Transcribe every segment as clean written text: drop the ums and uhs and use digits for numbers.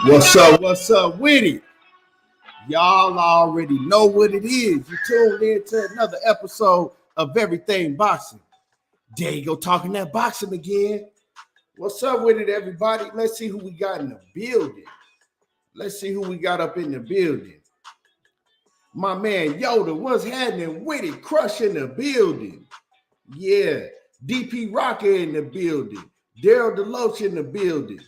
What's up? What's up with it? Y'all already know what it is. You tuned in to another episode of Everything Boxing. There you go, talking that boxing again. What's up with it, everybody? Let's see who we got in the building. Let's see who we got up in the building. My man Yoda, what's happening with it? Crush in the building. Yeah. DP Rocker in the building. Daryl Deloach in the building.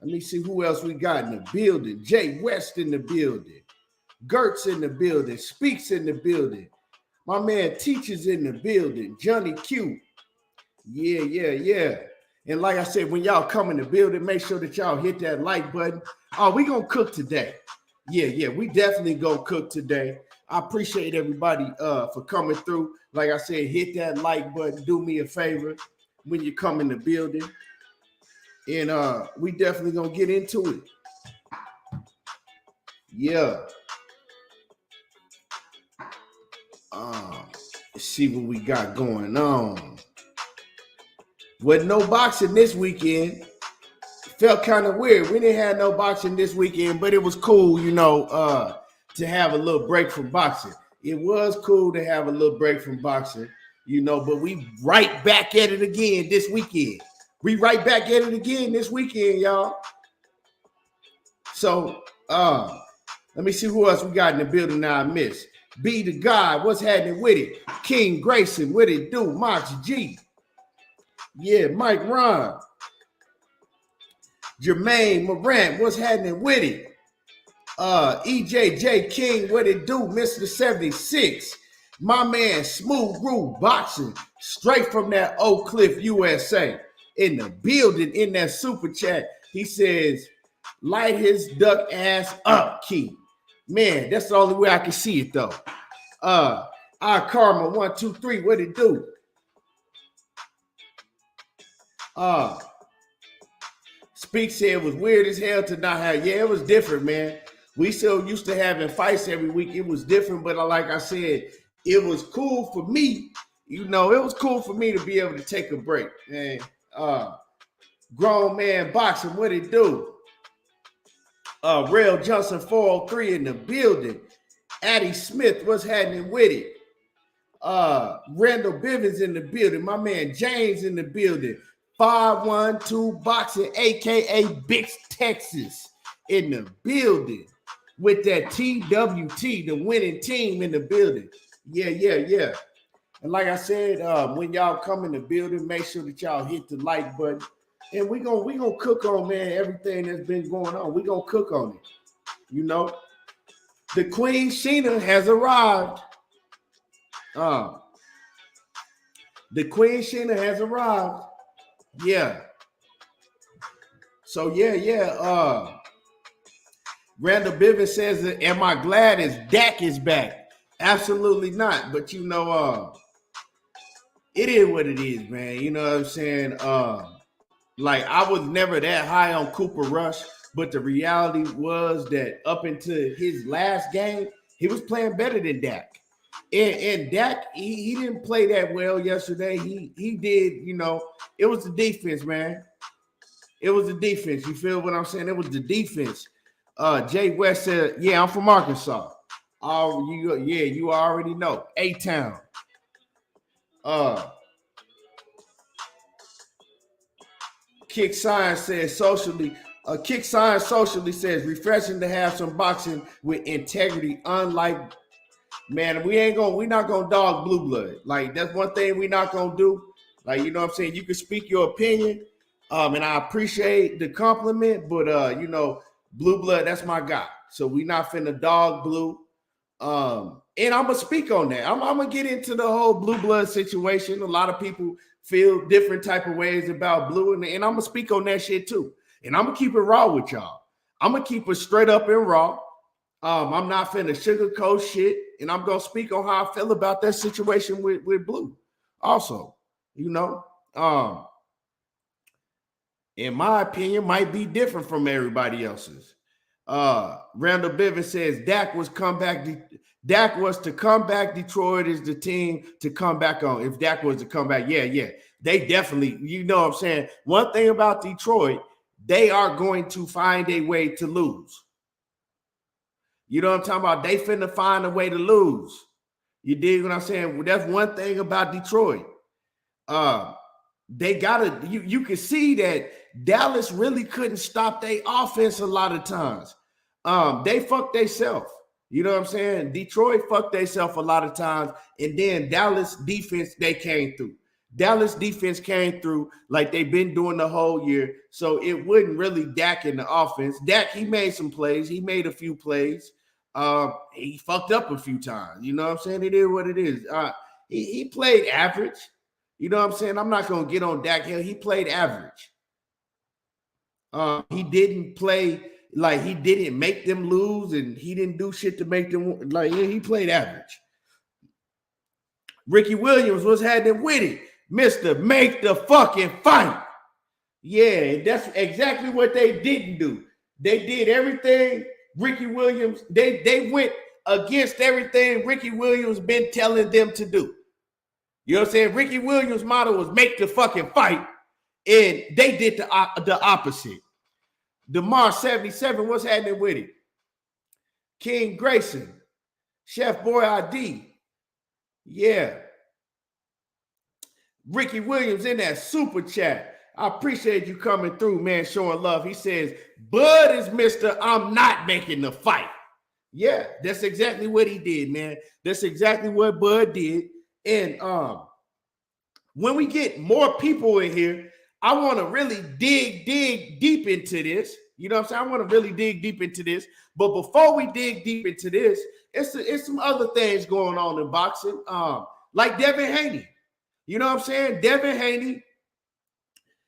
Let me see who else we got in the building. Jay West in the building. Gertz in the building. Speaks in the building. My man Teacher's in the building. Johnny Q. Yeah. And like I said, when y'all come in the building, make sure that y'all hit that like button. Oh, we gonna cook today. Yeah, we definitely gonna cook today. I appreciate everybody for coming through. Like I said, hit that like button. Do me a favor when you come in the building. And we definitely gonna get into it. Yeah. Let's see what we got going on. With no boxing this weekend. Felt kind of weird. We didn't have no boxing this weekend, but it was cool, to have a little break from boxing. It was cool to have a little break from boxing, but we right back at it again this weekend. We right back at it again this weekend, y'all. So, let me see who else we got in the building now I missed. Be the guy, what's happening with it? King Grayson, what it do? Mox G. Yeah, Mike Ron. Jermaine Morant, what's happening with it? EJJ King, what it do? Mr. 76. My man, Smooth Groove Boxing, straight from that Oak Cliff, USA. In the building, in that super chat, he says, light his duck ass up, Key. Man, that's the only way I can see it, though. Our Karma 123, what it do? Speak said it was weird as hell to not have. Yeah, it was different, man. We still used to having fights every week. It was different, but like I said, it was cool for me. It was cool for me to be able to take a break. And grown man boxing, what it do? Rail Johnson 403 in the building. Addie Smith, what's happening with it? Randall Bivens in the building. My man James in the building. 512 Boxing, aka Big Texas, in the building with that TWT, the winning team in the building. Yeah. And like I said, when y'all come in the building, make sure that y'all hit the like button. And we gonna cook on, man, everything that's been going on. We gonna cook on it. The Queen Sheena has arrived. The Queen Sheena has arrived. Yeah. So yeah. Randall Bivens says, am I glad as Dak is back? Absolutely not. But it is what it is, man. You know what I'm saying? Like I was never that high on Cooper Rush, but the reality was that up until his last game, he was playing better than Dak. And Dak, he didn't play that well yesterday. He did, it was the defense, man. It was the defense. You feel what I'm saying? It was the defense. Jay West said, yeah, I'm from Arkansas. Oh, you already know. A-Town. Kick Science says socially. Kick Science socially says refreshing to have some boxing with integrity, unlike. Man, we're not gonna dog blue blood. Like that's one thing we're not gonna do. Like, you know what I'm saying? You can speak your opinion. And I appreciate the compliment, but blue blood, that's my guy. So we not finna dog blue. And I'm gonna speak on that. I'm gonna get into the whole blue blood situation. A lot of people feel different type of ways about blue, and I'm gonna speak on that shit too. And I'm gonna keep it raw with y'all. I'm gonna keep it straight up and raw. I'm not finna sugarcoat shit, and I'm gonna speak on how I feel about that situation with Blue. Also, in my opinion, might be different from everybody else's. Randall Bivens says Dak was to come back. Detroit is the team to come back on. If Dak was to come back, yeah, they definitely. You know what I'm saying? One thing about Detroit, they are going to find a way to lose. You know what I'm talking about? They finna find a way to lose. You dig what I'm saying? Well, that's one thing about Detroit. They gotta, you can see that Dallas really couldn't stop their offense a lot of times. They fucked themselves. You know what I'm saying? Detroit fucked themselves a lot of times, and then Dallas defense, they came through. Dallas defense came through like they've been doing the whole year, so it wasn't really Dak in the offense. Dak, he made some plays. He made a few plays. He fucked up a few times. You know what I'm saying? It is what it is. He played average. You know what I'm saying? I'm not going to get on Dak Hill. He played average. He didn't play like he didn't make them lose, and he didn't do shit to make them like he played average. Ricky Williams was happening with it. Mr. Make the fucking fight. Yeah, that's exactly what they didn't do. They did everything Ricky Williams, they went against everything Ricky Williams been telling them to do. You know what I'm saying? Ricky Williams' motto was make the fucking fight, and they did the opposite. DeMar 77, what's happening with it? King Grayson, Chef Boy ID. Yeah. Ricky Williams in that super chat. I appreciate you coming through, man, showing love. He says, Bud is Mr. I'm not making the fight. Yeah, that's exactly what he did, man. That's exactly what Bud did. And when we get more people in here, I want to really dig deep into this. You know what I'm saying? I want to really dig deep into this. But before we dig deep into this, it's some other things going on in boxing. Like Devin Haney. You know what I'm saying? Devin Haney,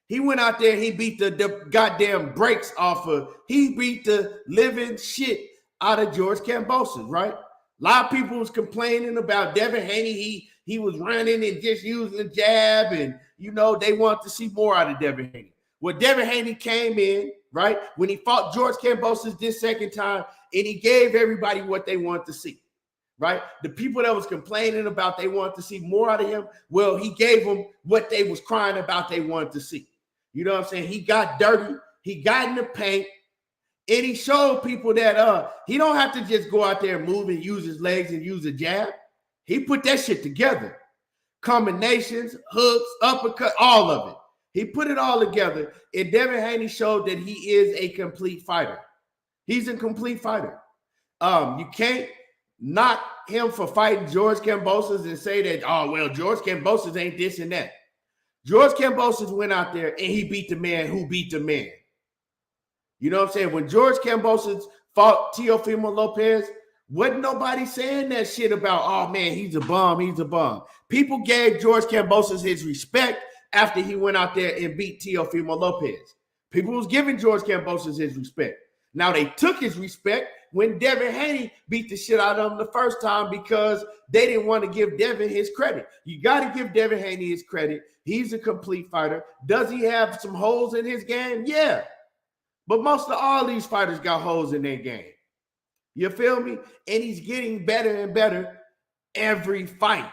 he went out there, he beat the goddamn brakes off of, he beat the living shit out of George Kambosos, right? A lot of people was complaining about Devin Haney. He was running and just using the jab, and, you know, they want to see more out of Devin Haney. Well, Devin Haney came in, right, when he fought George Kambosos this second time, and he gave everybody what they want to see. Right? The people that was complaining about they wanted to see more out of him, well, he gave them what they was crying about they wanted to see. You know what I'm saying? He got dirty. He got in the paint. And he showed people that he don't have to just go out there and move and use his legs and use a jab. He put that shit together. Combinations, hooks, uppercut, all of it. He put it all together. And Devin Haney showed that he is a complete fighter. He's a complete fighter. You can't knock him for fighting George Kambosos and say that, oh, well, George Kambosos ain't this and that. George Kambosos went out there and he beat the man who beat the man. You know what I'm saying? When George Kambosos fought Teofimo Lopez, wasn't nobody saying that shit about, oh, man, he's a bum, he's a bum. People gave George Kambosos his respect after he went out there and beat Teofimo Lopez. People was giving George Kambosos his respect. Now, they took his respect when Devin Haney beat the shit out of him the first time because they didn't want to give Devin his credit. You got to give Devin Haney his credit. He's a complete fighter. Does he have some holes in his game? Yeah. But most of all these fighters got holes in their game. You feel me? And he's getting better and better every fight.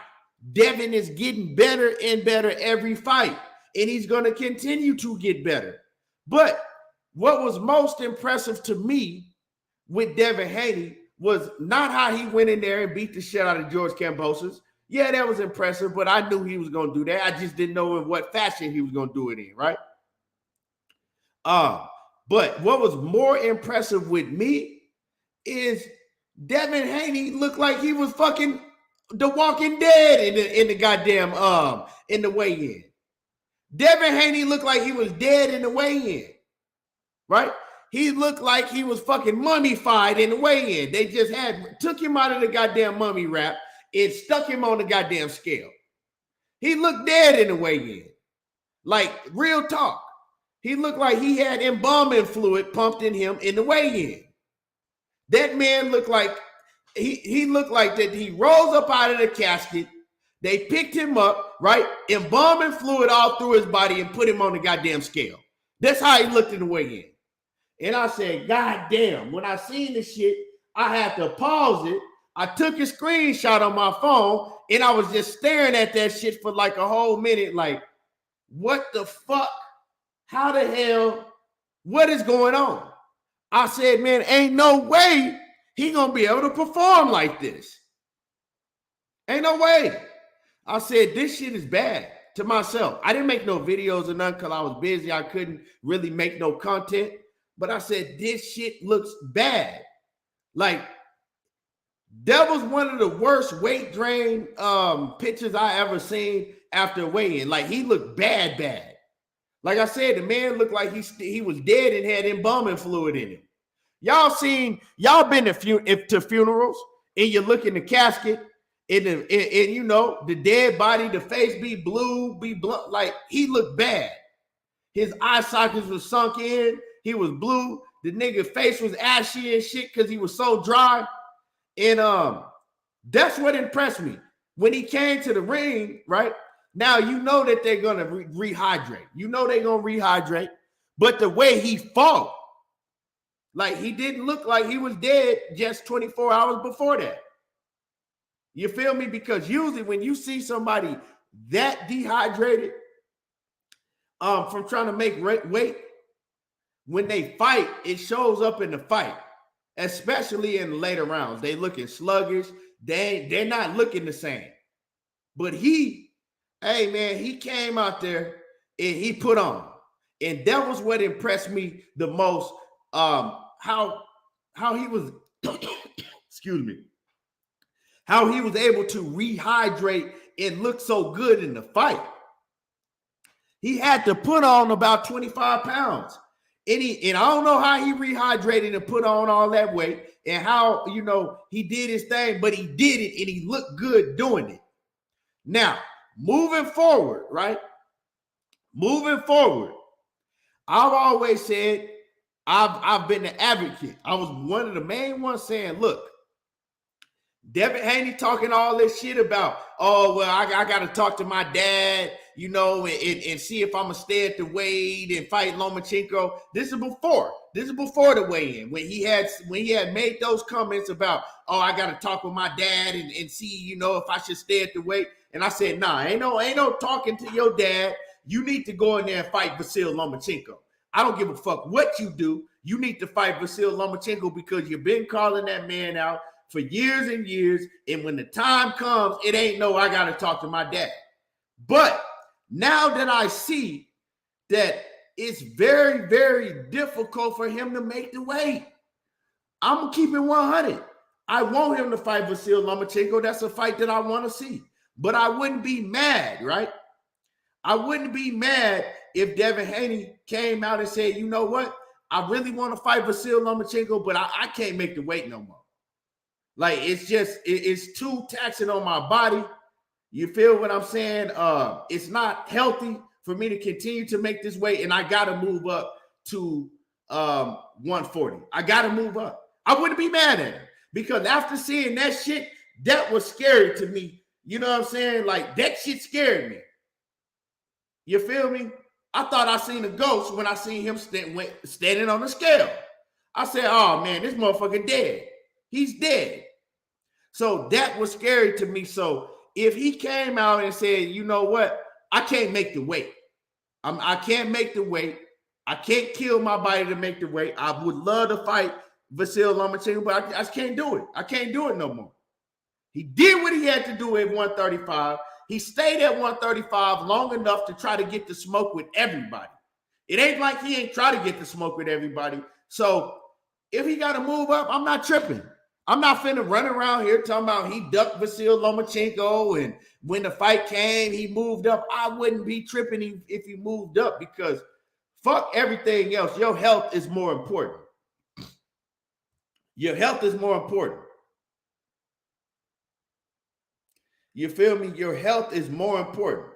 Devin is getting better and better every fight. And he's going to continue to get better. But what was most impressive to me with Devin Haney was not how he went in there and beat the shit out of George Kambosos. Yeah, that was impressive, but I knew he was going to do that. I just didn't know in what fashion he was going to do it in, right? But what was more impressive with me is Devin Haney looked like he was fucking The Walking Dead in the goddamn in the weigh-in. Devin Haney looked like he was dead in the weigh-in, right? He looked like he was fucking mummified in the weigh-in. They just took him out of the goddamn mummy wrap and stuck him on the goddamn scale. He looked dead in the weigh-in. Like, real talk. He looked like he had embalming fluid pumped in him in the weigh-in. That man looked like, he looked like that he rose up out of the casket. They picked him up, right? Embalming fluid all through his body and put him on the goddamn scale. That's how he looked in the weigh-in. And I said, God damn, when I seen this shit, I had to pause it. I took a screenshot on my phone and I was just staring at that shit for like a whole minute. Like, what the fuck? How the hell What is going on? I said, man, ain't no way he gonna be able to perform like this. Ain't no way. I said, this shit is bad to myself. I didn't make no videos or nothing because I was busy. I couldn't really make no content. But I said, this shit looks bad. Like, that was one of the worst weight drain pictures I ever seen after weigh-in. Like, he looked bad. Like I said, the man looked like he was dead and had embalming fluid in him. Y'all been to funerals and you look in the casket and you know, the dead body, the face be blue, like he looked bad. His eye sockets was sunk in. He was blue. The nigga face was ashy and shit because he was so dry. And that's what impressed me. When he came to the ring, right? Now you know that they're gonna rehydrate. You know they're gonna rehydrate, but the way he fought, like he didn't look like he was dead just 24 hours before that. You feel me? Because usually when you see somebody that dehydrated from trying to make weight, when they fight, it shows up in the fight, especially in the later rounds. They looking sluggish. They're not looking the same. But hey man, he came out there and he put on. And that was what impressed me the most. How he was, excuse me, how he was able to rehydrate and look so good in the fight. He had to put on about 25 pounds. And I don't know how he rehydrated and put on all that weight and how, you know, he did his thing, but he did it and he looked good doing it. Now, moving forward, right? Moving forward, I've always said, I've been an advocate. I was one of the main ones saying, look, Devin Haney talking all this shit about, oh, well, I got to talk to my dad, you know, and see if I'm going to stay at the weight and fight Lomachenko. This is before the weigh-in, when he had made those comments about, oh, I got to talk with my dad and see, you know, if I should stay at the weight. And I said, nah, ain't no talking to your dad. You need to go in there and fight Vasil Lomachenko. I don't give a fuck what you do. You need to fight Vasil Lomachenko because you've been calling that man out for years and years. And when the time comes, it ain't no, I got to talk to my dad. But now that I see that it's very, very difficult for him to make the weight, I'm going to keep it 100. I want him to fight Vasil Lomachenko. That's a fight that I want to see. But I wouldn't be mad, right? I wouldn't be mad if Devin Haney came out and said, you know what? I really want to fight Vasil Lomachenko, but I can't make the weight no more. Like, it's too taxing on my body. You feel what I'm saying? It's not healthy for me to continue to make this weight, and I got to move up to 140. I got to move up. I wouldn't be mad at him because after seeing that shit, that was scary to me. You know what I'm saying? Like, that shit scared me. You feel me? I thought I seen a ghost when I seen him standing on the scale. I said, oh, man, this motherfucker dead. He's dead. So that was scary to me. So if he came out and said, you know what? I can't make the weight. I can't make the weight. I can't kill my body to make the weight. I would love to fight Vasil Lomachenko, but I just can't do it. I can't do it no more. He did what he had to do at 135. He stayed at 135 long enough to try to get the smoke with everybody. It ain't like he ain't try to get the smoke with everybody. So if he got to move up, I'm not tripping. I'm not finna run around here talking about he ducked Vasil Lomachenko and when the fight came, he moved up. I wouldn't be tripping if he moved up because fuck everything else. Your health is more important. Your health is more important. You feel me? Your health is more important.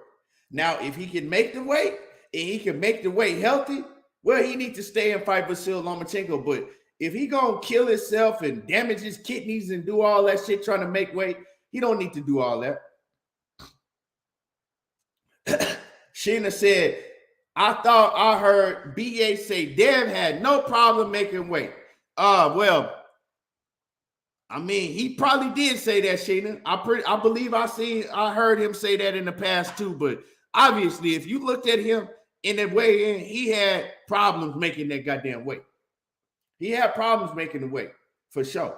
Now, if he can make the weight and he can make the weight healthy, well, he needs to stay and fight Vasil Lomachenko. But if he gonna kill himself and damage his kidneys and do all that shit trying to make weight, he don't need to do all that. Sheena said, I thought I heard BA say Dev had no problem making weight. Well, I mean, he probably did say that, Sheena. I believe I heard him say that in the past too. But obviously, if you looked at him in that way, he had problems making that goddamn weight. He had problems making the weight, for sure.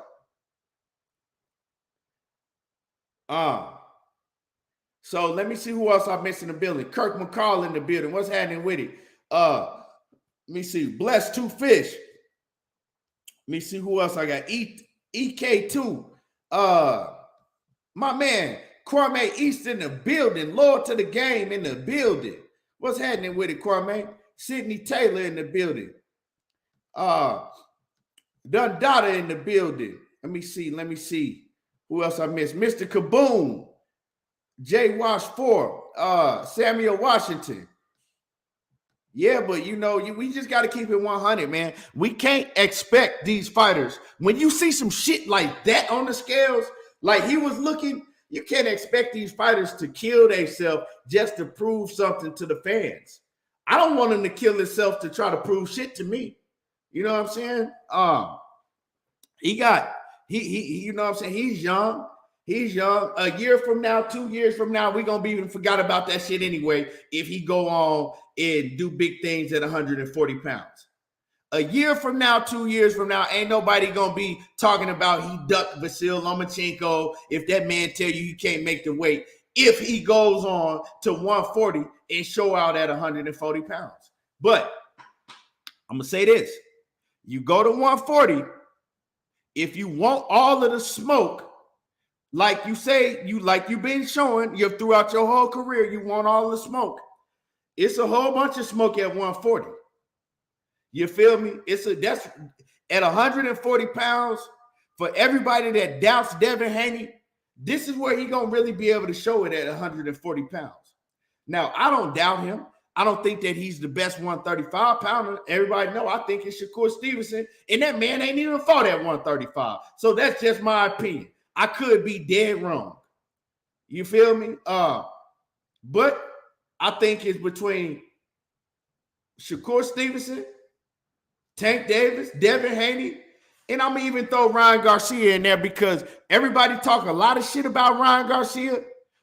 So let me see who else I missed in the building. Kirk McCall in the building. What's happening with it? Let me see. Bless Two Fish. Let me see who else I got. EK2. My man, Kwame East in the building. Lord to the game in the building. What's happening with it, Kwame? Sydney Taylor in the building. Dundada in the building. Let me see. Who else I missed? Mr. Kaboom. J. Wash 4. Samuel Washington. Yeah, but we just got to keep it 100, man. We can't expect these fighters. When you see some shit like that on the scales, like he was looking, you can't expect these fighters to kill themselves just to prove something to the fans. I don't want him to kill himself to try to prove shit to me. You know what I'm saying? He you know what I'm saying? He's young. He's young. A year from now, 2 years from now, we're going to be even forgot about that shit anyway if he go on and do big things at 140 pounds. A year from now, 2 years from now, ain't nobody going to be talking about he ducked Vasil Lomachenko if that man tell you he can't make the weight if he goes on to 140 and show out at 140 pounds. But I'm going to say this. You go to 140, if you want all of the smoke, like you say, you've been showing throughout your whole career, you want all the smoke. It's a whole bunch of smoke at 140. You feel me? That's at 140 pounds. For everybody that doubts Devin Haney, this is where he's gonna really be able to show it at 140 pounds. Now, I don't doubt him. I don't think that he's the best 135 pounder. Everybody know I think it's Shakur Stevenson, and that man ain't even fought at 135. So that's just my opinion. I could be dead wrong. You feel me? But I think it's between Shakur Stevenson, Tank Davis, Devin Haney, and I'm going to even throw Ryan Garcia in there because everybody talk a lot of shit about Ryan Garcia,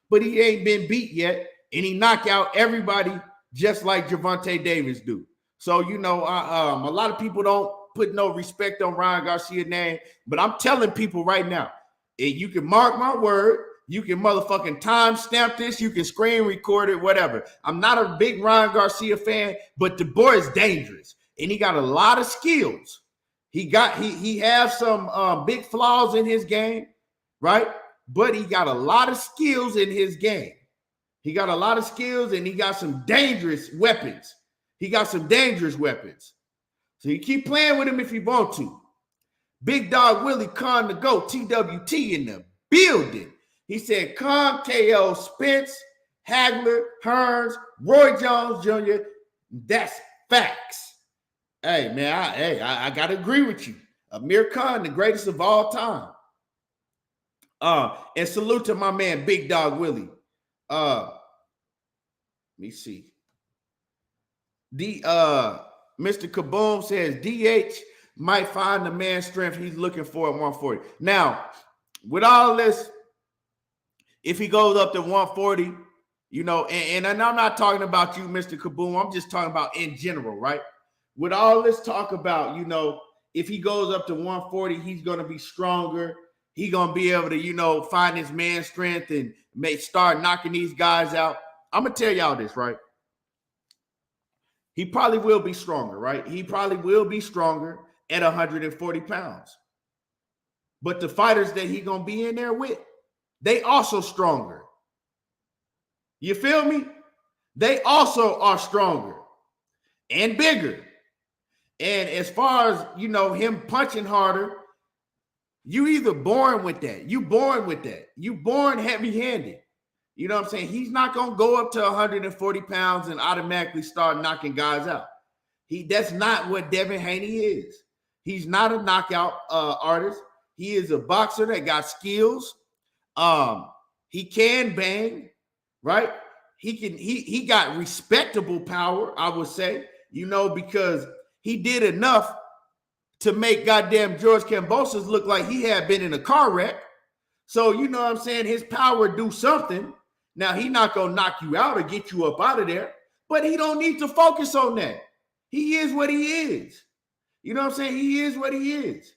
but he ain't been beat yet, and he knock out everybody just like Gervonta Davis do. So, a lot of people don't put no respect on Ryan Garcia's name, but I'm telling people right now, and you can mark my word, you can motherfucking time stamp this, you can screen record it, whatever. I'm not a big Ryan Garcia fan, but the boy is dangerous. And he got a lot of skills. He has some big flaws in his game, right? But he got a lot of skills in his game. He got a lot of skills and he got some dangerous weapons. So you keep playing with him if you want to. Big Dog Willie Khan to go, TWT in the building. He said Khan, KO, Spence, Hagler, Hearns, Roy Jones Jr. That's facts. Hey, man, I got to agree with you. Amir Khan, the greatest of all time. And salute to my man, Big Dog Willie. Let me see. Mr. Kaboom says DH might find the man strength he's looking for at 140. Now, with all this, if he goes up to 140, and I'm not talking about you, Mr. Kaboom. I'm just talking about in general, right? With all this talk about, if he goes up to 140, he's going to be stronger. He's going to be able to, find his man strength and start knocking these guys out. I'm going to tell y'all this, right? He probably will be stronger, right? He probably will be stronger at 140 pounds. But the fighters that he's going to be in there with, they also stronger. You feel me? They also are stronger and bigger. And as far as, him punching harder, you either born with that. You born heavy-handed. You know what I'm saying? He's not going to go up to 140 pounds and automatically start knocking guys out. That's not what Devin Haney is. He's not a knockout artist. He is a boxer that got skills. He can bang, right? He got respectable power, I would say, because he did enough to make goddamn George Kambosos look like he had been in a car wreck. So, you know what I'm saying? His power do something. Now, he's not going to knock you out or get you up out of there, but he don't need to focus on that. He is what he is. You know what I'm saying? He is what he is.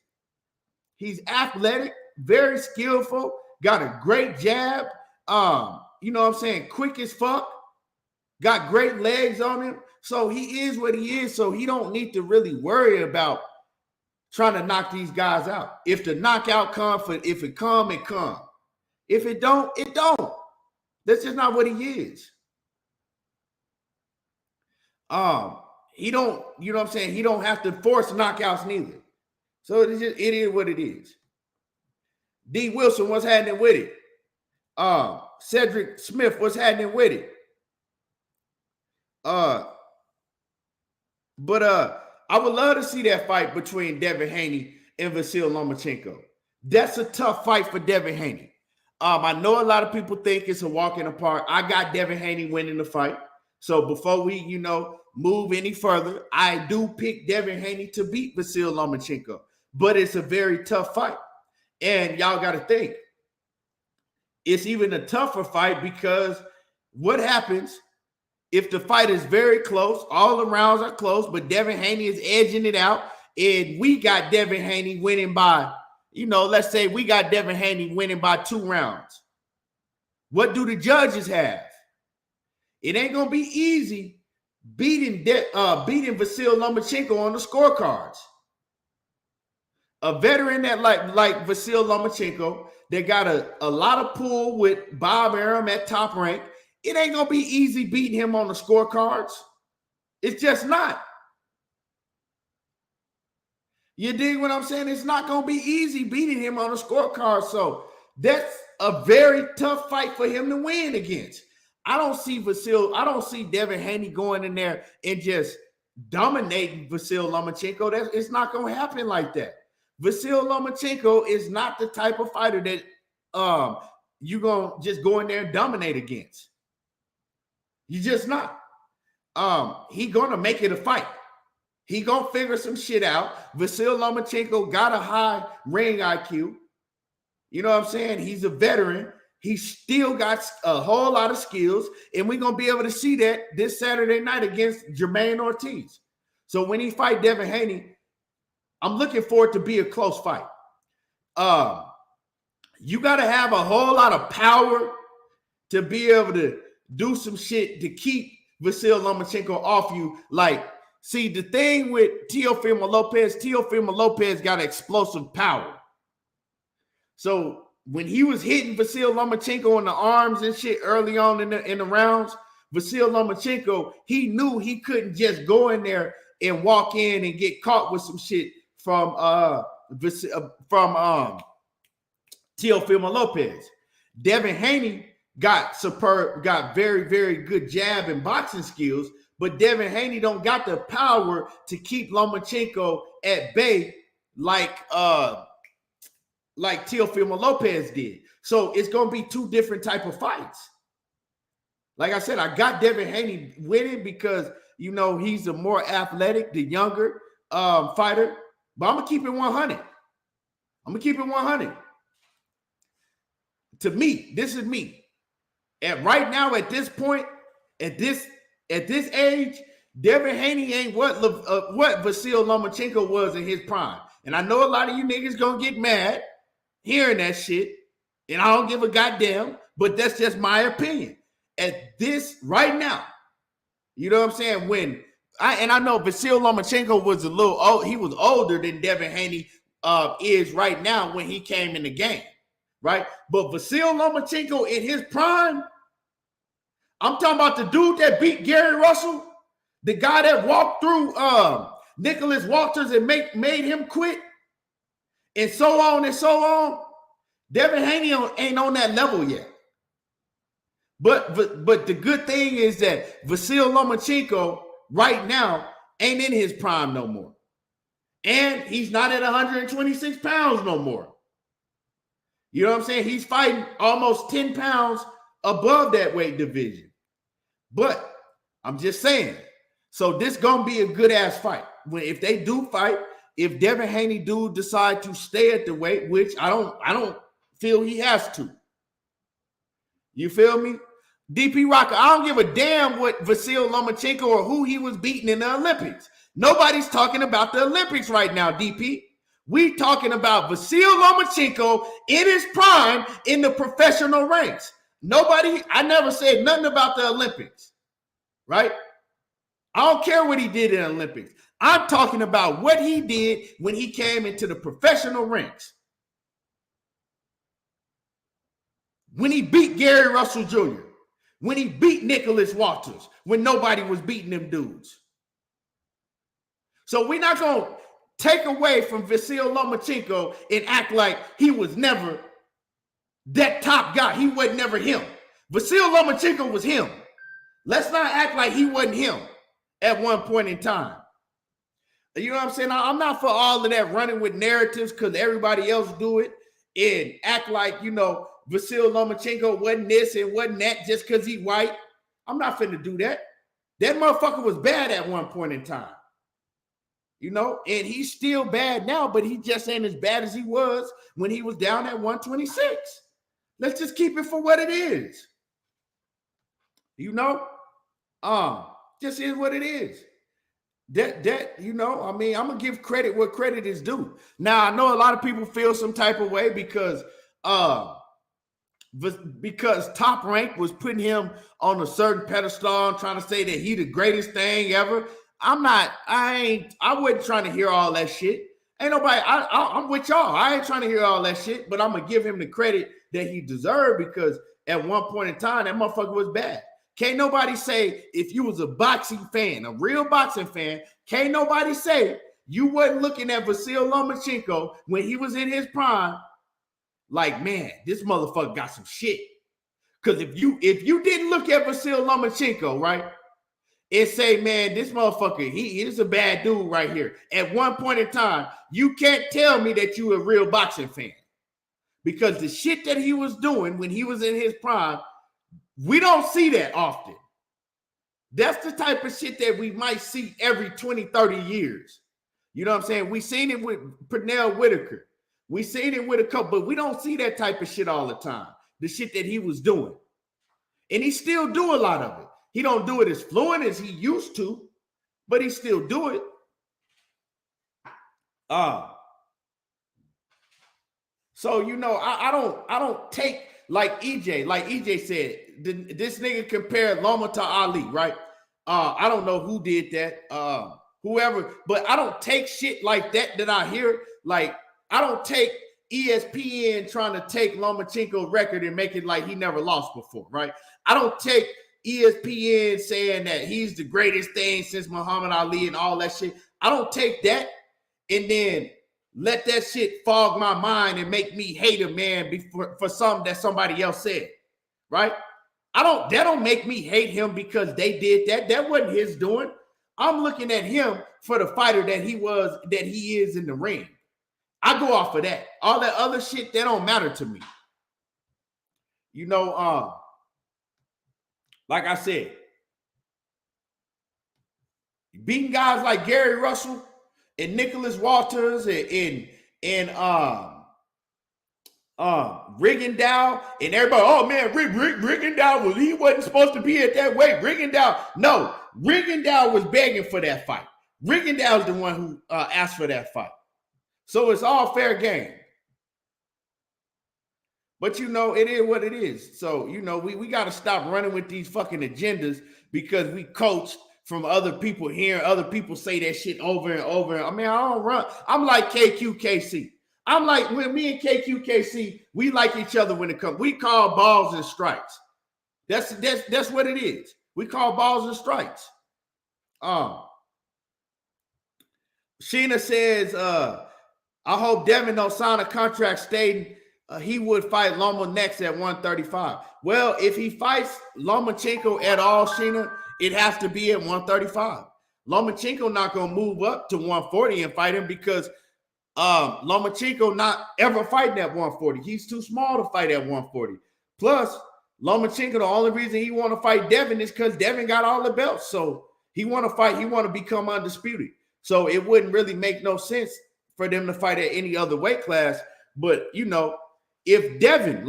He's athletic, very skillful, got a great jab. You know what I'm saying? Quick as fuck. Got great legs on him. So he is what he is. So he don't need to really worry about trying to knock these guys out. If the knockout comes, if it come, it come. If it don't, it don't. That's just not what he is. He don't, you know what I'm saying? He don't have to force knockouts neither. So it is what it is. D. Wilson, what's happening with it? Cedric Smith, what's happening with it? But I would love to see that fight between Devin Haney and Vasyl Lomachenko. That's a tough fight for Devin Haney. I know a lot of people think it's a walk in the park. I got Devin Haney winning the fight. So before we, move any further, I do pick Devin Haney to beat Vasyl Lomachenko. But it's a very tough fight. And y'all got to think, it's even a tougher fight because what happens if the fight is very close, all the rounds are close, but Devin Haney is edging it out, and we got Devin Haney winning by, let's say we got Devin Haney winning by 2 rounds. What do the judges have? It ain't going to be easy beating Vasyl Lomachenko on the scorecards. A veteran that like Vasyl Lomachenko, that got a lot of pull with Bob Arum at Top Rank, it ain't going to be easy beating him on the scorecards. It's just not. You dig what I'm saying? It's not going to be easy beating him on the scorecard. So that's a very tough fight for him to win against. I don't see Devin Haney going in there and just dominating Vasyl Lomachenko. It's not going to happen like that. Vasyl Lomachenko is not the type of fighter that you're going to just go in there and dominate against. You're just not. He going to make it a fight. He going to figure some shit out. Vasyl Lomachenko got a high ring IQ. You know what I'm saying? He's a veteran. He still got a whole lot of skills, and we're going to be able to see that this Saturday night against Jermaine Ortiz. So when he fight Devin Haney, I'm looking for it to be a close fight. You got to have a whole lot of power to be able to do some shit to keep Vasyl Lomachenko off you. Like, see, the thing with Teofimo Lopez got explosive power. So when he was hitting Vasyl Lomachenko in the arms and shit early on in the rounds, Vasyl Lomachenko, he knew he couldn't just go in there and walk in and get caught with some shit from Teofimo Lopez. Devin Haney got very, very good jab and boxing skills, but Devin Haney don't got the power to keep Lomachenko at bay like Teofimo Lopez did. So it's going to be 2 different type of fights. Like I said, I got Devin Haney winning because, he's a more athletic, the younger fighter. But I'm going to keep it 100. I'm going to keep it 100. To me, this is me. And right now, at this point, at this age, Devin Haney ain't what Vasyl Lomachenko was in his prime. And I know a lot of you niggas going to get mad hearing that shit. And I don't give a goddamn. But that's just my opinion. At this, right now, you know what I'm saying? I know Vasyl Lomachenko was he was older than Devin Haney is right now when he came in the game, right? But Vasyl Lomachenko in his prime, I'm talking about the dude that beat Gary Russell, the guy that walked through Nicholas Walters and made him quit, and so on and so on. Devin Haney ain't on that level yet. But the good thing is that Vasyl Lomachenko right now ain't in his prime no more. And he's not at 126 pounds no more. You know what I'm saying? He's fighting almost 10 pounds above that weight division. But I'm just saying, so this gonna be a good ass fight. If they do fight, if Devin Haney do decide to stay at the weight, which I don't feel he has to. You feel me? DP Rocker, I don't give a damn what Vasyl Lomachenko or who he was beating in the Olympics. Nobody's talking about the Olympics right now, DP. We talking about Vasil Lomachenko in his prime in the professional ranks. I never said nothing about the Olympics, right? I don't care what he did in the Olympics. I'm talking about what he did when he came into the professional ranks. When he beat Gary Russell Jr., when he beat Nicholas Walters, when nobody was beating them dudes. So we're not going to take away from Vasil Lomachenko and act like he was never that top guy. He wasn't never him. Vasil Lomachenko was him. Let's not act like he wasn't him at one point in time. You know what I'm saying? I'm not for all of that running with narratives because everybody else do it and act like, Vasil Lomachenko wasn't this and wasn't that just because he white. I'm not finna do that. That motherfucker was bad at one point in time. And he's still bad now, but he just ain't as bad as he was when he was down at 126. Let's just keep it for what it is. Just is what it is. I'm gonna give credit where credit is due. Now, I know a lot of people feel some type of way because Top Rank was putting him on a certain pedestal and trying to say that he the greatest thing ever. I wasn't trying to hear all that shit. Ain't nobody, I'm with y'all. I ain't trying to hear all that shit, but I'm going to give him the credit that he deserved because at one point in time, that motherfucker was bad. Can't nobody say if you was a boxing fan, a real boxing fan, can't nobody say you wasn't looking at Vasil Lomachenko when he was in his prime like, man, this motherfucker got some shit. Because if you didn't look at Vasil Lomachenko, right, and say, man, this motherfucker, he is a bad dude right here. At one point in time, you can't tell me that you a real boxing fan. Because the shit that he was doing when he was in his prime, we don't see that often. That's the type of shit that we might see every 20, 30 years. You know what I'm saying? We seen it with Pernell Whitaker. We seen it with a couple, but we don't see that type of shit all the time. The shit that he was doing. And he still do a lot of it. He don't do it as fluent as he used to, but he still do it. So I don't take like EJ. Like EJ said, this nigga compared Loma to Ali, right? I don't know who did that. Whoever, but I don't take shit like that I hear. Like I don't take ESPN trying to take Lomachenko's record and make it like he never lost before, right? I don't take ESPN saying that he's the greatest thing since Muhammad Ali and all that shit. I don't take that and then let that shit fog my mind and make me hate a man for something that somebody else said, right? That don't make me hate him because they did that. That wasn't his doing. I'm looking at him for the fighter that he is in the ring. I go off of that. All that other shit, that don't matter to me. Like I said, beating guys like Gary Russell and Nicholas Walters and Rigondeaux and everybody, oh man, Rigondeaux he wasn't supposed to be at that weight. Rigondeaux was begging for that fight. Rigondeaux is the one who asked for that fight. So it's all fair game. But it is what it is. So, we got to stop running with these fucking agendas because we coached from other people hearing other people say that shit over and over. I mean, I don't run. I'm like KQKC. I'm like, when me and KQKC, we like each other when it comes. We call balls and strikes. That's what it is. We call balls and strikes. Sheena says, I hope Devin don't sign a contract stating he would fight Loma next at 135. Well, if he fights Lomachenko at all, Sheena, it has to be at 135. Lomachenko not going to move up to 140 and fight him because Lomachenko not ever fighting at 140. He's too small to fight at 140. Plus, Lomachenko, the only reason he want to fight Devin is because Devin got all the belts. So he want to fight. He want to become undisputed. So it wouldn't really make no sense for them to fight at any other weight class. But, if Devin,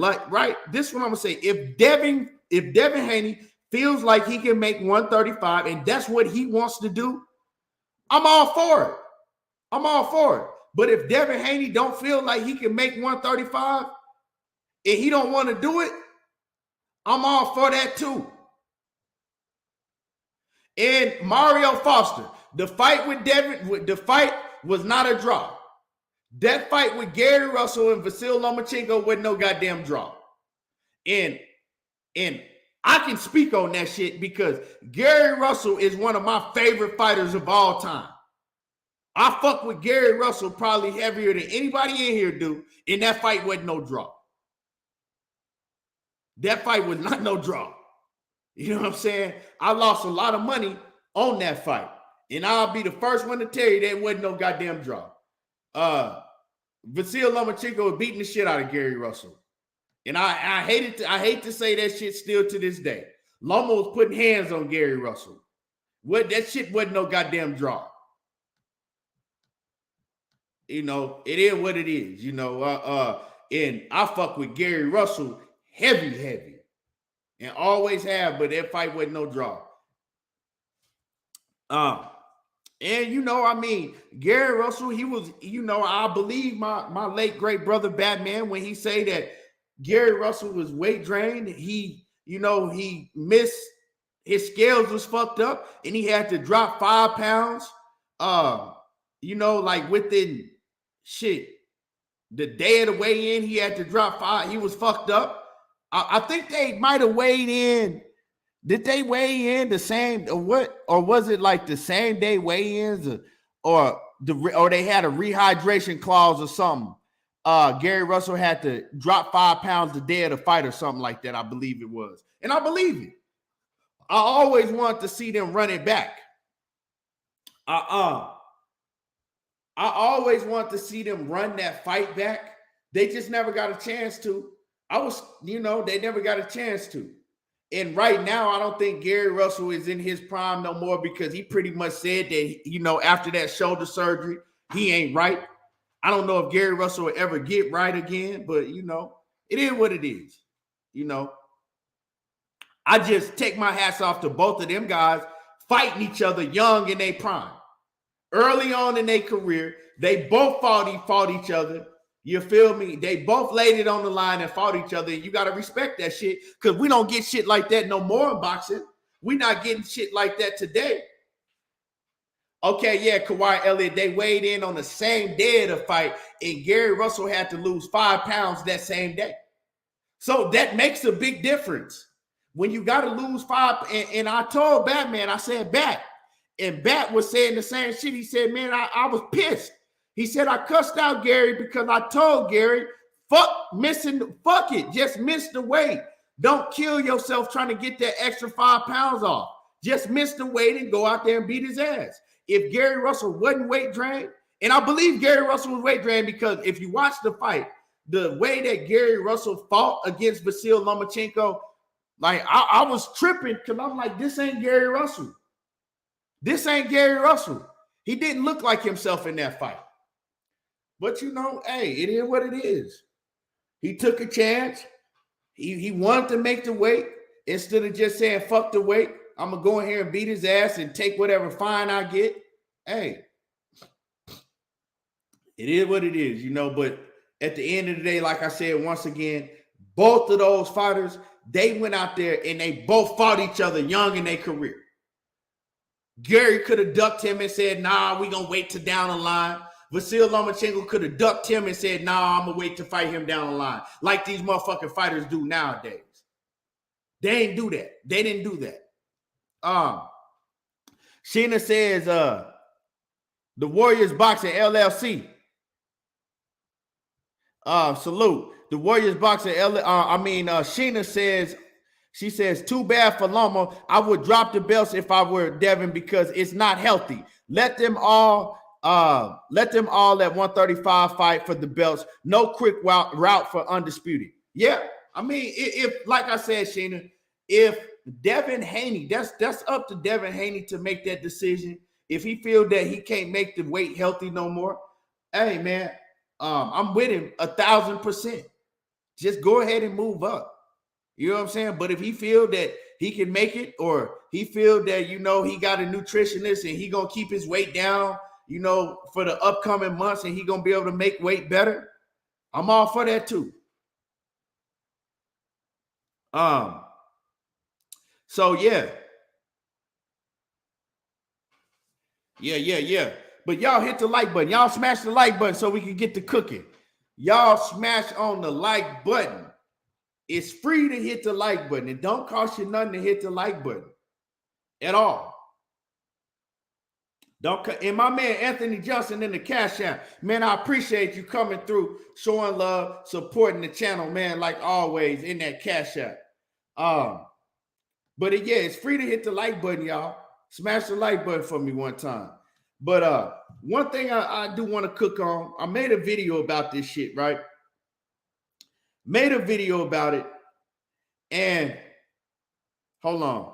this is what I'm going to say. If Devin Haney feels like he can make 135 and that's what he wants to do, I'm all for it. I'm all for it. But if Devin Haney don't feel like he can make 135 and he don't want to do it, I'm all for that too. And Mario Foster, the fight was not a draw. That fight with Gary Russell and Vasyl Lomachenko was no goddamn draw. And I can speak on that shit because Gary Russell is one of my favorite fighters of all time. I fuck with Gary Russell probably heavier than anybody in here do, and that fight wasn't no draw. That fight was not no draw. You know what I'm saying? I lost a lot of money on that fight, and I'll be the first one to tell you that wasn't no goddamn draw. Vasyl Lomachenko was beating the shit out of Gary Russell. And I hate to say that shit still to this day. Loma was putting hands on Gary Russell. That shit wasn't no goddamn draw. You know, it is what it is, you know. And I fuck with Gary Russell heavy. And always have, but that fight wasn't no draw. And you know, I mean, Gary Russell, he was, you know, I believe my late great brother Batman when he say that Gary Russell was weight drained. He, you know, he missed, his scales was fucked up and he had to drop 5 pounds. You know, like within the day of the weigh-in, he had to drop 5. He was fucked up. I think they might have weighed in. Did they weigh in the same or what? Or was it like the same day weigh-ins or they had a rehydration clause or something? Gary Russell had to drop 5 pounds the day of the fight or something like that. I believe it was. And I believe it. I always wanted to see them run it back. I always want to see them run that fight back. They just never got a chance to. They never got a chance to. And right now, I don't think Gary Russell is in his prime no more because he pretty much said that, you know, after that shoulder surgery, he ain't right. I don't know if Gary Russell will ever get right again, but, you know, it is what it is. You know, I just take my hats off to both of them guys fighting each other young in their prime. Early on in their career, they both fought each other. You feel me? They both laid it on the line and fought each other. You got to respect that shit because we don't get shit like that no more in boxing. We're not getting shit like that today. Okay, yeah, Kawhi Elliott, they weighed in on the same day of the fight, and Gary Russell had to lose 5 pounds that same day. So that makes a big difference. When you got to lose 5, and I told Batman, I said, Bat, and Bat was saying the same shit. He said, man, I was pissed. He said, I cussed out Gary because I told Gary, fuck it, just miss the weight. Don't kill yourself trying to get that extra 5 pounds off. Just miss the weight and go out there and beat his ass. If Gary Russell wasn't weight drained, and I believe Gary Russell was weight drained because if you watch the fight, the way that Gary Russell fought against Vasyl Lomachenko, like I was tripping because I'm like, this ain't Gary Russell. This ain't Gary Russell. He didn't look like himself in that fight. But, you know, hey, it is what it is. He took a chance. He wanted to make the weight instead of just saying, fuck the weight. I'm going to go in here and beat his ass and take whatever fine I get. Hey, it is what it is, you know. But at the end of the day, like I said, once again, both of those fighters, they went out there and they both fought each other young in their career. Gary could have ducked him and said, nah, we going to wait till down the line. Vasyl Lomachenko could have ducked him and said, nah, I'm going to wait to fight him down the line. Like these motherfucking fighters do nowadays. They ain't do that. They didn't do that. Sheena says, the Warriors Boxing LLC. Salute. The Warriors Boxing Sheena says, she says, too bad for Loma. I would drop the belts if I were Devin because it's not healthy. Let them all at 135 fight for the belts. No quick route for undisputed. Yeah, I mean, if like I said, Sheena, if Devin Haney, that's up to Devin Haney to make that decision. If he feels that he can't make the weight healthy no more, hey man, I'm with him 1,000%. Just go ahead and move up. You know what I'm saying? But if he feel that he can make it, or he feel that, you know, he got a nutritionist and he going to keep his weight down, you know, for the upcoming months, and he going to be able to make weight better, I'm all for that too. So yeah. But y'all hit the like button. Y'all smash the like button so we can get to cooking. Y'all smash on the like button. It's free to hit the like button. It don't cost you nothing to hit the like button at all. And my man Anthony Johnson in the Cash App, man, I appreciate you coming through, showing love, supporting the channel, man, like always in that Cash App. But it's free to hit the like button, y'all. Smash the like button for me one time. But one thing I do want to cook on, I made a video about this shit, right? Made a video about it, and hold on.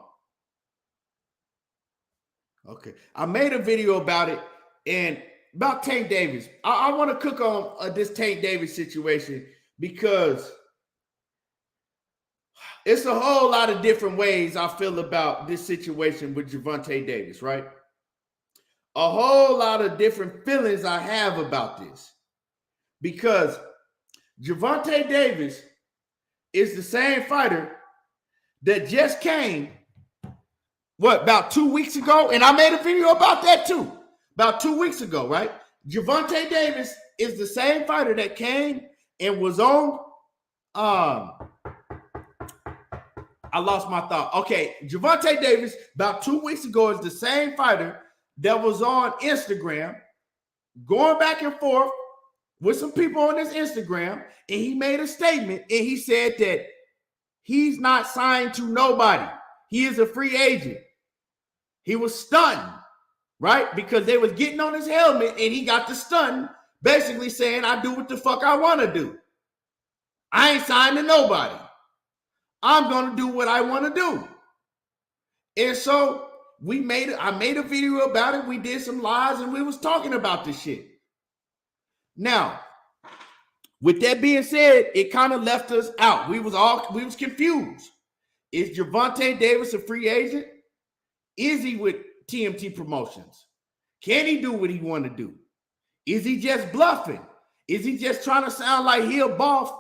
Okay, I made a video about it, and about Tank Davis. I want to cook on this Tank Davis situation, because it's a whole lot of different ways I feel about this situation with Gervonta Davis, right? A whole lot of different feelings I have about this, because Gervonta Davis is the same fighter that just came, about 2 weeks ago? And I made a video about that too. About 2 weeks ago, right? Gervonta Davis is the same fighter that came and was on, I lost my thought. Okay, Gervonta Davis, about 2 weeks ago, is the same fighter that was on Instagram, going back and forth with some people on his Instagram, and he made a statement, and he said that he's not signed to nobody. He is a free agent. He was stunned, right? Because they was getting on his helmet, and he got the stun, basically saying, I do what the fuck I want to do. I ain't signed to nobody. I'm going to do what I want to do. And so I made a video about it. We did some lives, and we was talking about this shit. Now, with that being said, it kind of left us out. We was confused. Is Gervonta Davis a free agent? Is he with TMT Promotions? Can he do what he want to do? Is he just bluffing? Is he just trying to sound like he a boss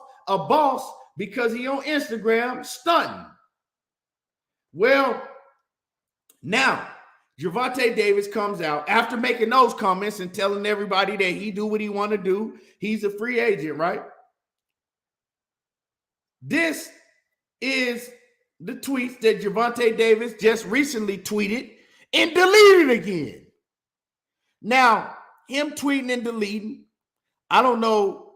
because he on Instagram stunting? Well, now Gervonta Davis comes out after making those comments and telling everybody that he do what he want to do. He's a free agent, right? This is the tweets that Gervonta Davis just recently tweeted and deleted again. Now, him tweeting and deleting, I don't know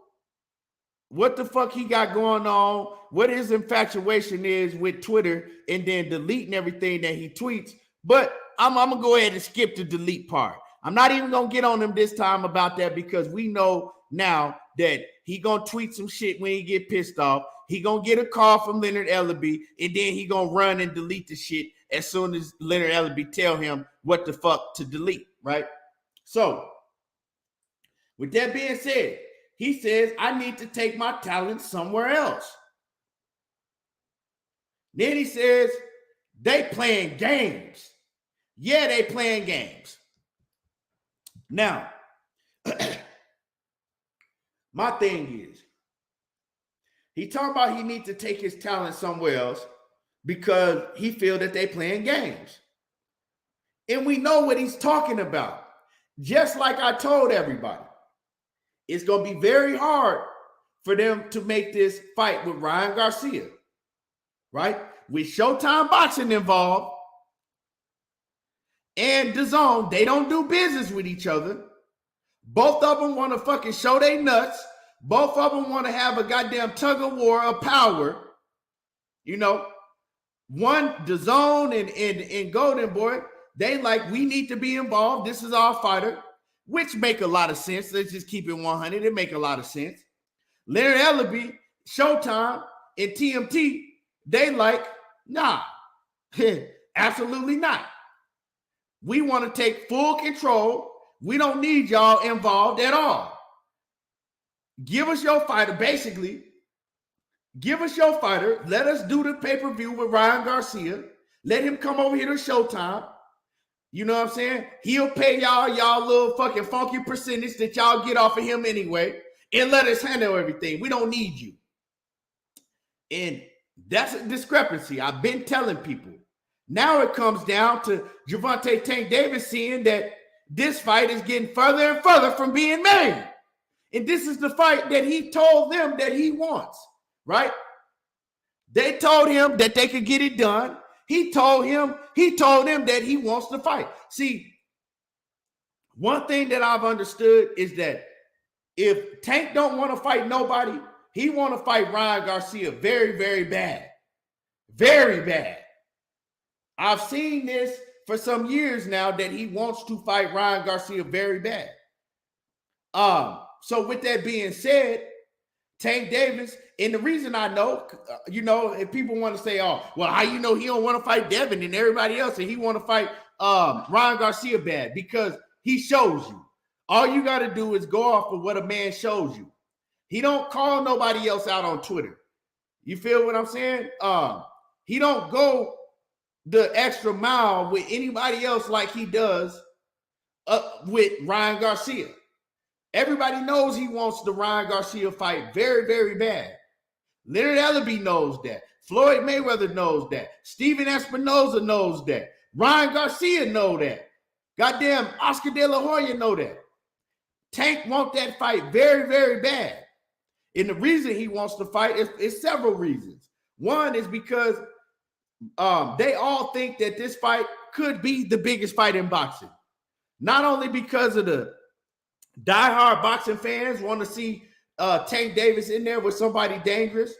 what the fuck he got going on, what his infatuation is with Twitter, and then deleting everything that he tweets. But I'm going to go ahead and skip the delete part. I'm not even going to get on him this time about that, because we know now that he going to tweet some shit when he get pissed off. He going to get a call from Leonard Ellaby, and then he going to run and delete the shit as soon as Leonard Ellaby tell him what the fuck to delete, right? So, with that being said, he says, I need to take my talent somewhere else. Then he says, they playing games. Yeah, they playing games. Now, my thing is, he talking about he need to take his talent somewhere else because he feel that they playing games. And we know what he's talking about. Just like I told everybody, it's going to be very hard for them to make this fight with Ryan Garcia, right? With Showtime Boxing involved and DAZN, they don't do business with each other. Both of them want to fucking show they nuts. Both of them want to have a goddamn tug of war of power. You know, one, DAZN and Golden Boy, they like, we need to be involved. This is our fighter, which make a lot of sense. Let's just keep it 100. It make a lot of sense. Leonard Ellaby, Showtime, and TMT, they like, nah, absolutely not. We want to take full control. We don't need y'all involved at all. Give us your fighter. Basically, give us your fighter. Let us do the pay-per-view with Ryan Garcia. Let him come over here to Showtime. You know what I'm saying? He'll pay y'all little fucking funky percentage that y'all get off of him anyway, and let us handle everything. We don't need you. And that's a discrepancy. I've been telling people. Now it comes down to Gervonta Tank Davis seeing that this fight is getting further and further from being made. And this is the fight that he told them that he wants, right? They told him that they could get it done. He told them that he wants to fight. See, one thing that I've understood is that if Tank don't want to fight nobody, he want to fight Ryan Garcia very, very bad. Very bad. I've seen this for some years now that he wants to fight Ryan Garcia very bad. So with that being said, Tank Davis, and the reason I know, if people want to say, oh, well, how you know he don't want to fight Devin and everybody else, and he want to fight Ryan Garcia bad? Because he shows you. All you got to do is go off of what a man shows you. He don't call nobody else out on Twitter. You feel what I'm saying? He don't go the extra mile with anybody else like he does with Ryan Garcia. Everybody knows he wants the Ryan Garcia fight very, very bad. Leonard Ellerbe knows that. Floyd Mayweather knows that. Steven Espinoza knows that. Ryan Garcia knows that. Goddamn, Oscar De La Hoya know that. Tank wants that fight very, very bad. And the reason he wants to fight is several reasons. One is because they all think that this fight could be the biggest fight in boxing. Not only because of the diehard boxing fans want to see Tank Davis in there with somebody dangerous.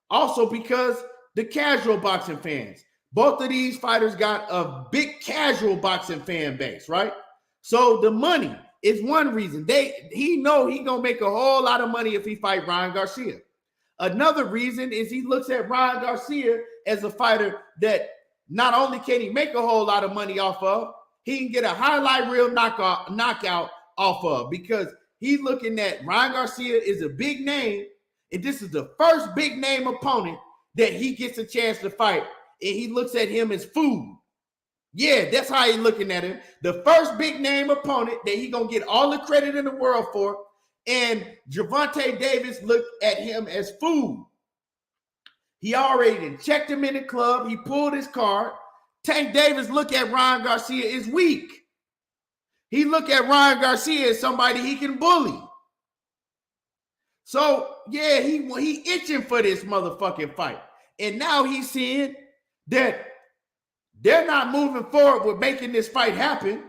Also because the casual boxing fans. Both of these fighters got a big casual boxing fan base, right? So the money is one reason. He know he gonna make a whole lot of money if he fight Ryan Garcia. Another reason is he looks at Ryan Garcia as a fighter that not only can he make a whole lot of money off of, he can get a highlight reel knockout off of, because he's looking at Ryan Garcia is a big name, and this is the first big name opponent that he gets a chance to fight, and he looks at him as food. Yeah, that's how he's looking at him. The first big name opponent that he gonna get all the credit in the world for, and Gervonta Davis looked at him as food. He already checked him in the club. He pulled his card. Tank Davis look at Ryan Garcia as weak. He look at Ryan Garcia as somebody he can bully. So, yeah, he itching for this motherfucking fight. And now he's seeing that they're not moving forward with making this fight happen,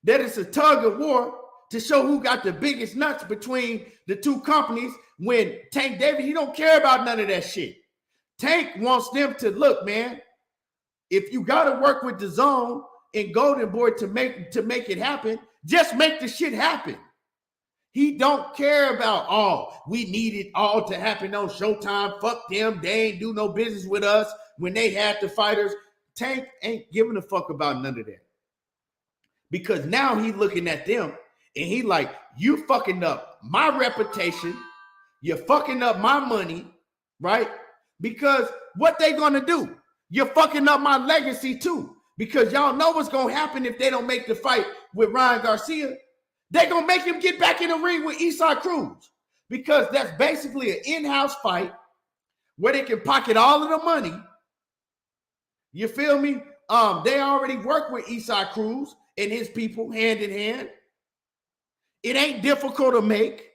that it's a tug of war to show who got the biggest nuts between the two companies, when Tank Davis, he don't care about none of that shit. Tank wants them to look, man, if you got to work with the Zone and Golden Boy to make it happen, just make the shit happen. He don't care about, oh, we need it all to happen on Showtime. Fuck them. They ain't do no business with us when they had the fighters. Tank ain't giving a fuck about none of that. Because now he's looking at them and he like, you fucking up my reputation. You're fucking up my money, right? Because what they gonna do? You're fucking up my legacy too. Because y'all know what's gonna happen if they don't make the fight with Ryan Garcia. They're gonna make him get back in the ring with Isaac Cruz. Because that's basically an in-house fight where they can pocket all of the money. You feel me? They already work with Isaac Cruz and his people hand in hand. It ain't difficult to make.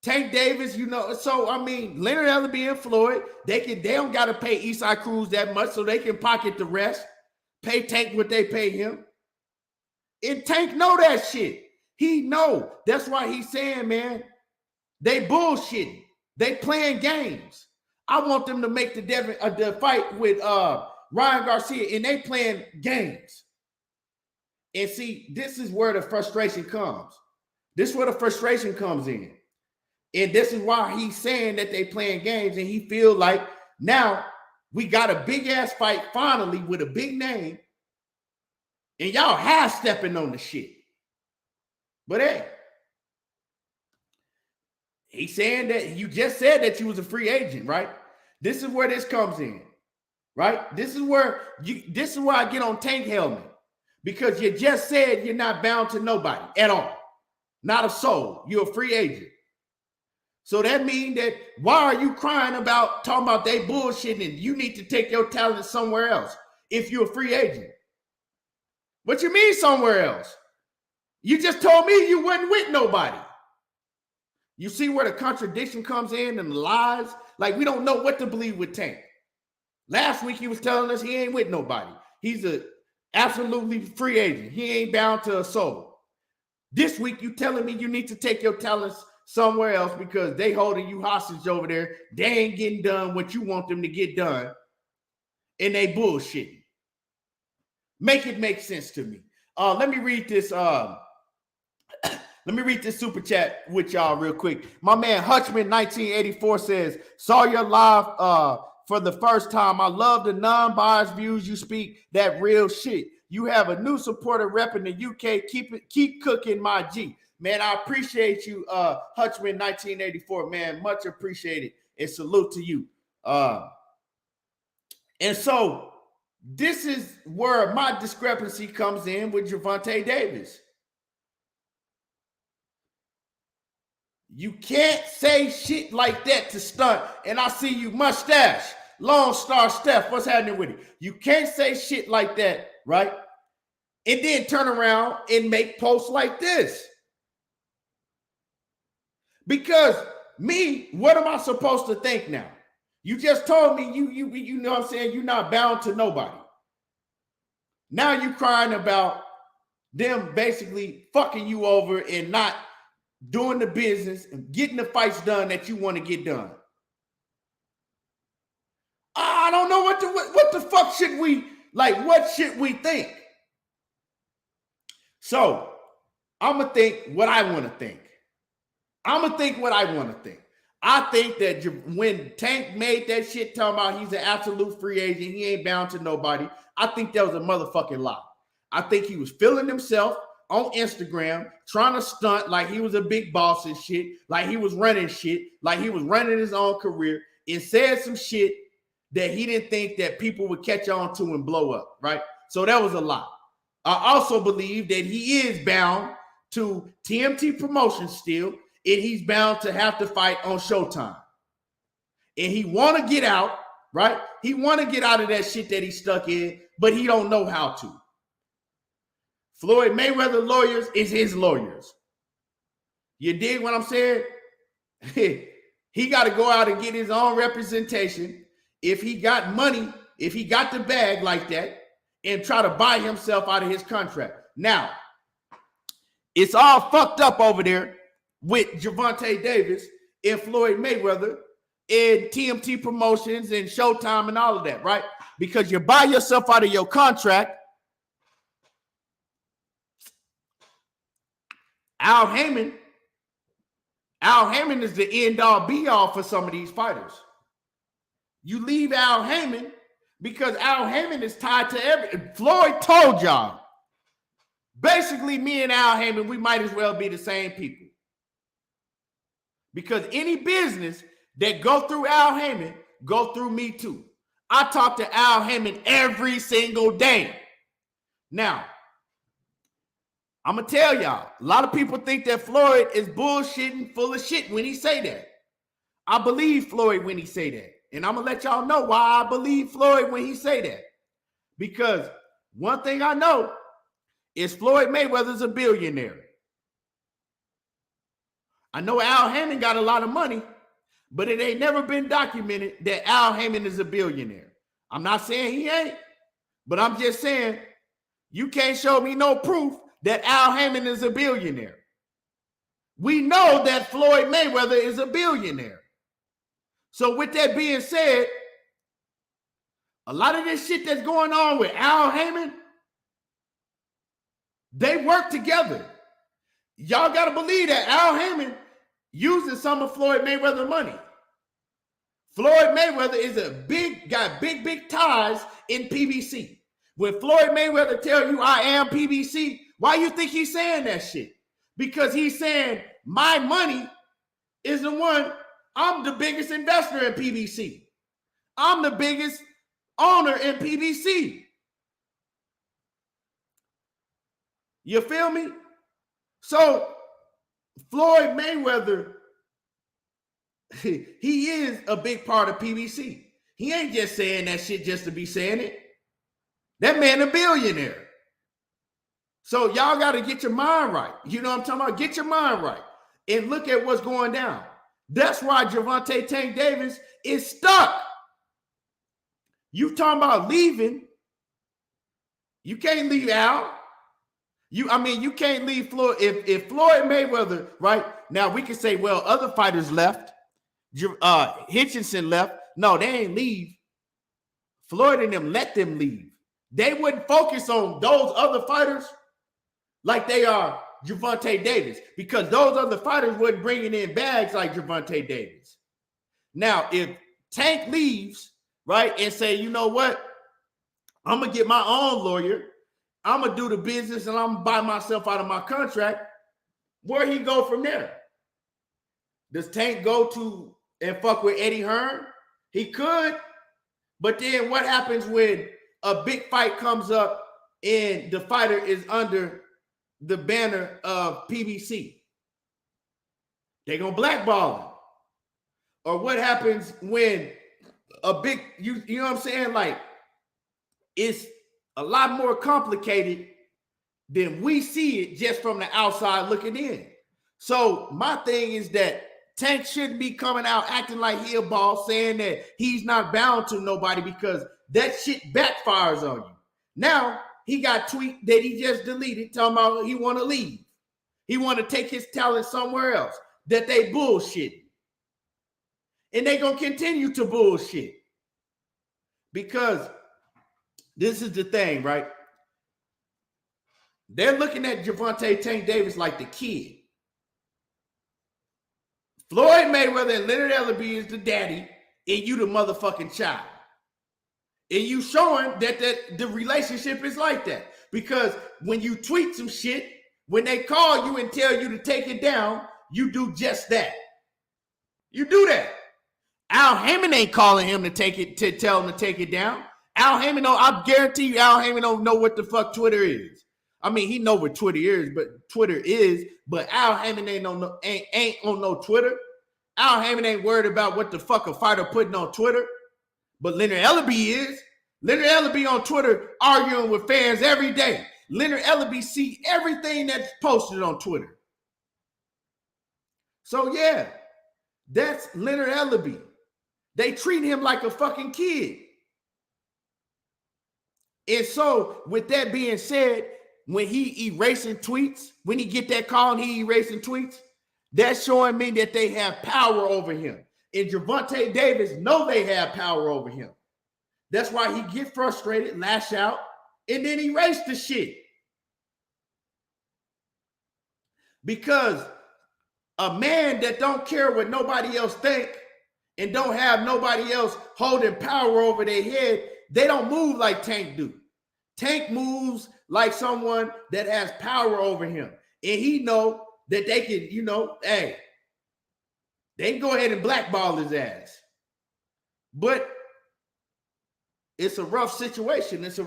Tank Davis, so I mean, Leonard Ellerbe and Floyd, they don't gotta pay Isaac Cruz that much, so they can pocket the rest. Pay Tank what they pay him. And Tank know that shit. He know. That's why he's saying, man, they bullshitting. They playing games. I want them to make the fight with Ryan Garcia, and they playing games. And see, this is where the frustration comes. This is where the frustration comes in. And this is why he's saying that they playing games, and he feel like now we got a big-ass fight finally with a big name, and y'all half-stepping on the shit. But hey, He's saying that you just said that you was a free agent, right? This is where this comes in, right? This is where I get on Tank Helmet, because you just said you're not bound to nobody at all, not a soul. You're a free agent. So that means that why are you crying about talking about they bullshitting and you need to take your talent somewhere else if you're a free agent? What you mean somewhere else? You just told me you wasn't with nobody. You see where the contradiction comes in and the lies? Like, we don't know what to believe with Tank. Last week he was telling us he ain't with nobody. He's a absolutely free agent. He ain't bound to a soul. This week you telling me you need to take your talents somewhere else because they holding you hostage over there. They ain't getting done what you want them to get done. And they bullshitting. Make it make sense to me. Let me read this. Let me read this super chat with y'all real quick. My man Hutchman 1984 says, saw your live for the first time. I love the non-biased views you speak, that real shit. You have a new supporter repping the UK. Keep cooking, my G. Man, I appreciate you, Hutchman 1984, man. Much appreciated. And salute to you. And so this is where my discrepancy comes in with Gervonta Davis. You can't say shit like that to stunt. And I see you, mustache, Lone Star Steph. What's happening with it? You can't say shit like that, right? And then turn around and make posts like this. Because me, what am I supposed to think now? You just told me you know what I'm saying, you're not bound to nobody. Now you crying about them basically fucking you over and not doing the business and getting the fights done that you want to get done. I don't know what the fuck should we, like, what should we think? So I'm going to think what I want to think. I'm going to think what I want to think. I think that when Tank made that shit talking about he's an absolute free agent, he ain't bound to nobody, I think that was a motherfucking lie. I think he was feeling himself on Instagram, trying to stunt like he was a big boss and shit, like he was running shit, like he was running his own career, and said some shit that he didn't think that people would catch on to and blow up, right? So that was a lie. I also believe that he is bound to TMT Promotions still, and he's bound to have to fight on Showtime. And he want to get out, right? He want to get out of that shit that he's stuck in, but he don't know how to. Floyd Mayweather lawyers is his lawyers. You dig what I'm saying? He got to go out and get his own representation. If he got money, if he got the bag like that, and try to buy himself out of his contract. Now, it's all fucked up over there with Gervonta Davis and Floyd Mayweather and TMT Promotions and Showtime and all of that, right? Because you buy yourself out of your contract. Al Heyman is the end-all be-all for some of these fighters. You leave Al Heyman because Al Heyman is tied to everything. Floyd told y'all. Basically, me and Al Heyman, we might as well be the same people. Because any business that go through Al Heyman, go through me too. I talk to Al Heyman every single day. Now, I'm going to tell y'all, a lot of people think that Floyd is bullshitting, full of shit when he say that. I believe Floyd when he say that. And I'm going to let y'all know why I believe Floyd when he say that. Because one thing I know is Floyd Mayweather's a billionaire. I know Al Heyman got a lot of money, but it ain't never been documented that Al Heyman is a billionaire. I'm not saying he ain't, but I'm just saying you can't show me no proof that Al Heyman is a billionaire. We know that Floyd Mayweather is a billionaire. So with that being said, a lot of this shit that's going on with Al Heyman, they work together. Y'all got to believe that Al Heyman using some of Floyd Mayweather money. Floyd Mayweather is got big ties in PBC. When Floyd Mayweather tell you I am PBC, why you think he's saying that shit? Because he's saying my money is the one, I'm the biggest investor in PBC. I'm the biggest owner in PBC. You feel me? So Floyd Mayweather, he is a big part of PBC. He ain't just saying that shit just to be saying it. That man a billionaire. So y'all got to get your mind right. You know what I'm talking about? Get your mind right and look at what's going down. That's why Gervonta Tank Davis is stuck. You talking about leaving. You can't leave Al. You can't leave Floyd. If Floyd Mayweather, right? Now we can say, well, other fighters left. Hitchinson left. No, they ain't leave. Floyd and them let them leave. They wouldn't focus on those other fighters like they are Gervonta Davis, because those other fighters wasn't bringing in bags like Gervonta Davis. Now, if Tank leaves, right, and say, you know what, I'm going to get my own lawyer, I'm going to do the business, and I'm going to buy myself out of my contract, where he go from there? Does Tank go to and fuck with Eddie Hearn? He could, but then what happens when a big fight comes up and the fighter is under the banner of PBC? They're going to blackball him. Or what happens when a big, you know what I'm saying? Like, it's a lot more complicated than we see it just from the outside looking in. So my thing is that Tank shouldn't be coming out acting like he a boss, saying that he's not bound to nobody, because that shit backfires on you. Now, he got a tweet that he just deleted talking about he want to leave. He want to take his talent somewhere else, that they bullshit. And they going to continue to bullshit. Because this is the thing, right? They're looking at Gervonta Tank Davis like the kid. Floyd Mayweather and Leonard Ellerbe is the daddy, and you the motherfucking child. And you showing that the relationship is like that. Because when you tweet some shit, when they call you and tell you to take it down, you do just that. You do that. Al Haymon ain't calling him to tell him to take it down. Al Haymon, I guarantee you, Al Haymon don't know what the fuck Twitter is. I mean, he know what Twitter is, but Al Haymon ain't on no Twitter. Al Haymon ain't worried about what the fuck a fighter putting on Twitter. But Leonard Ellerbe is. Leonard Ellerbe on Twitter arguing with fans every day. Leonard Ellerbe see everything that's posted on Twitter. So yeah, that's Leonard Ellerbe. They treat him like a fucking kid. And so with that being said, when he erasing tweets, when he get that call and he erasing tweets, that's showing me that they have power over him. And Gervonta Davis know they have power over him. That's why he get frustrated, lash out, and then erase the shit. Because a man that don't care what nobody else think and don't have nobody else holding power over their head, they don't move like Tank do. Tank moves like someone that has power over him. And he know that they can, hey, they can go ahead and blackball his ass. But it's a rough situation. Let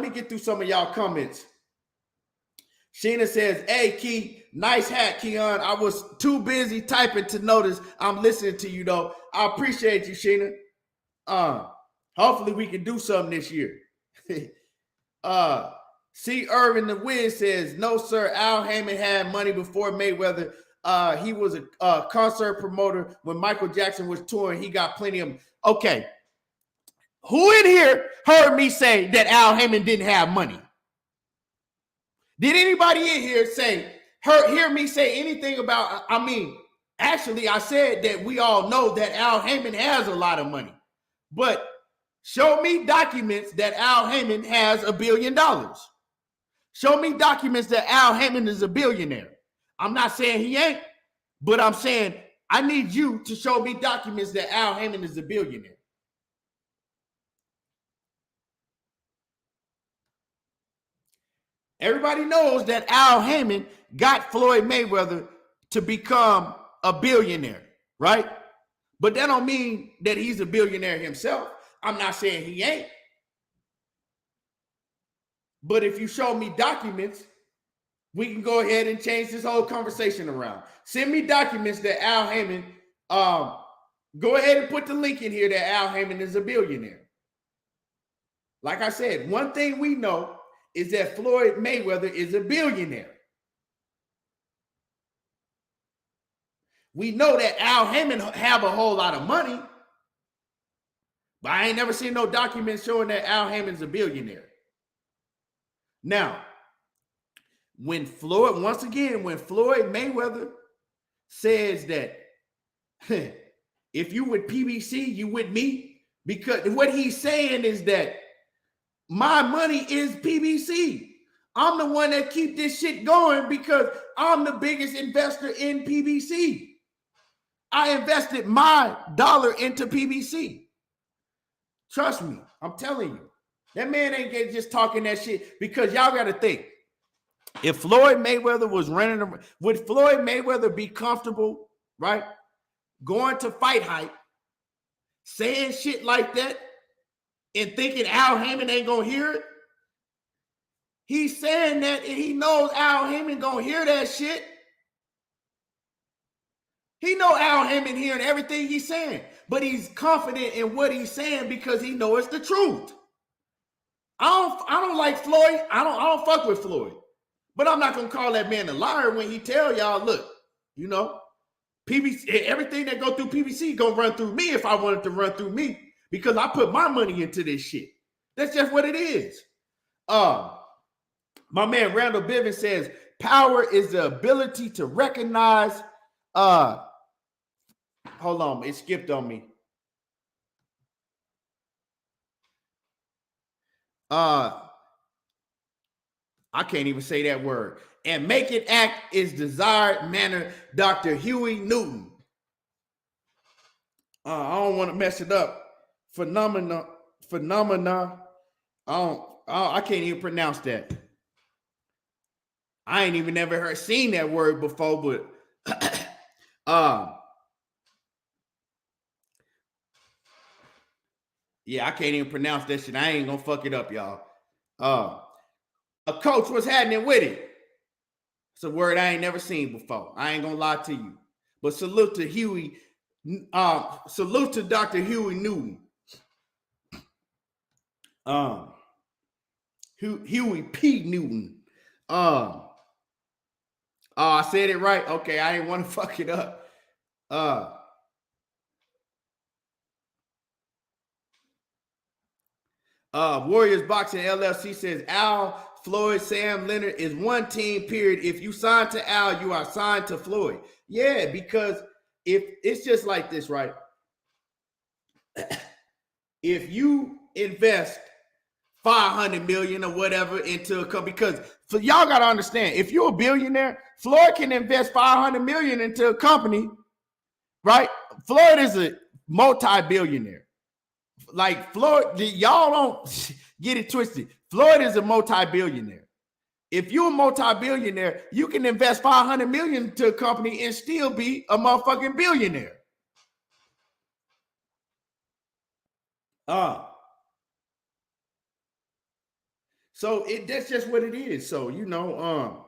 me get through some of y'all comments. Sheena says, hey, Key, nice hat, Keon. I was too busy typing to notice I'm listening to you, though. I appreciate you, Sheena. Hopefully we can do something this year. C. Irvin the Wiz says, no, sir, Al Haymon had money before Mayweather. He was a concert promoter when Michael Jackson was touring. He got plenty of them. Okay. Who in here heard me say that Al Haymon didn't have money? Did anybody in here hear me say anything about, actually, I said that we all know that Al Haymon has a lot of money. But show me documents that Al Haymon has $1 billion. Show me documents that Al Haymon is a billionaire. I'm not saying he ain't, but I'm saying I need you to show me documents that Al Haymon is a billionaire. Everybody knows that Al Haymon got Floyd Mayweather to become a billionaire, right? But that don't mean that he's a billionaire himself. I'm not saying he ain't. But if you show me documents, we can go ahead and change this whole conversation around. Send me documents that Al Haymon, go ahead and put the link in here that Al Haymon is a billionaire. Like I said, one thing we know is that Floyd Mayweather is a billionaire. We know that Al Haymon have a whole lot of money, but I ain't never seen no documents showing that Al Haymon's a billionaire. Now, when Floyd Mayweather says that if you with PBC, you with me, because what he's saying is that my money is PBC. I'm the one that keep this shit going because I'm the biggest investor in PBC. I invested my dollar into PBC. Trust me, I'm telling you. That man ain't just talking that shit because y'all got to think. If Floyd Mayweather was running, would Floyd Mayweather be comfortable, right? Going to Fight Hype, saying shit like that and thinking Al Haymon ain't going to hear it? He's saying that and he knows Al Haymon going to hear that shit. He know Al Haymon hearing everything he's saying, but he's confident in what he's saying because he knows it's the truth. I don't like Floyd. I don't fuck with Floyd. But I'm not gonna call that man a liar when he tell y'all, look, you know, PBC, everything that go through PBC gonna run through me if I wanted to run through me because I put my money into this shit. That's just what it is. My man Randall Bivens says power is the ability to recognize. Hold on, it skipped on me. I can't even say that word. And make it act is desired manner, Dr. Huey Newton. I don't want to mess it up. Phenomena. I can't even pronounce that. I ain't even never seen that word before, but yeah, I can't even pronounce that shit. I ain't gonna fuck it up, y'all. A coach was happening with it. It's a word I ain't never seen before. I ain't gonna lie to you. But salute to Huey. Salute to Dr. Huey Newton. Huey P. Newton. I said it right. Okay, I didn't want to fuck it up. Warriors Boxing LLC says Al, Floyd, Sam Leonard is one team, period. If you sign to Al, you are signed to Floyd. Yeah, because if it's just like this, right? If you invest $500 million or whatever into a company, because for y'all got to understand, if you're a billionaire, Floyd can invest $500 million into a company, right? Floyd is a multi-billionaire. Like Floyd, y'all don't get it twisted. Floyd is a multi-billionaire. If you're a multi-billionaire, you can invest $500 million into a company and still be a motherfucking billionaire. So that's just what it is. So, you know,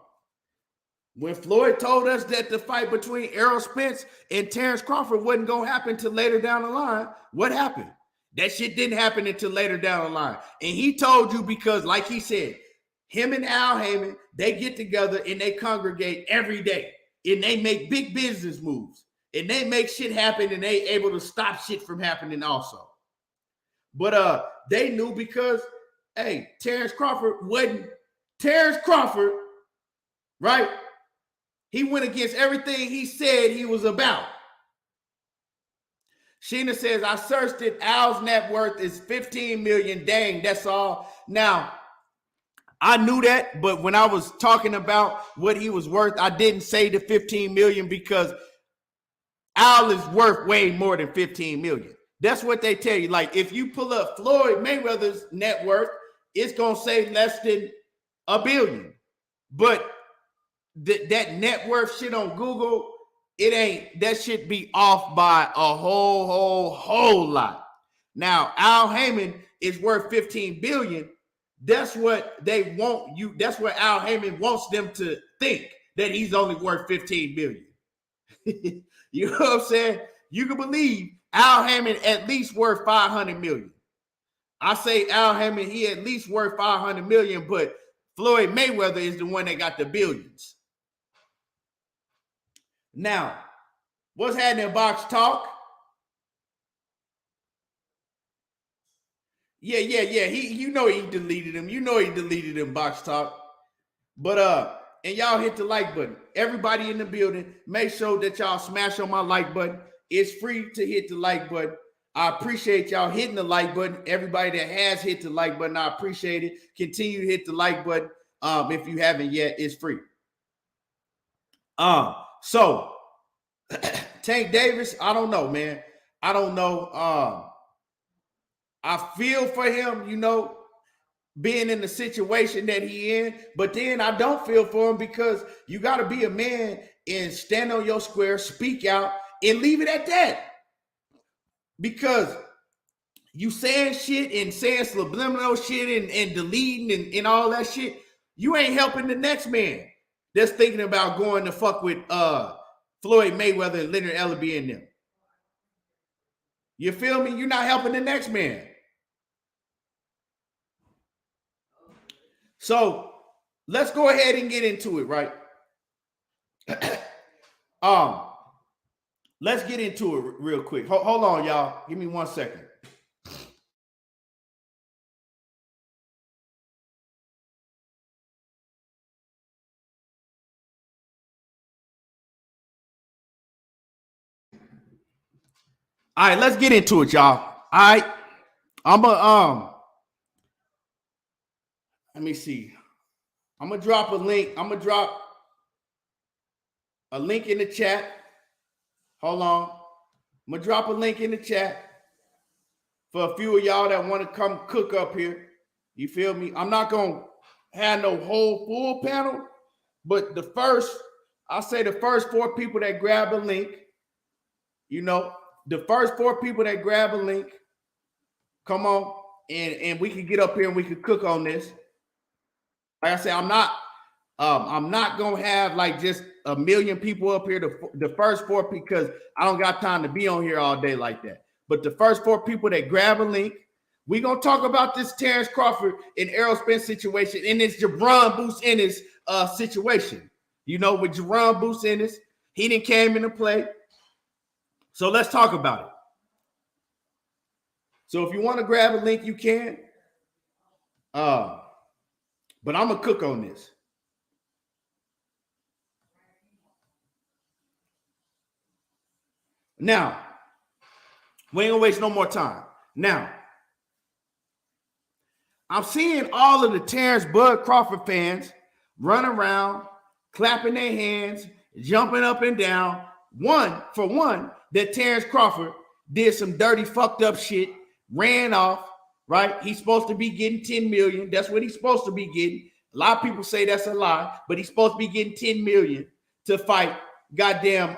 when Floyd told us that the fight between Errol Spence and Terence Crawford wasn't going to happen until later down the line, what happened? That shit didn't happen until later down the line. And he told you because, like he said, him and Al Haymon, they get together and they congregate every day. And they make big business moves. And they make shit happen and they able to stop shit from happening also. But they knew because, hey, Terence Crawford wasn't Terence Crawford, right? He went against everything he said he was about. Sheena says, I searched it. Al's net worth is $15 million. Dang, that's all. Now, I knew that, but when I was talking about what he was worth, I didn't say the $15 million because Al is worth way more than $15 million. That's what they tell you. Like, if you pull up Floyd Mayweather's net worth, it's going to say less than $1 billion. But that net worth shit on Google it ain't, that shit be off by a whole lot. Now, Al Heyman is worth 15 billion. That's what they want you. That's what Al Heyman wants them to think, that he's only worth 15 billion. You know what I'm saying? You can believe Al Heyman at least worth 500 million. I say Al Heyman, he at least worth 500 million, but Floyd Mayweather is the one that got the billions. Now, what's happening in Box Talk? Yeah. He deleted him. You know he deleted him, Box Talk. But and y'all hit the like button. Everybody in the building, make sure that y'all smash on my like button. It's free to hit the like button. I appreciate y'all hitting the like button. Everybody that has hit the like button, I appreciate it. Continue to hit the like button. If you haven't yet, it's free. So Tank Davis, I don't know, man. I don't know. I feel for him, being in the situation that he in, but then I don't feel for him, because you got to be a man and stand on your square, speak out, and leave it at that. Because you saying shit and saying subliminal shit and deleting and all that shit, you ain't helping the next man that's thinking about going to fuck with Floyd Mayweather and Leonard Ellaby and them. You feel me? You're not helping the next man. So let's go ahead and get into it, right? Let's get into it real quick. Hold on, y'all. Give me 1 second. All right, let's get into it, y'all. All right. Let me see. I'm gonna drop a link. I'm gonna drop a link in the chat. Hold on. I'm gonna drop a link in the chat for a few of y'all that want to come cook up here. You feel me? I'm not gonna have no whole full panel, but the first 4 people that grab a link, the first 4 people that grab a link, come on, and we can get up here and we can cook on this. Like I said, I'm not gonna have like just a million people up here. The first 4, because I don't got time to be on here all day like that. But the first 4 people that grab a link, we gonna talk about this Terence Crawford and Errol Spence situation, and this Jaron Boots Ennis situation. With Jaron Boots Ennis, he didn't came into play. So let's talk about it. So if you want to grab a link, you can. But I'm gonna cook on this. Now, we ain't gonna waste no more time. Now, I'm seeing all of the Terence Bud Crawford fans run around, clapping their hands, jumping up and down. For one, that Terence Crawford did some dirty, fucked up shit, ran off, right? He's supposed to be getting 10 million. That's what he's supposed to be getting. A lot of people say that's a lie, but he's supposed to be getting 10 million to fight goddamn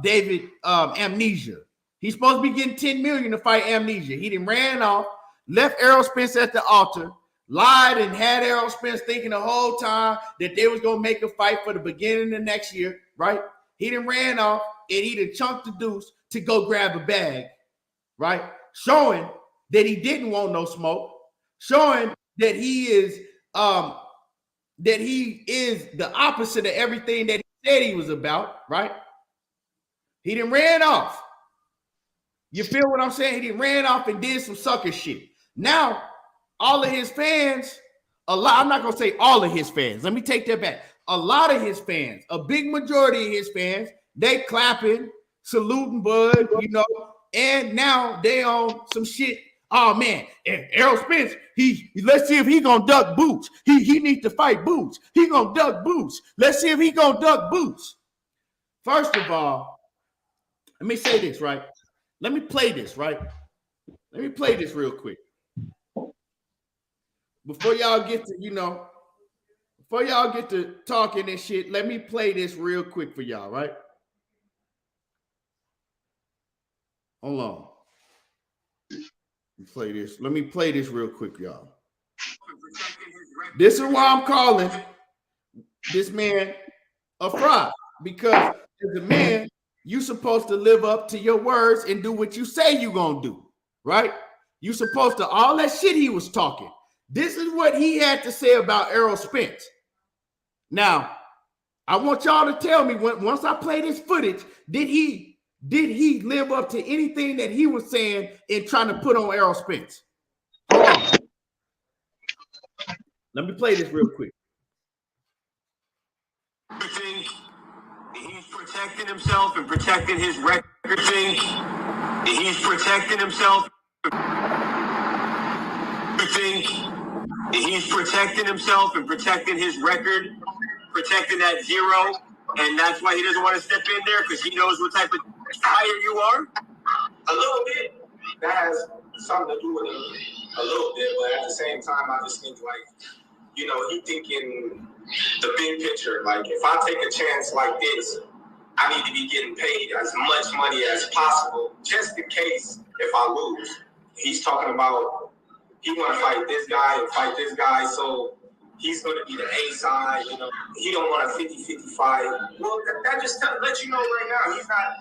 David Amnesia. He's supposed to be getting 10 million to fight Amnesia. He done ran off, left Errol Spence at the altar, lied and had Errol Spence thinking the whole time that they was gonna make a fight for the beginning of next year, right? He done ran off and he done chunked the deuce to go grab a bag, right? Showing that he didn't want no smoke, showing that he is the opposite of everything that he said he was about, right? He done ran off. You feel what I'm saying? He done ran off and did some sucker shit. Now, all of his fans, I'm not gonna say all of his fans. Let me take that back. A lot of his fans, a big majority of his fans, they clapping, saluting Bud, and now they on some shit. Oh man, Errol Spence, let's see if he gonna duck Boots. He needs to fight Boots. He gonna duck Boots. Let's see if he gonna duck Boots. First of all, let me say this, right? Let me play this, right? Let me play this real quick. Before y'all get to, talking and shit, let me play this real quick for y'all, right? Hold on. Play this. Let me play this real quick, y'all. This is why I'm calling this man a fraud, because as a man, you're supposed to live up to your words and do what you say you're gonna do, right? You're supposed to, all that shit he was talking. This is what he had to say about Errol Spence. Now, I want y'all to tell me, once I play this footage, did he live up to anything that he was saying in trying to put on Errol Spence? Hold on. Let me play this real quick. He's protecting himself and protecting his record. He's protecting himself. He's protecting himself and protecting his record, protecting that zero, and that's why he doesn't want to step in there, because he knows what type of fire you are. A little bit. That has something to do with it a little bit, but at the same time, I just think he thinking the big picture. Like, if I take a chance like this, I need to be getting paid as much money as possible, just in case if I lose. He's talking about he want to fight this guy and fight this guy, so he's going to be the A side. He don't want a 50-50 fight. Well, that just lets you know right now he's not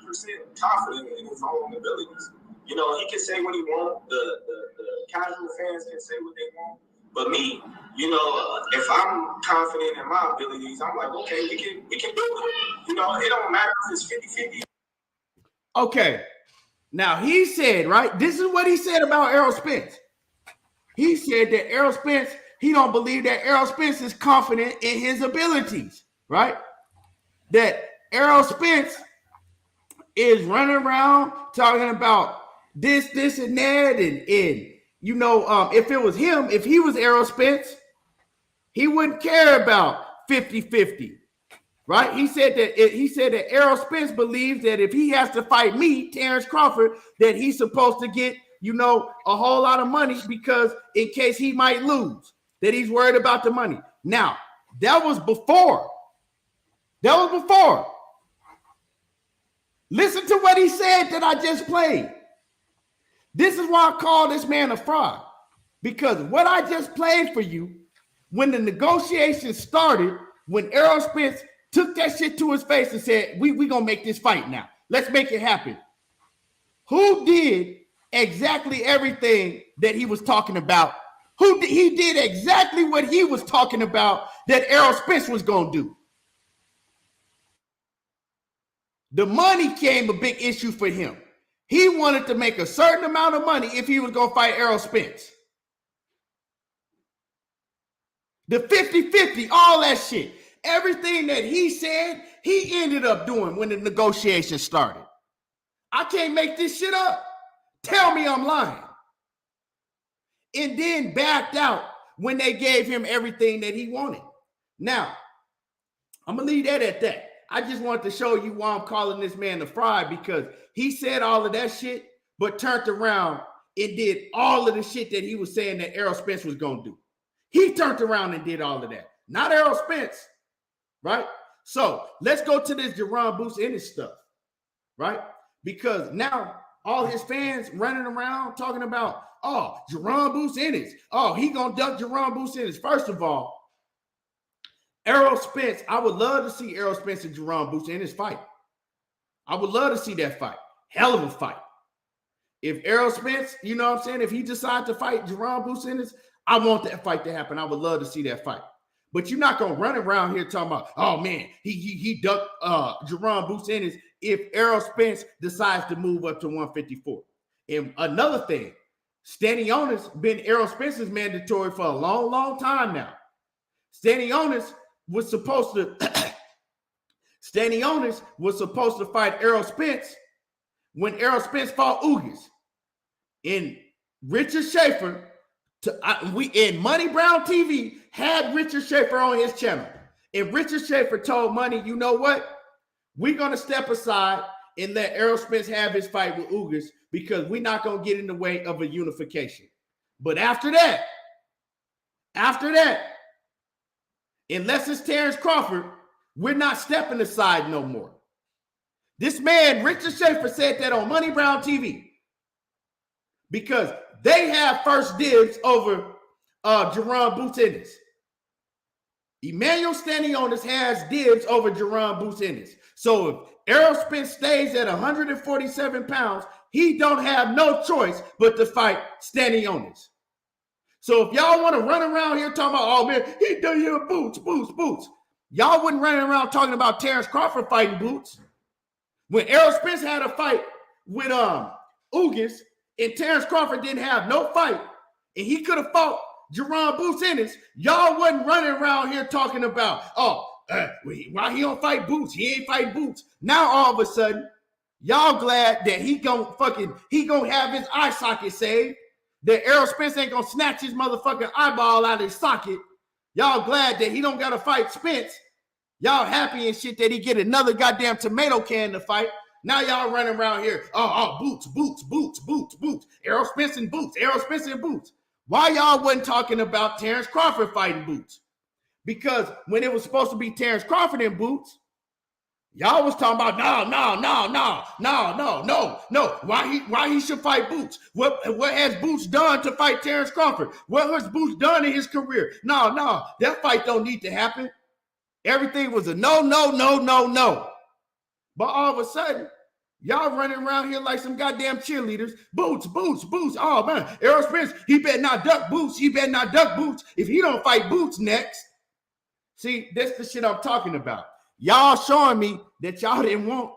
100% confident in his own abilities. He can say what he wants. The casual fans can say what they want. But me, if I'm confident in my abilities, I'm like, okay, we can do it. It don't matter if it's 50-50. Okay. Now he said, right? This is what he said about Errol Spence. He said that Errol Spence, he don't believe that Errol Spence is confident in his abilities, right? That Errol Spence is running around talking about this and that, and if it was him, if he was Errol Spence, he wouldn't care about 50-50, right? He said that Errol Spence believes that if he has to fight me, Terence Crawford, that he's supposed to get a whole lot of money, because in case he might lose, that he's worried about the money. Now, that was before. Listen to what he said that I just played. This is why I call this man a fraud, because what I just played for you, when the negotiations started, when Errol Spence took that shit to his face and said, we going to make this fight now. Let's make it happen. Who did exactly everything that he was talking about? He did exactly what he was talking about that Errol Spence was going to do. The money came a big issue for him. He wanted to make a certain amount of money if he was going to fight Errol Spence. The 50-50, all that shit. Everything that he said, he ended up doing when the negotiations started. I can't make this shit up. Tell me I'm lying. And then backed out when they gave him everything that he wanted. Now, I'm going to leave that at that. I just wanted to show you why I'm calling this man the fraud, because he said all of that shit, but turned around and did all of the shit that he was saying that Errol Spence was going to do. He turned around and did all of that. Not Errol Spence, right? So let's go to this Jaron Boots Ennis stuff, right? Because now all his fans running around talking about, oh, Jaron Boots Ennis. Oh, he going to duck Jaron Boots Ennis. First of all, Errol Spence, I would love to see Errol Spence and Jaron Boots Ennis fight. I would love to see that fight. Hell of a fight. If Errol Spence, if he decides to fight Jaron Boots Ennis, I want that fight to happen. I would love to see that fight. But you're not going to run around here talking about, oh, man, he ducked Jaron Boots Ennis if Errol Spence decides to move up to 154. And another thing, Stanionis been Errol Spence's mandatory for a long, long time now. Stanionis was supposed to fight Errol Spence when Errol Spence fought Ugas. And Richard Schaefer, in Money Brown TV, had Richard Schaefer on his channel. And Richard Schaefer told Money, you know what? We're going to step aside and let Errol Spence have his fight with Ugas, because we're not going to get in the way of a unification. But after that, unless it's Terence Crawford, we're not stepping aside no more. This man, Richard Schaefer, said that on Money Brown TV because they have first dibs over Jaron Boots Ennis. Emmanuel Stanionis has dibs over Jaron Boots Ennis. So if Errol Spence stays at 147 pounds, he don't have no choice but to fight Stanionis. So if y'all want to run around here talking about, oh man, he done here Boots. Y'all wouldn't run around talking about Terence Crawford fighting Boots. When Errol Spence had a fight with Ugas and Terence Crawford didn't have no fight and he could have fought Jaron Boots Ennis, y'all wasn't running around here talking about, why he don't fight Boots? He ain't fight Boots. Now all of a sudden, y'all glad that he gonna have his eye socket saved, that Errol Spence ain't gonna snatch his motherfucking eyeball out of his socket. Y'all glad that he don't gotta fight Spence. Y'all happy and shit that he get another goddamn tomato can to fight. Now y'all running around here, Boots. Errol Spence and Boots. Why y'all wasn't talking about Terence Crawford fighting Boots? Because when it was supposed to be Terence Crawford and Boots, y'all was talking about no. Why he should fight Boots? What has Boots done to fight Terence Crawford? What has Boots done in his career? No, that fight don't need to happen. Everything was a no. But all of a sudden, y'all running around here like some goddamn cheerleaders. Boots. Oh, man. Errol Spence, he better not duck Boots. If he don't fight Boots next. See, that's the shit I'm talking about. Y'all showing me that y'all didn't want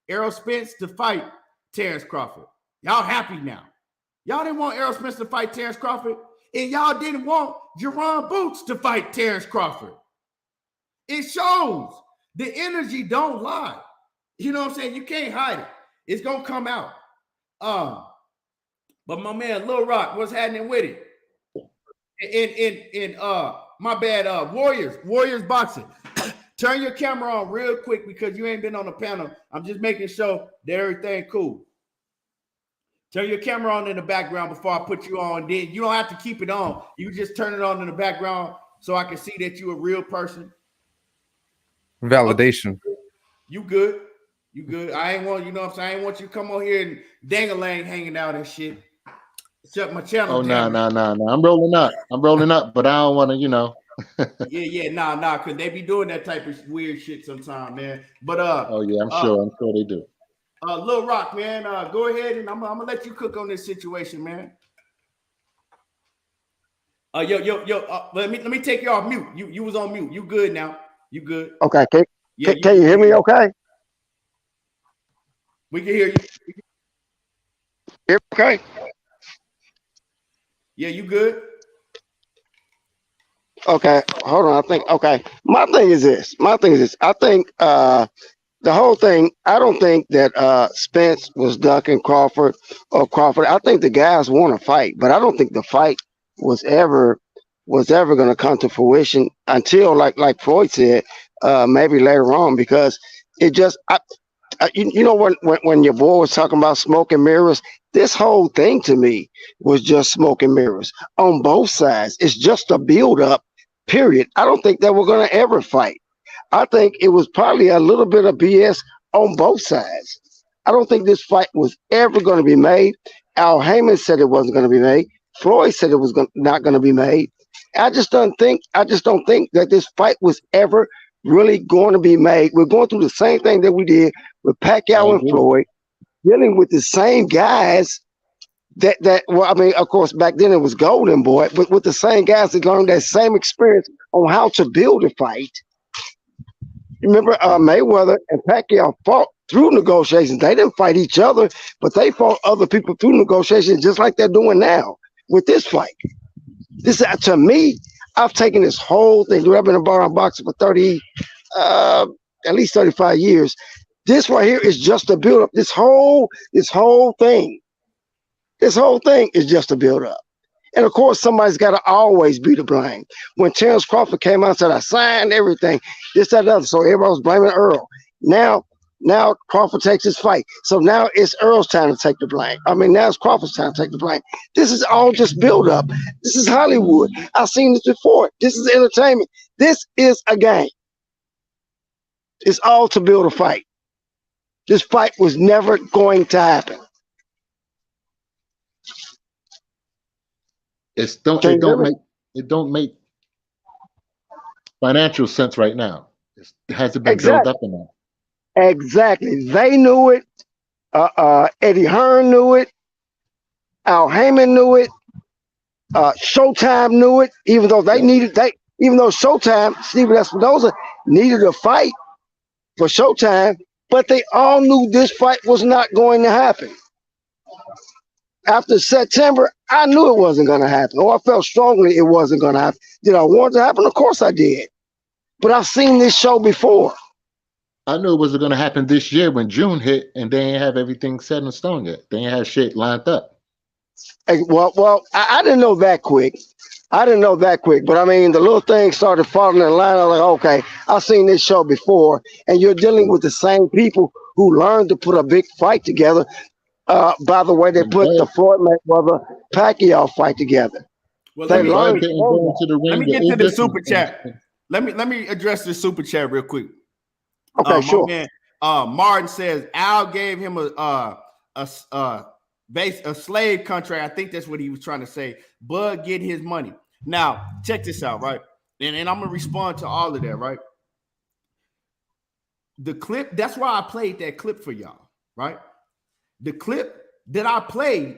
Errol Spence to fight Terence Crawford. Y'all happy now. Y'all didn't want Errol Spence to fight Terence Crawford, and y'all didn't want Jaron Boots to fight Terence Crawford. It shows. The energy don't lie. You know what I'm saying? You can't hide it. It's going to come out. But my man, Lil Rock, what's happening with it? In my bad, Warriors boxing. Turn your camera on real quick because you ain't been on the panel. I'm just making sure that everything cool. Turn your camera on in the background before I put you on. Then you don't have to keep it on. You just turn it on in the background so I can see that you're a real person. Validation. Okay. You good. I ain't want, you know what I'm saying? I ain't want you to come on here and dang-a-lang hanging out and shit. Shut my channel down. No. I'm rolling up, but I don't want to, Nah, because they be doing that type of weird shit sometime, man. But I'm sure they do. Lil Rock, man, go ahead and I'm gonna let you cook on this situation, man. Let me take you off mute. You was on mute. You good now? You good? Okay. Can you hear me? Okay. We can hear you. Okay. Yeah, you good? Okay. Hold on. My thing is this. I think the whole thing, I don't think that Spence was ducking Crawford or Crawford. I think the guys want to fight, but I don't think the fight was ever going to come to fruition until, like Floyd said, maybe later on, because it just when your boy was talking about smoke and mirrors, this whole thing to me was just smoke and mirrors on both sides. It's just a build up, period. I don't think that we're going to ever fight. I think it was probably a little bit of BS on both sides. I don't think this fight was ever going to be made. Al Heyman said it wasn't going to be made. Floyd said it was not going to be made. I just don't think that this fight was ever really going to be made. We're going through the same thing that we did with Pacquiao and Floyd, dealing with the same guys of course, back then it was Golden Boy, but with the same guys that learned that same experience on how to build a fight. Remember, Mayweather and Pacquiao fought through negotiations. They didn't fight each other, but they fought other people through negotiations, just like they're doing now with this fight. This, to me, I've taken this whole thing. I've been around boxing for at least 35 years. This right here is just a build up. This whole thing is just a build up. And of course, somebody's got to always be to blame. When Terence Crawford came out and said, I signed everything, this, that, and other. So everybody was blaming Earl. Now Crawford takes his fight. So now it's Earl's time to take the blame. Now it's Crawford's time to take the blame. This is all just build up. This is Hollywood. I've seen this before. This is entertainment. This is a game. It's all to build a fight. This fight was never going to happen. It don't make financial sense right now. It hasn't been built up enough. Exactly. They knew it. Eddie Hearn knew it. Al Heyman knew it. Showtime knew it. Even though Showtime, Steven Espinosa needed a fight for Showtime, but they all knew this fight was not going to happen. After September, I knew it wasn't going to happen. Or I felt strongly it wasn't going to happen. Did I want it to happen? Of course I did. But I've seen this show before. I knew it wasn't going to happen this year when June hit, and they ain't have everything set in stone yet. They ain't have shit lined up. Well, I didn't know that quick. But I mean, the little things started falling in line. I was like, okay, I've seen this show before, and you're dealing with the same people who learned to put a big fight together. By the way, they put the Floyd Mayweather Pacquiao fight together. Well, let me get to the super chat. Let me address this super chat real quick. Okay, sure. Man, Martin says Al gave him a slave contract. I think that's what he was trying to say. Bud get his money. Now, check this out, right? And I'm gonna respond to all of that, right? The clip, that's why I played that clip for y'all, right? The clip that I played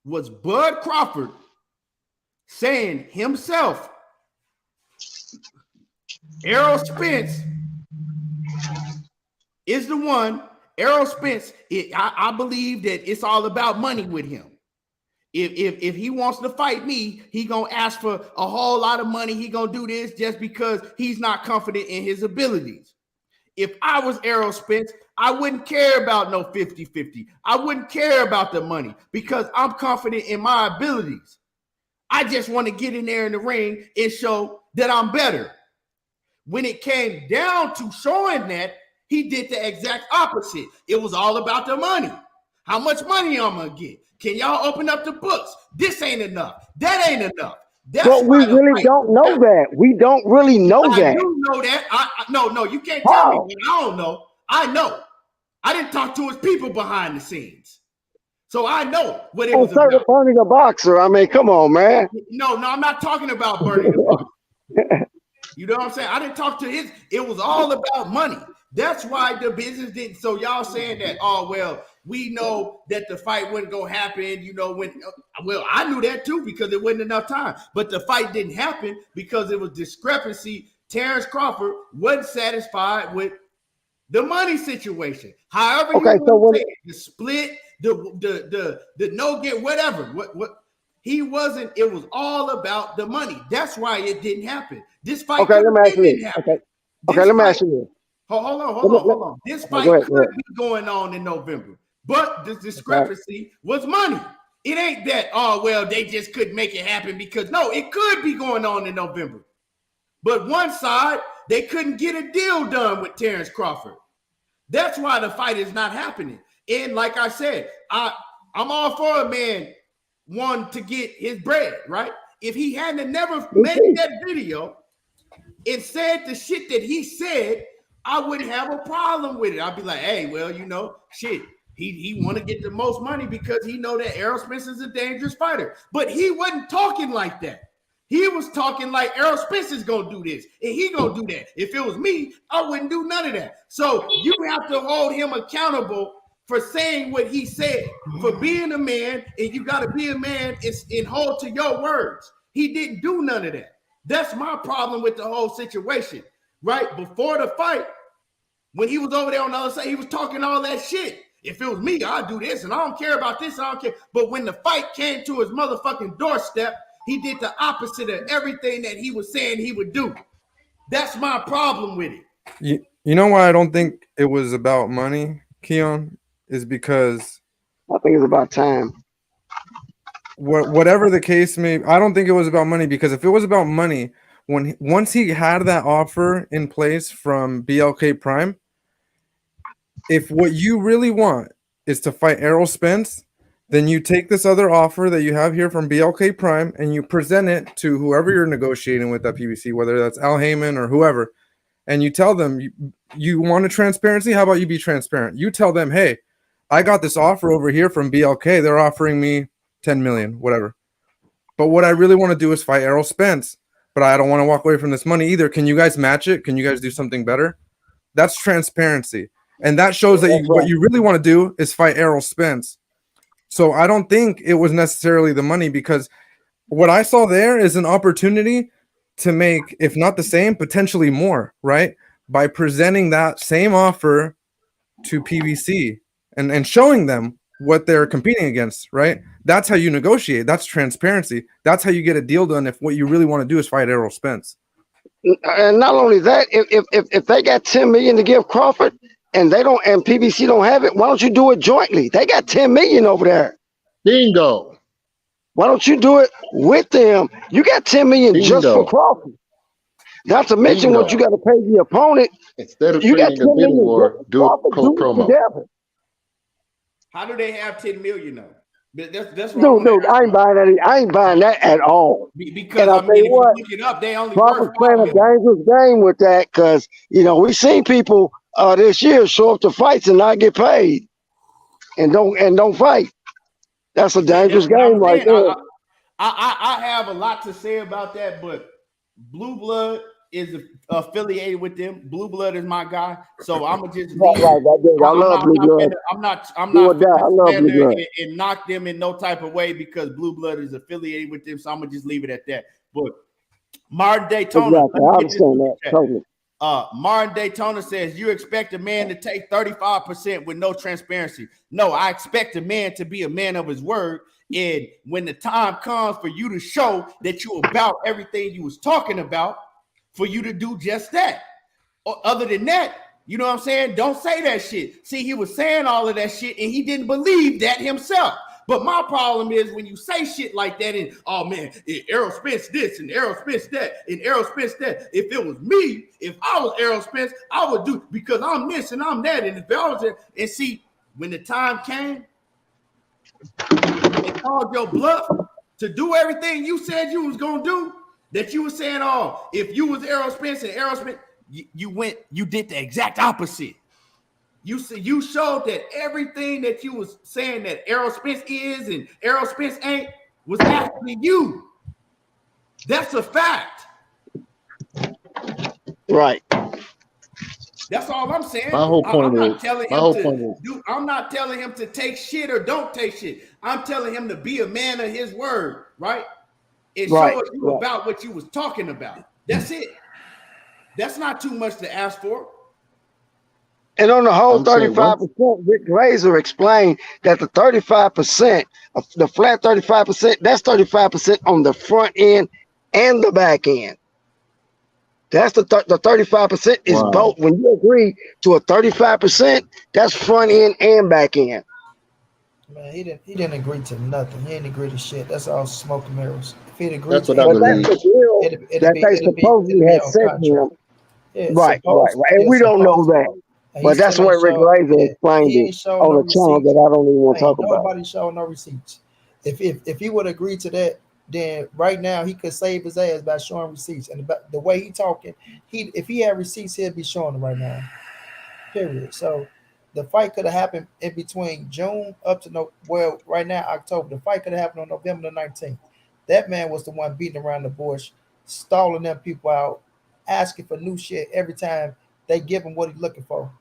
was Bud Crawford saying himself, Errol Spence is the one. Errol Spence, I believe that it's all about money with him. If he wants to fight me, he gonna ask for a whole lot of money. He gonna do this just because he's not confident in his abilities. If I was Errol Spence, I wouldn't care about no 50-50. I wouldn't care about the money because I'm confident in my abilities. I just want to get in there in the ring and show that I'm better. When it came down to showing that, he did the exact opposite. It was all about the money. How much money I'm going to get? Can y'all open up the books? This ain't enough. That ain't enough. But we really don't know that. We don't really know that. You know that. No, you can't tell me. I don't know. I know. I didn't talk to his people behind the scenes. So I know what it was about. Burning a boxer. I mean, come on, man. No, I'm not talking about burning a boxer. You know what I'm saying? I didn't talk to his. It was all about money. That's why the business didn't. So y'all saying that, oh, well, we know that the fight wasn't going to happen, well, I knew that too because it wasn't enough time. But the fight didn't happen because it was discrepancy. Terence Crawford wasn't satisfied with the money situation. However, the split, the no get, whatever. What he wasn't, it was all about the money. That's why it didn't happen. This fight let me ask you this. Let me ask you this. Hold on. This fight could be going on in November, but the discrepancy was money. It ain't that, oh, well, they just couldn't make it happen because, no, it could be going on in November. But one side, they couldn't get a deal done with Terence Crawford. That's why the fight is not happening. And like I said, I'm all for a man wanting to get his bread, right? If he hadn't never made that video and said the shit that he said, I wouldn't have a problem with it. I'd be like, hey, well, shit, he want to get the most money because he know that Errol Spence is a dangerous fighter. But he wasn't talking like that. He was talking like Errol Spence is going to do this and he going to do that. If it was me, I wouldn't do none of that. So you have to hold him accountable for saying what he said, for being a man, and you got to be a man and hold to your words. He didn't do none of that. That's my problem with the whole situation. Right before the fight, when he was over there on the other side, he was talking all that shit. If it was me, I'd do this, and I don't care about this, I don't care. But when the fight came to his motherfucking doorstep, he did the opposite of everything that he was saying he would do. That's my problem with it. You know why I don't think it was about money, Keon? Is because I think it's about time. Whatever the case may, I don't think it was about money, because if it was about money, once he had that offer in place from BLK Prime, if what you really want is to fight Errol Spence, then you take this other offer that you have here from BLK Prime and you present it to whoever you're negotiating with at PBC, whether that's Al Heyman or whoever, and you tell them you want a transparency. How about you be transparent? You tell them, hey, I got this offer over here from BLK. They're offering me 10 million, whatever. But what I really want to do is fight Errol Spence. But I don't want to walk away from this money either. Can you guys match it? Can you guys do something better? That's transparency. And that shows that what you really want to do is fight Errol Spence. So I don't think it was necessarily the money, because what I saw there is an opportunity to make, if not the same, potentially more, right? By presenting that same offer to PBC and showing them what they're competing against, right? That's how you negotiate. That's transparency. That's how you get a deal done if what you really want to do is fight Errol Spence. And not only that, if they got 10 million to give Crawford and they don't, and PBC don't have it, why don't you do it jointly? They got 10 million over there. Bingo. Why don't you do it with them? You got 10 million Bingo. just for Crawford. Not to mention Bingo. what you got to pay the opponent. Instead of You got trading a 10 bidding million war, just for do a Crawford. cold Do it promo. together. How do they have 10 million though? That's Dude, I ain't buying that. I ain't buying that at all. Because And I I'll tell mean, you if what, you look it up, they only Crawford's worth playing 5 a million. dangerous game with that, because we've seen people this year show up to fights and not get paid, and don't fight. That's a dangerous That's what I'm game right saying. there. I have a lot to say about that, but Blue Blood is affiliated with them. Blue Blood is my guy, so I'm gonna just leave. I love Blue Blood. I'm not Do or die. I love Blue slander Blood. and knock them in no type of way because Blue Blood is affiliated with them. So I'm gonna just leave it at that. But Martin Daytona, Exactly. I understand that totally. Martin Daytona says, you expect a man to take 35% with no transparency. No, I expect a man to be a man of his word. And when the time comes for you to show that you about everything you was talking about, for you to do just that. Other than that, you know what I'm saying? Don't say that shit. See, he was saying all of that shit and he didn't believe that himself. But my problem is when you say shit like that and, oh man, Errol Spence this and Errol Spence that and Errol Spence that. If it was me, if I was Errol Spence, I would do, because I'm this and I'm that. And if I was there, and see, when the time came, they called your bluff to do everything you said you was gonna do. That you were saying, oh, if you was Errol Spence and Errol Spence, you did the exact opposite. You showed that everything that you was saying that Errol Spence is and Errol Spence ain't was actually you. That's a fact. Right. That's all I'm saying. My whole point is, I'm not telling him to take shit or don't take shit. I'm telling him to be a man of his word, right? And show us you about what you was talking about. That's it. That's not too much to ask for. And on the whole 35%, Rick Glazer explained that the 35%, the flat 35%, that's 35% on the front end and the back end. That's the 35% is both. When you agree to a 35%, that's front end and back end. Man, he didn't agree to nothing. He didn't agree to shit. That's all smoke and mirrors. If he'd agreed that's to what I believe. That's the deal that they supposedly had said to him. Yeah, right. And we don't know that. But that's what Rick Glazer explained it on a channel that I don't even want to talk about. Nobody showed no receipts. If he would agree to that, then right now he could save his ass by showing receipts. And the way he talking, if he had receipts, he'd be showing them right now. Period. So the fight could have happened in between June up to right now October. The fight could have happened on November the 19th. That man was the one beating around the bush, stalling them people out, asking for new shit every time they give him what he's looking for.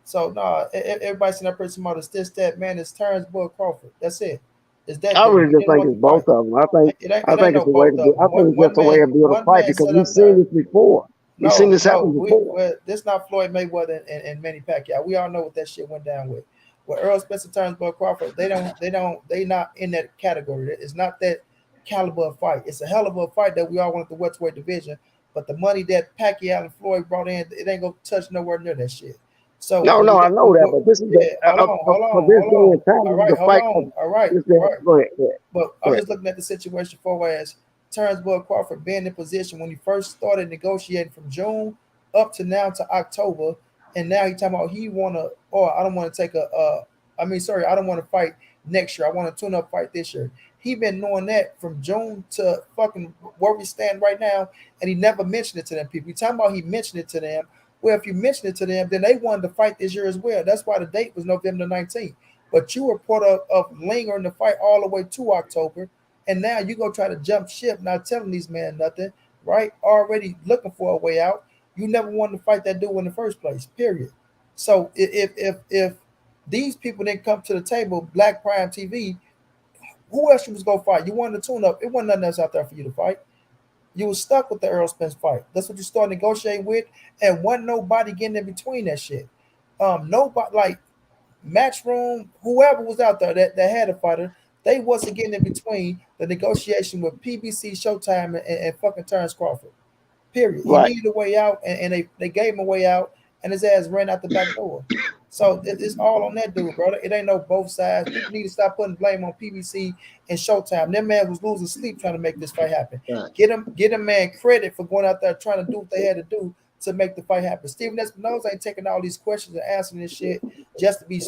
So no, everybody's in that person mode. It's this, that man. It's Terence Crawford. That's it. Is that? I really just think it's both of them. I think it's a way to do. I think it's just a way to build a fight because we've seen this before. We've seen this happen before. This not Floyd Mayweather and Manny Pacquiao. We all know what that shit went down with. With Errol Spence and Terence Crawford, they not in that category. It's not that caliber of fight. It's a hell of a fight that we all want at the welterweight division. But the money that Pacquiao and Floyd brought in, it ain't gonna touch nowhere near that shit. So I know that, but this is All right. Go ahead. But I'm just looking at the situation for as Terence Crawford being in position when he first started negotiating from June up to now to October, and now he's talking about I don't want to take I don't want to fight next year. I want a tune-up fight this year. He been knowing that from June to fucking where we stand right now, and he never mentioned it to them people. You talking about he mentioned it to them. Well, if you mention it to them, then they wanted to fight this year as well. That's why the date was November 19th. But you were part of lingering the fight all the way to October, and now you go try to jump ship, not telling these men nothing, right? Already looking for a way out. You never wanted to fight that dude in the first place, period. So if these people didn't come to the table, Black Prime TV, who else you was gonna fight? You wanted to tune up. It wasn't nothing else out there for you to fight. You was stuck with the Errol Spence fight. That's what you started negotiating with, and wasn't nobody getting in between that shit. Nobody like Matchroom, whoever was out there that had a fighter, they wasn't getting in between the negotiation with PBC, Showtime, and fucking Terence Crawford. Period. Right. He needed a way out, and they gave him a way out, and his ass ran out the back door. So it's all on that dude, brother. It ain't no both sides. People need to stop putting blame on PBC and Showtime. That man was losing sleep trying to make this fight happen. Right. Get him man credit for going out there trying to do what they had to do to make the fight happen. Steven Espinosa ain't taking all these questions and answering this shit just to be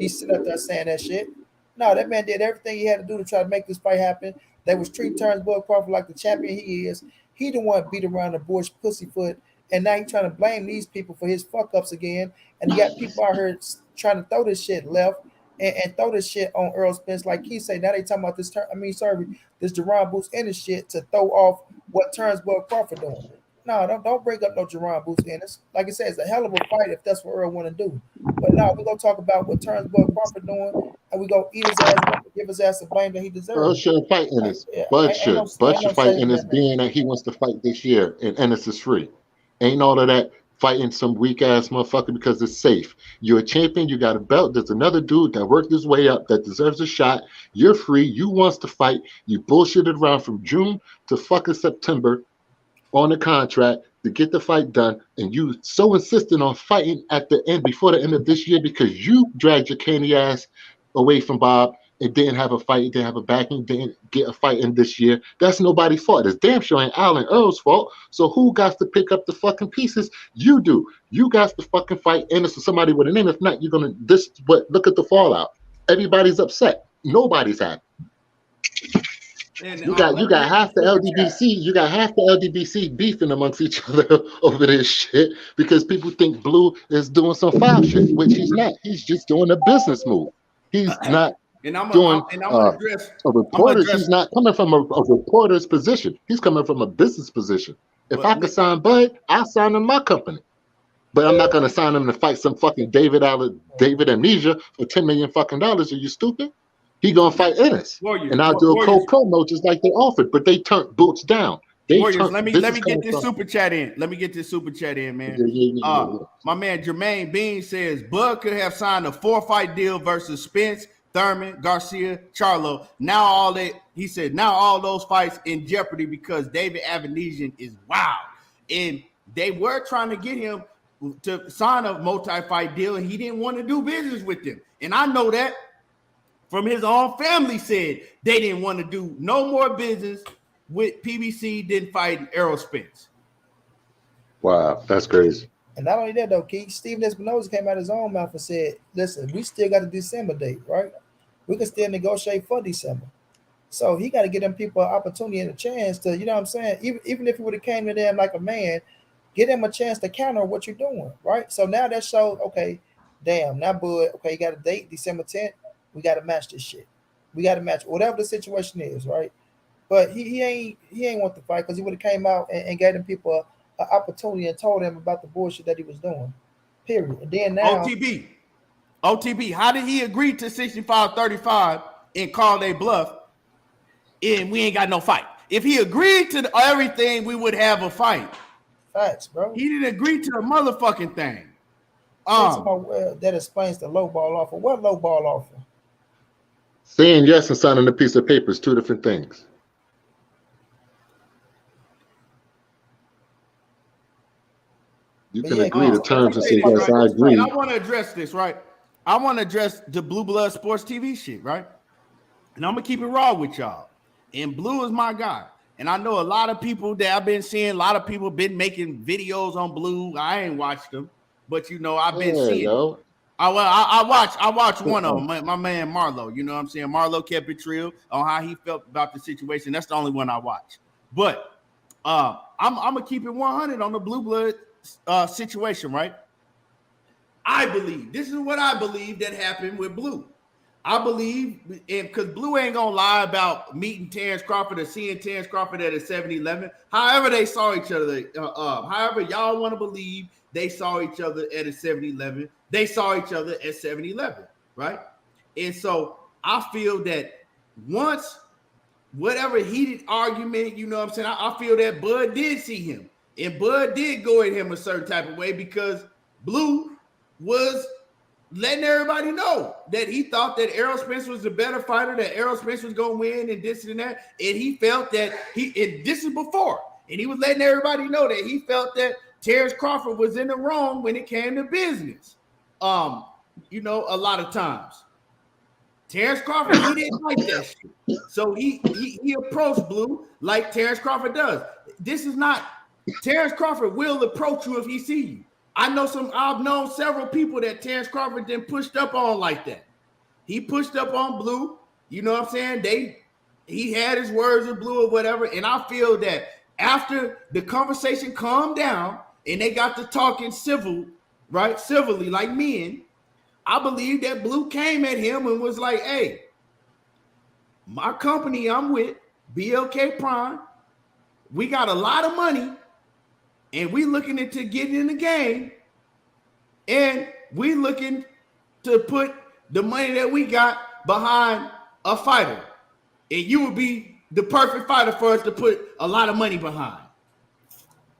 sitting up there saying that shit. No, that man did everything he had to do to try to make this fight happen. They was treating Terence Bud Crawford like the champion he is. He the one beat around the bush pussyfoot, and now he trying to blame these people for his fuck ups again. And you got people out here trying to throw this shit left and throw this shit on Errol Spence, like he say. Now they talking about this this Jaron Boots Ennis shit to throw off what Terence Bud Crawford doing. No, don't bring up no Jaron Boots Ennis. Like I said, it's a hell of a fight if that's what Earl want to do. But no, we're gonna talk about what Terence Bud Crawford doing, and we gonna eat his ass up and give his ass the blame that he deserves. Earl shouldn't fight Ennis. Bud should fight Ennis, being that he wants to fight this year and Ennis is free. Ain't all of that fighting some weak ass motherfucker because it's safe. You're a champion, you got a belt. There's another dude that worked his way up that deserves a shot. You're free, you wants to fight. You bullshitted around from June to fucking September on the contract to get the fight done, and you so insistent on fighting at the end, before the end of this year, because you dragged your candy ass away from Bob and didn't have a fight, didn't have a backing, didn't get a fight in this year. That's nobody's fault. It's damn sure ain't Al and Earl's fault. So who got to pick up the fucking pieces? You do. You got to fucking fight Ennis or somebody with a name. If not, you're gonna but look at the fallout. Everybody's upset. Nobody's happy. You got half the LDBC. You got half the LDBC beefing amongst each other over this shit because people think Blue is doing some foul shit, which he's not. He's just doing a business move. He's not doing a reporter. He's not coming from a reporter's position. He's coming from a business position. If I could sign Bud, I'll sign him my company. But I'm not going to sign him to fight some fucking David Amnesia for $10 million fucking dollars. Are you stupid? He gonna fight Ennis, and I'll do a co-promo just like they offered, but they turned Boots down. Let me get this super chat in. Let me get this super chat in, man. My man Jermaine Bean says Bud could have signed a 4-fight deal versus Spence, Thurman, Garcia, Charlo. Now all those fights in jeopardy because David Avenesian is wild, and they were trying to get him to sign a multi-fight deal, and he didn't want to do business with them, and I know that. From his own family said they didn't want to do no more business with PBC than fighting Errol Spence. Wow, that's crazy. And not only that, though, Keith, Steven Espinosa came out of his own mouth and said, listen, we still got a December date, right? We can still negotiate for December. So he got to give them people an opportunity and a chance to, you know what I'm saying? Even if he would have came to them like a man, give them a chance to counter what you're doing, right? So now that shows, okay, damn, now Bud, okay, you got a date, December 10th. We got to match this shit. We got to match whatever the situation is, right? But he ain't want to fight because he would have came out and gave them people an opportunity and told them about the bullshit that he was doing. Period. And then now OTB, how did he agree to 65-35 and call they bluff? And we ain't got no fight. If he agreed to everything, we would have a fight. Facts, bro. He didn't agree to the motherfucking thing. That explains the low ball offer. What low ball offer? Saying yes and signing a piece of paper is two different things. You can agree to terms and say, yes, I agree. And I want to address this, right? I want to address the Blue Blood Sports TV shit, right? And I'm going to keep it raw with y'all. And Blue is my guy. And I know a lot of people that I've been seeing, a lot of people been making videos on Blue. I ain't watched them, but, you know, I've been seeing them. I watched one of them. My man Marlo. You know what I'm saying? Marlo kept it real on how he felt about the situation. That's the only one I watched. But I'm gonna keep it 100 on the Blue Blood situation, right? I believe this is what I believe that happened with Blue. I believe, because Blue ain't gonna lie about meeting Terence Crawford or seeing Terence Crawford at a 7-Eleven. However, they saw each other. However, y'all want to believe they saw each other at a 7-Eleven. They saw each other at 7-Eleven, right? And so I feel that once whatever heated argument, you know what I'm saying, I feel that Bud did see him. And Bud did go at him a certain type of way because Blue was letting everybody know that he thought that Errol Spence was the better fighter, that Errol Spence was going to win and this and that. And he felt that and this is before, and he was letting everybody know that he felt that Terence Crawford was in the wrong when it came to business. You know, a lot of times. Terence Crawford, he didn't like that shit. So he approached Blue like Terence Crawford does. This is not, Terence Crawford will approach you if he see you. I've known several people that Terence Crawford then pushed up on like that. He pushed up on Blue, you know what I'm saying? He had his words with Blue or whatever, and I feel that after the conversation calmed down and they got to talking civilly like men, I believe that Blue came at him and was like, hey, my company I'm with, BLK Prime, we got a lot of money, and we looking into getting in the game, and we looking to put the money that we got behind a fighter. And you would be the perfect fighter for us to put a lot of money behind.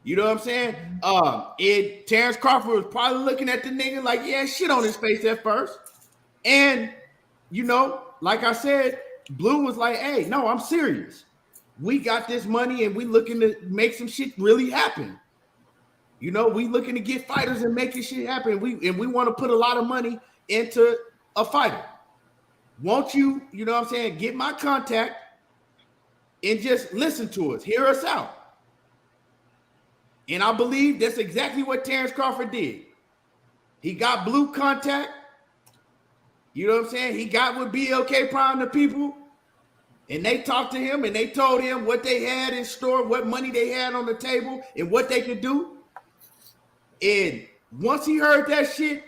You know what I'm saying? And Terence Crawford was probably looking at the nigga like, yeah, shit on his face at first. And, you know, like I said, Blue was like, hey, no, I'm serious. We got this money and we looking to make some shit really happen. You know, we looking to get fighters and making shit happen. We want to put a lot of money into a fighter. Won't you, you know what I'm saying, get my contact and just listen to us, hear us out. And I believe that's exactly what Terence Crawford did. He got Blue contact. You know what I'm saying? He got with BLK Prime the people, and they talked to him and they told him what they had in store, what money they had on the table, and what they could do. And once he heard that shit,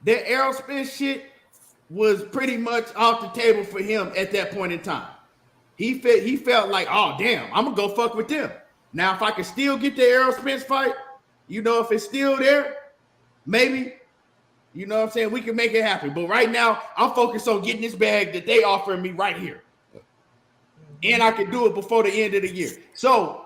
that Errol Spence shit was pretty much off the table for him at that point in time. He felt like, oh, damn, I'm going to go fuck with them. Now, if I can still get the Errol Spence fight, you know, if it's still there, maybe, you know what I'm saying, we can make it happen. But right now, I'm focused on getting this bag that they offering me right here. And I can do it before the end of the year. So,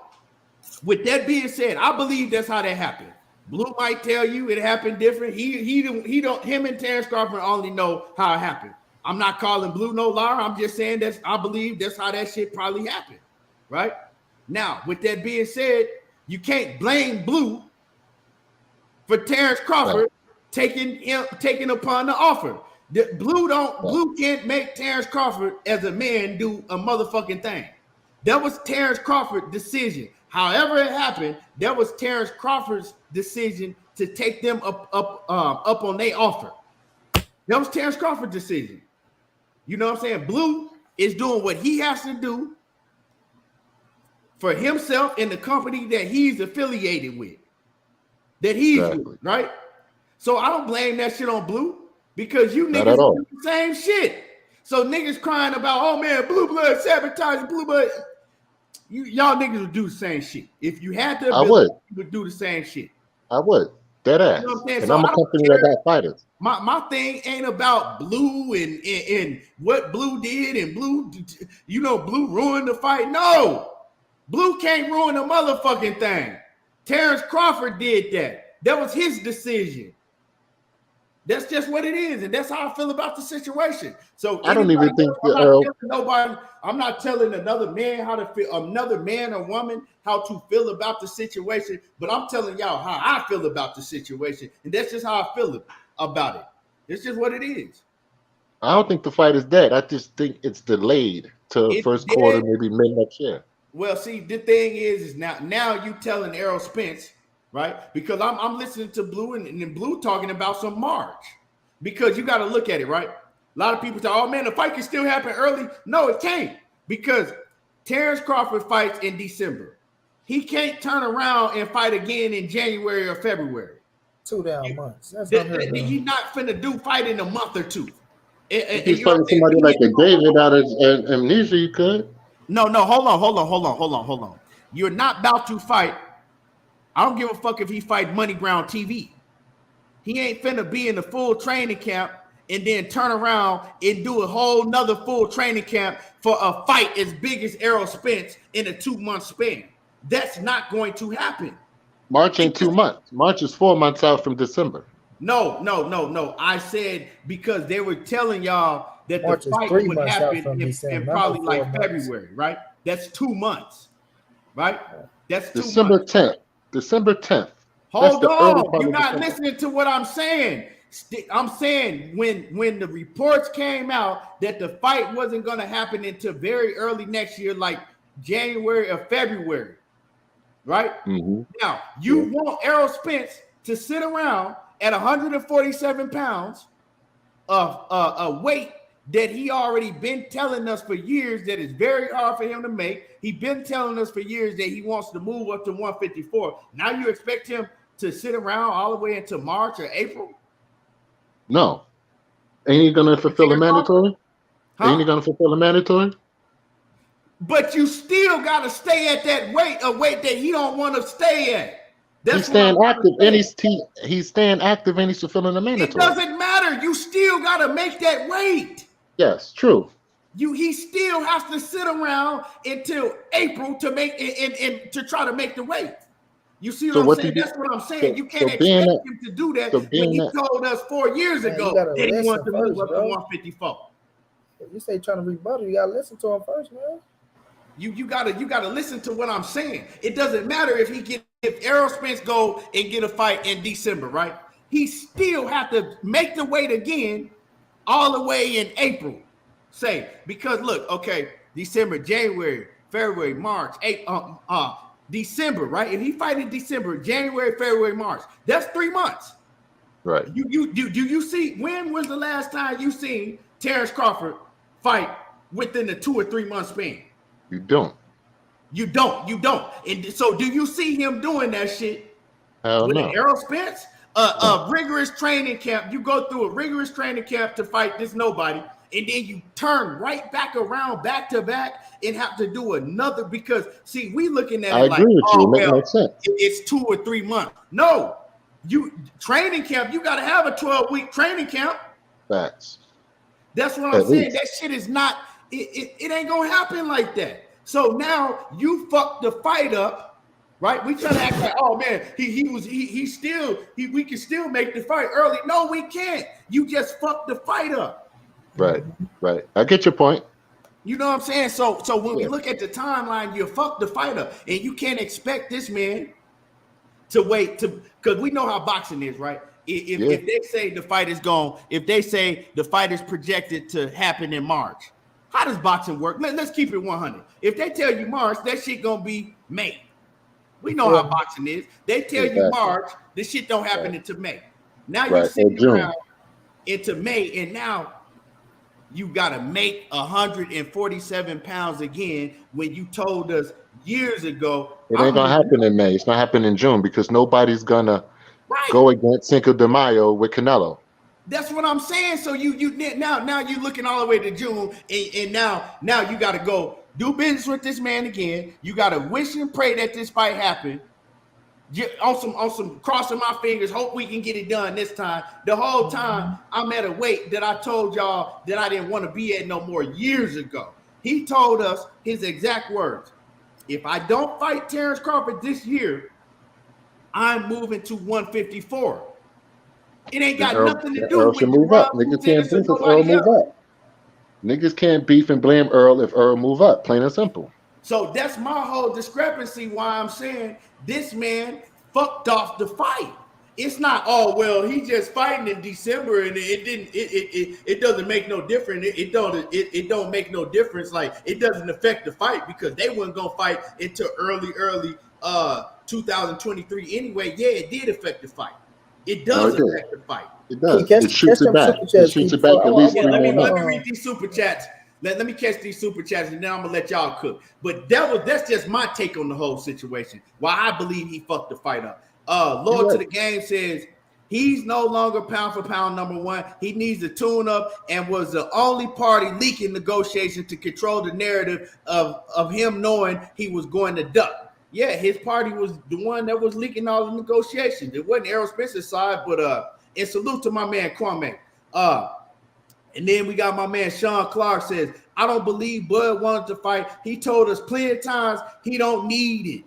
with that being said, I believe that's how that happened. Blue might tell you it happened different. Him and Terence Crawford only know how it happened. I'm not calling Blue no liar. I'm just saying I believe that's how that shit probably happened, right? Now, with that being said, you can't blame Blue for Terence Crawford taking upon the offer. Blue can't make Terence Crawford as a man do a motherfucking thing. That was Terence Crawford's decision. However it happened, that was Terence Crawford's decision to take them up on their offer. That was Terence Crawford's decision. You know what I'm saying? Blue is doing what he has to do for himself and the company that he's affiliated with. That he's with, right? So I don't blame that shit on Blue because you niggas do the same shit. So niggas crying about, oh man, Blue Blood sabotaging Blue Blood. Y'all niggas would do the same shit. If you had the ability, you would do the same shit. I would. Dead ass. You know what I'm saying? And so I'm a company that got fighters. My thing ain't about Blue and what Blue did and Blue, you know, Blue ruined the fight. No, Blue can't ruin a motherfucking thing. Terence Crawford did that. That was his decision. That's just what it is, and that's how I feel about the situation. So I don't even think I'm not telling another man how to feel, another man or woman how to feel about the situation, but I'm telling y'all how I feel about the situation, and that's just how I feel about it. It's just what it is. I don't think the fight is dead. I just think it's delayed to first quarter, maybe mid next year. Well, see, the thing is now you telling Errol Spence, right? Because I'm listening to Blue and Blue talking about some March. because you got to look at it, right? A lot of people say, oh man, the fight can still happen early. No, it can't, because Terence Crawford fights in December. He can't turn around and fight again in January or February. 2 down months. That's He's not finna fight in a month or two. If he's fighting somebody like a David out of Amnesia, you could. No, hold on. You're not about to fight. I don't give a fuck if he fight Money Ground TV. He ain't finna be in the full training camp and then turn around and do a whole nother full training camp for a fight as big as Errol Spence in a 2-month span. That's not going to happen. March ain't 2 months. March is 4 months out from December. No. I said because they were telling y'all that March the fight would happen in probably like February, right? That's 2 months, right? That's 2 December months. 10th. December 10th. Hold on. You're not listening to what I'm saying. I'm saying when the reports came out that the fight wasn't going to happen until very early next year, like January or February, right? Mm-hmm. Now, you want Errol Spence to sit around at 147 pounds of a weight that he already been telling us for years that is very hard for him to make. He's been telling us for years that he wants to move up to 154. Now you expect him to sit around all the way into March or April? No. Ain't he gonna fulfill a mandatory? Huh? Ain't he gonna fulfill a mandatory? But you still gotta stay at that weight, a weight that he don't want to stay at. He's staying active and he's staying active and he's fulfilling a mandatory. It doesn't matter. You still gotta make that weight. Yes, true. He still has to sit around until April to make and to try to make the weight. You see what I'm saying? That's what I'm saying. You can't expect him to do that when he told us 4 years ago that he wanted to move up to 154. You say trying to rebuttal, you gotta listen to him first, man. You gotta listen to what I'm saying. It doesn't matter if Errol Spence go and get a fight in December, right? He still have to make the weight again all the way in April. Because look, okay, December, January, February, March, December, right? If he fight in December, January, February, March, that's 3 months. Right. Do you see when was the last time you seen Terence Crawford fight within the 2 or 3 month span? You don't. And so do you see him doing that shit? Hell with no. Errol Spence? A rigorous training camp. You go through a rigorous training camp to fight this nobody, and then you turn right back around back to back and have to do another, because see, we looking at it like, oh, well, it's 2 or 3 months. No, training camp, you got to have a 12-week training camp. Facts. That's what I'm saying. That shit is not, it ain't gonna happen like that. So now you fucked the fight up, right? We trying to act like, oh man, we can still make the fight early. No, we can't. You just fucked the fight up. Right. I get your point. You know what I'm saying? So when we look at the timeline, you fucked the fight up, and you can't expect this man to wait because we know how boxing is, right? If they say the fight is if they say the fight is projected to happen in March, how does boxing work? Let's keep it 100. If they tell you March, that shit gonna be May. We know how boxing is. They tell you March, this shit don't happen until May. Now you're sitting around into May, and now you gotta make 147 pounds again when you told us years ago. It ain't gonna happen in May. It's gonna happen in June because nobody's gonna go against Cinco de Mayo with Canelo. That's what I'm saying. So now you're looking all the way to June, and now you got to go do business with this man again. You got to wish and pray that this fight happen. On some crossing my fingers, hope we can get it done this time. The whole time I'm at a weight that I told y'all that I didn't want to be at no more years ago. He told us his exact words: if I don't fight Terence Crawford this year, I'm moving to 154. It ain't got nothing to do with move up. Niggas can't beef if Earl move up. Niggas can't beef and blame Earl if Earl move up. Plain and simple. So that's my whole discrepancy. Why I'm saying this man fucked off the fight. It's not, oh well, he just fighting in December and it doesn't make no difference. It don't make no difference. Like it doesn't affect the fight because they weren't gonna fight until early 2023 anyway. Yeah, it did affect the fight. It does affect the fight. It does. It shoots it back. It shoots it back at least let 3 me more months. read these super chats. Let me catch these super chats, and then I'm gonna let y'all cook. But that's just my take on the whole situation. Why I believe he fucked the fight up. Lord to the Game says he's no longer pound for pound number one. He needs to tune up and was the only party leaking negotiations to control the narrative of him knowing he was going to duck. Yeah, his party was the one that was leaking all the negotiations. It wasn't Errol Spence's side, but and salute to my man Kwame. And then we got my man Sean Clark says, I don't believe Bud wanted to fight. He told us plenty of times he don't need it.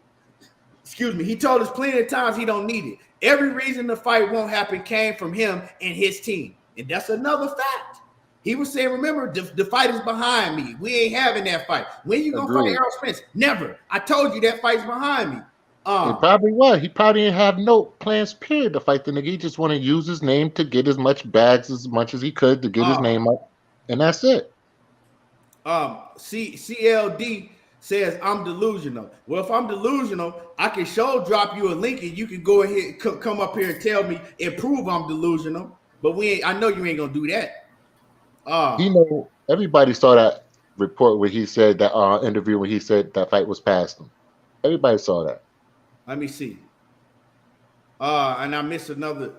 Excuse me. He told us plenty of times he don't need it. Every reason the fight won't happen came from him and his team. And that's another fact. He was saying, remember, the fight is behind me. We ain't having that fight. When you going to fight Errol Spence? Never. I told you that fight's behind me. It probably was. He probably didn't have no plans, period, to fight the nigga. He just wanted to use his name to get as much bags as much as he could to get his name up. And that's it. CLD says, I'm delusional. Well, if I'm delusional, I can drop you a link and you can go ahead come up here and tell me and prove I'm delusional. But I know you ain't going to do that. Everybody saw that report where he said that interview when he said that fight was past him. Everybody saw that. Let me see. And I missed another.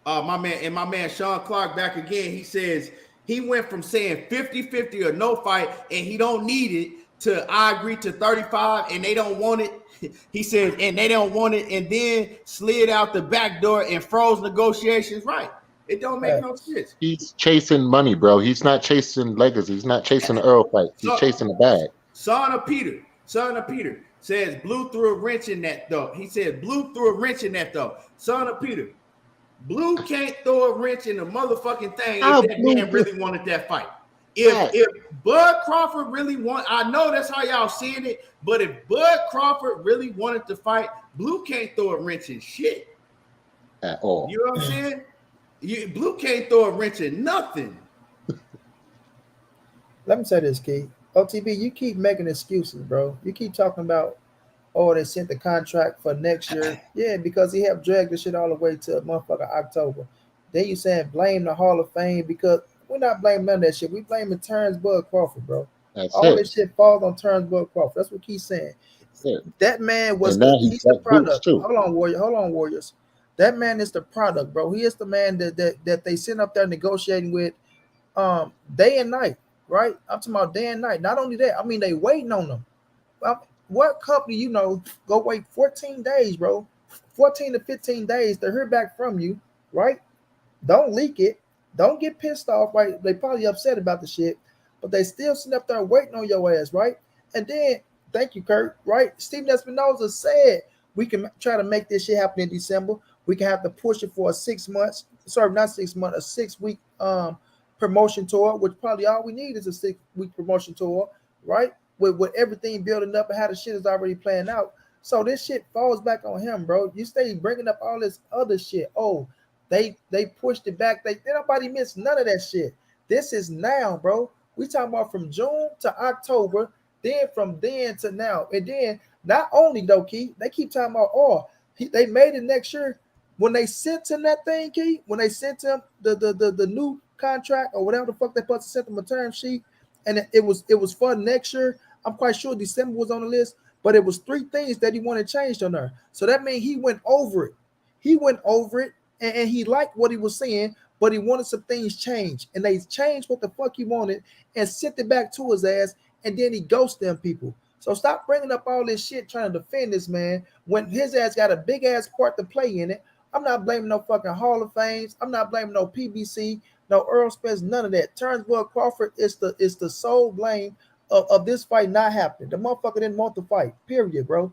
My man Sean Clark back again. He says he went from saying 50-50 or no fight, and he don't need it, to I agree to 35, and they don't want it. He says, and they don't want it, and then slid out the back door and froze negotiations. Right. It don't make no sense. He's chasing money, bro. He's not chasing legacy. He's not chasing the Earl fight. He's chasing the bag. Son of Peter says Blue threw a wrench in that though. He said Blue threw a wrench in that though. Son of Peter, Blue can't throw a wrench in the motherfucking thing if that man really wanted that fight. If Bud Crawford really I know that's how y'all seeing it, but if Bud Crawford really wanted to fight, Blue can't throw a wrench in shit. At all. You know what I'm saying? Blue can't throw a wrench in nothing. Let me say this, Keith. OTB, you keep making excuses, bro. You keep talking about, they sent the contract for next year. Yeah, because he helped drag the shit all the way to motherfucking October. Then you saying blame the Hall of Fame, because we're not blaming none of that shit. We blaming Terence Bud Crawford, bro. All this shit falls on Terence Bud Crawford. That's what he's saying. That man was he's the product. Hold on, Warriors. That man is the product, bro. He is the man that they sent up there negotiating with day and night, right? I'm talking about day and night. Not only that, I mean, they waiting on them. What company, go wait 14 days, bro? 14 to 15 days to hear back from you, right? Don't leak it. Don't get pissed off, right? They probably upset about the shit, but they still sitting up there waiting on your ass, right? And then, thank you, Kurt, right? Stephen Espinoza said we can try to make this shit happen in December. We can have to push it for a 6 months. Sorry, not 6 months, a 6-week promotion tour, which probably all we need is a 6-week promotion tour, right? With everything building up and how the shit is already playing out. So this shit falls back on him, bro. You stay bringing up all this other shit. Oh, they pushed it back. Nobody missed none of that shit. This is now, bro. We talking about from June to October, then from then to now. And then not only though, Keith, they keep talking about, they made it next year. When they sent him that thing, Keith, when they sent him the new contract or whatever the fuck they supposed to send him a term sheet, and it was for next year. I'm quite sure December was on the list, but it was 3 things that he wanted changed on there. So that means he went over it. And he liked what he was saying, but he wanted some things changed. And they changed what the fuck he wanted and sent it back to his ass, and then he ghosted them people. So stop bringing up all this shit trying to defend this man when his ass got a big ass part to play in it. I'm not blaming no fucking Hall of Fames. I'm not blaming no PBC, no Errol Spence, none of that. Terence Bud Crawford is the sole blame of this fight not happening. The motherfucker didn't want the fight, period, bro.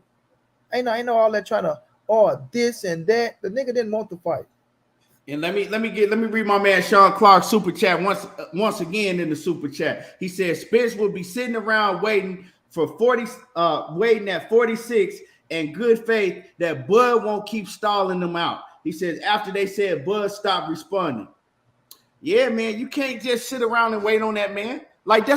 Ain't no all that trying to this and that. The nigga didn't want the fight. And let me read my man Sean Clark's super chat once again in the super chat. He says Spence will be sitting around waiting at 46 and good faith that Bud won't keep stalling them out. He says after they said Bud stopped responding. Yeah, man, you can't just sit around and wait on that man. Like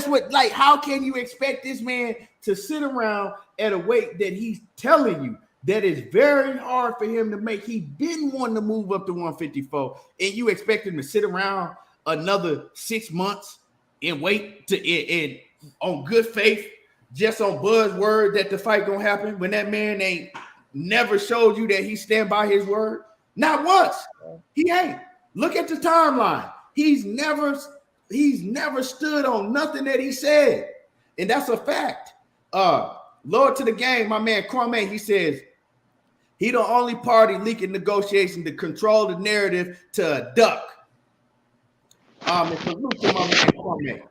how can you expect this man to sit around at a weight that he's telling you that is very hard for him to make. He didn't want to move up to 154, and you expect him to sit around another 6 months and wait to on good faith, just on buzzword that the fight gonna happen when that man ain't never showed you that he stand by his word. Not once. He ain't. Look at the timeline. He's never stood on nothing that he said, and that's a fact. Lord to the game, my man Kwame, he says he the only party leaking negotiation to control the narrative to a duck. And salute to my man Kwame.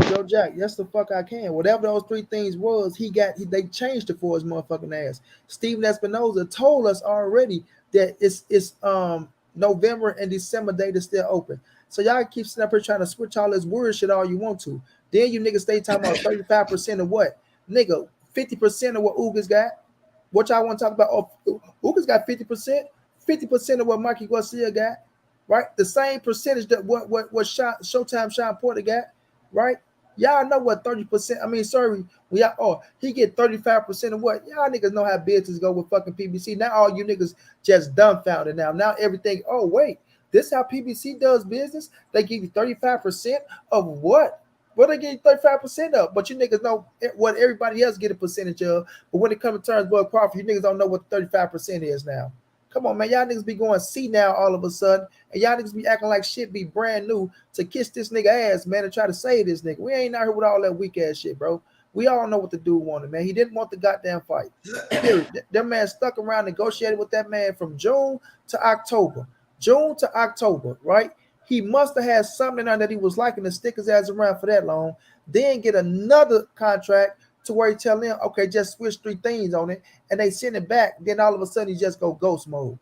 Joe Jack, yes the fuck I can. Whatever those three things was, they changed it for his motherfucking ass. Steven Espinoza told us already that it's November and December date is still open. So y'all keep sitting up here trying to switch all this word shit all you want to. Then you niggas stay talking about 35% of what? Nigga, 50% of what Ugas got. What y'all want to talk about? Oh, Ugas got 50%. 50% of what Mikey Garcia got. Right? The same percentage that what Showtime Sean Porter got. Right? Y'all know what 30%. I mean, sorry, he get 35% of what? Y'all niggas know how business go with fucking PBC. Now all you niggas just dumbfounded now. Now everything, oh wait, this how PBC does business? They give you 35% of what? What they give you 35% of? But you niggas know what everybody else get a percentage of. But when it comes to Terence Bud Crawford, you niggas don't know what 35% is now. Come on, man. Y'all niggas be going see now all of a sudden. And y'all niggas be acting like shit be brand new to kiss this nigga ass, man, and try to save this nigga. We ain't out here with all that weak ass shit, bro. We all know what the dude wanted, man. He didn't want the goddamn fight. That man stuck around negotiating with that man from June to October. June to October, right? He must have had something on that he was liking to stick his ass around for that long. Then get another contract to where he tell them, okay, just switch 3 things on it, and they send it back. Then all of a sudden, he just go ghost mode.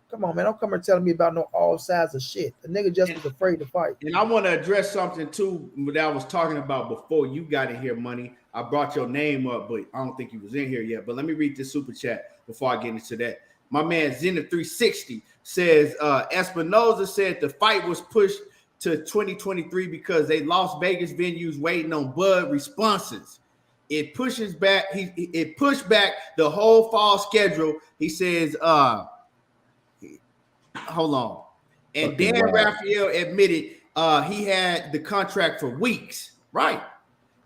Come on, man. Don't come here telling me about no all sides of shit. The nigga just was afraid to fight. And I want to address something, too, that I was talking about before you got in here, Money. I brought your name up, but I don't think you was in here yet. But let me read this super chat before I get into that. My man, Zenith360, says, Espinoza said the fight was pushed to 2023 because they Las Vegas venues waiting on Bud responses. It pushes back. It pushed back the whole fall schedule. He says, hold on. And Okay, Dan wow. Raphael admitted he had the contract for weeks. Right.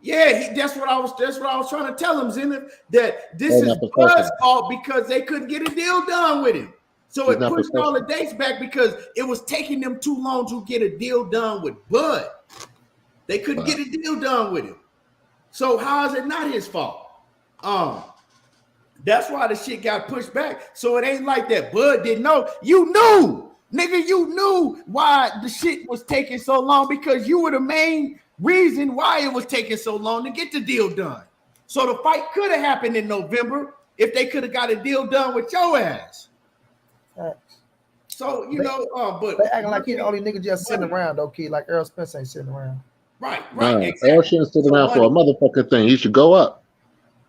Yeah, that's what I was trying to tell him, Zenith, that this is Bud's fault because they couldn't get a deal done with him. So it pushed all the dates back because it was taking them too long to get a deal done with Bud. They couldn't get a deal done with him. So how is it not his fault? That's why the shit got pushed back. So it ain't like that Bud didn't know. You knew, nigga, you knew why the shit was taking so long because you were the main reason why it was taking so long to get the deal done. So the fight could have happened in November if they could have got a deal done with your ass. So, but they acting like he the only nigga just sitting around, though, kid. Like Errol Spence ain't sitting around. Right. Exactly. Errol shouldn't sit around for a motherfucking thing. He should go up.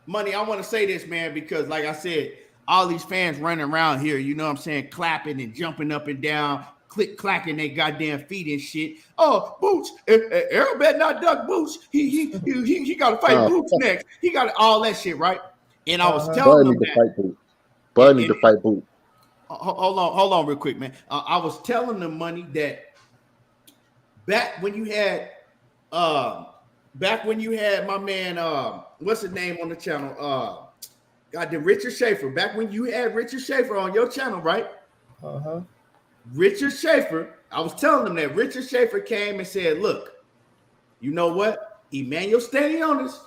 Money, I want to say this, man, because like I said, all these fans running around here, you know what I'm saying, clapping and jumping up and down, clacking their goddamn feet and shit. Oh, Boots, Errol better not duck Boots. He got to fight Boots next. He got all that shit, right? And I was telling them that. Bud need to fight Boots. Hold on real quick, man. I was telling them, Money, that back when you had my man, what's his name on the channel? Goddamn Richard Schaefer. Back when you had Richard Schaefer on your channel, right? Richard Schaefer, I was telling them that Richard Schaefer came and said, look, you know what? Emmanuel Stanionis,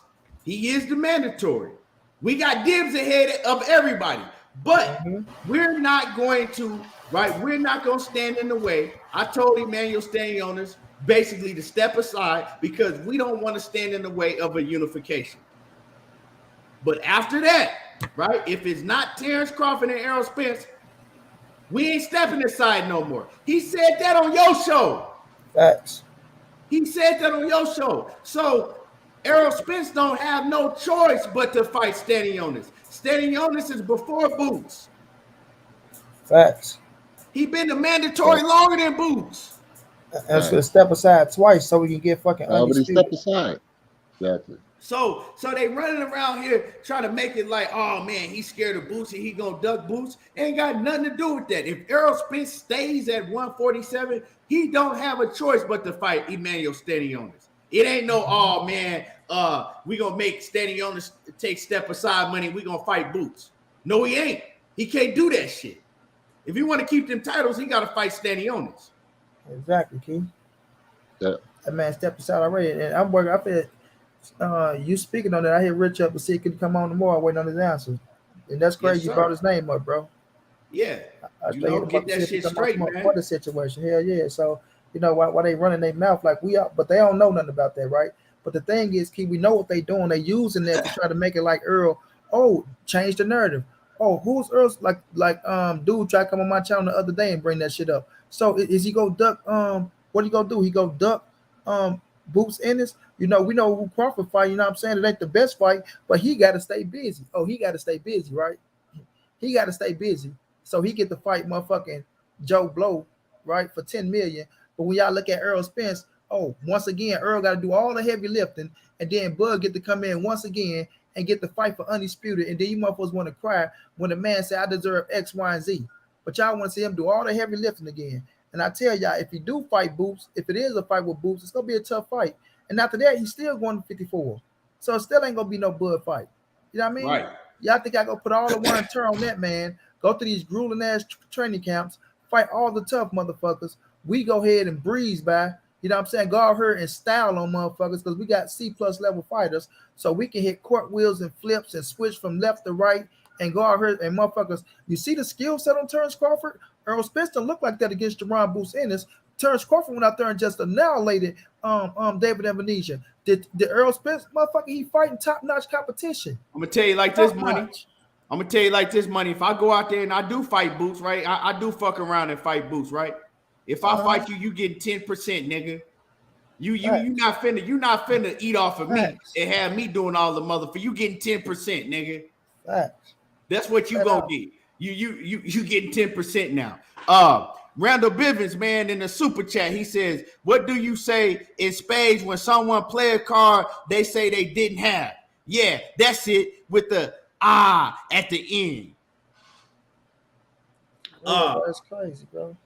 he is the mandatory. We got dibs ahead of everybody. But we're not going to, right? We're not going to stand in the way. I told Emmanuel Stanionis basically to step aside because we don't want to stand in the way of a unification. But after that, right, if it's not Terence Crawford and Errol Spence, we ain't stepping aside no more. He said that on your show. Facts. He said that on your show. So Errol Spence don't have no choice but to fight Stanionis. Stanionis is before Boots. Facts. He been the mandatory longer than Boots. I was gonna step aside twice so we can get fucking undisputed. Step aside. Exactly. So they running around here trying to make it like, oh man, he's scared of Boots and he gonna duck Boots. Ain't got nothing to do with that. If Errol Spence stays at 147, he don't have a choice but to fight Emmanuel Stanionis. It ain't no, oh man, we gonna make Stanionis take step aside money. We gonna fight Boots. No, he ain't. He can't do that shit. If he want to keep them titles, he got to fight Stanionis. Exactly, Keith. Yeah. That man stepped aside already, and I'm working. I feel you speaking on that. I hit Rich up to see if he could come on tomorrow, waiting on his answer. And that's crazy. Yes, you brought his name up, bro. Yeah, get that shit straight, man. For the situation, hell yeah. So why they running their mouth like we are, but they don't know nothing about that, right? But the thing is, Keith, we know what they doing. They using that to try to make it like Earl. Oh, change the narrative. Oh, who's Earl? Like dude tried to come on my channel the other day and bring that shit up. So is he go duck? What he gonna do? He go duck Boots Ennis. We know who Crawford fight. You know what I'm saying? It ain't the best fight, but he got to stay busy. Oh, he got to stay busy, right? He got to stay busy so he get to fight motherfucking Joe Blow, right, for $10 million. But when y'all look at Errol Spence, oh, once again, Earl got to do all the heavy lifting, and then Bud get to come in once again and get the fight for undisputed, and then you motherfuckers want to cry when the man say I deserve X, Y, and Z. But y'all want to see him do all the heavy lifting again. And I tell y'all, if he do fight Boots, if it is a fight with Boots, it's gonna be a tough fight. And after that, he's still going to 54. So it still ain't gonna be no Bud fight. You know what I mean? Right. Y'all think I go put all the one turn on that man, go through these grueling ass training camps, fight all the tough motherfuckers. We go ahead and breeze by. You know what I'm saying? Go out here and style on motherfuckers because we got C+ level fighters. So we can hit court wheels and flips and switch from left to right and go out here and motherfuckers. You see the skill set on Terence Crawford? Errol Spence don't look like that against Jaron Boots Ennis. Terence Crawford went out there and just annihilated David Amnesia. Did Errol Spence, motherfucker, he fighting top-notch competition. I'm gonna tell you like this, money. I'm gonna tell you like this, money. If I go out there and I do fight Boots, right? I do fuck around and fight Boots, right? If I fight you, you getting 10%, nigga. You not finna eat off of me and have me doing all the motherfucker. You getting 10%, nigga. Facts. That's what you gonna get. You getting 10% now. Randall Bivens, man, in the super chat, he says, what do you say in spades when someone play a card they say they didn't have? Yeah, that's it with the at the end. That's crazy, bro.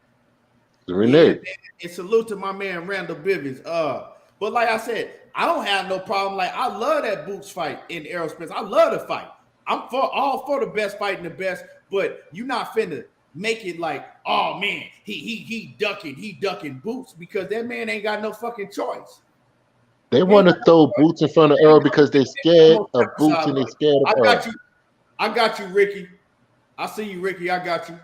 Renee. Yeah, and salute to my man Randall Bivens. But like I said, I don't have no problem. Like I love that Boots fight in Errol Spence. I love the fight. I'm all for the best fighting the best, but you're not finna make it like, oh man, he ducking Boots because that man ain't got no fucking choice. They want to throw Boots in front of Earl because they're scared of Boots and they're scared of Earl. I got you, Ricky. I see you, Ricky. I got you.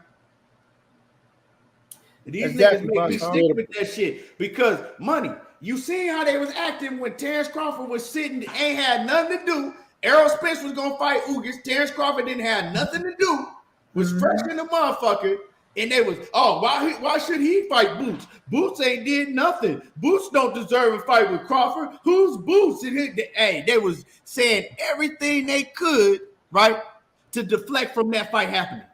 These niggas make me stick with that shit because money. You seen how they was acting when Terence Crawford was sitting, ain't had nothing to do. Errol Spence was gonna fight Ugas. Terence Crawford didn't have nothing to do. Was fresh in the motherfucker, and they was, why should he fight Boots? Boots ain't did nothing. Boots don't deserve a fight with Crawford. Who's Boots? And they was saying everything they could, right, to deflect from that fight happening.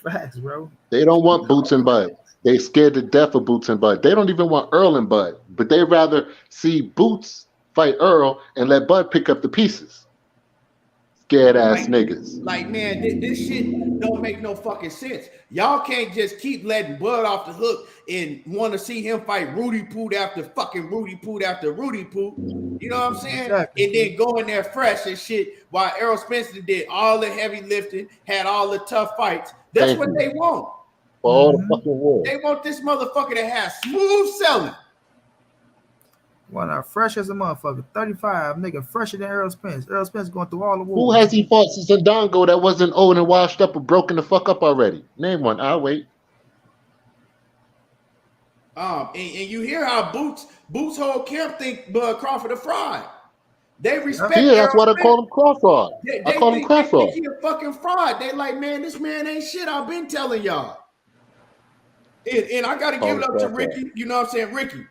Facts, bro. They don't want Boots and Bud. They scared to death of Boots and Bud. They don't even want Earl and Bud, but they rather see Boots fight Earl and let Bud pick up the pieces. Scared ass niggas. Like, man, this shit don't make no fucking sense. Y'all can't just keep letting Bud off the hook and want to see him fight Rudy Poot after fucking Rudy Poot after Rudy Poot. You know what I'm saying? Exactly. And then go in there fresh and shit while Errol Spencer did all the heavy lifting, had all the tough fights. That's what they want. For all the fucking world. They want this motherfucker to have smooth selling. Well, fresh as a motherfucker. 35, nigga, fresher than Errol Spence. Errol Spence going through all the Who wars. has he fought since Ndongo that wasn't old and washed up or broken the fuck up already? Name one. I'll wait. And you hear how Boots whole camp think Bud Crawford a fraud. They respect. Yeah, that's why I call him Crawford. I call him Crawford. They think he a fucking fraud. They like, man, this man ain't shit. I've been telling y'all. And I gotta give it up to Ricky. You know what I'm saying, Ricky?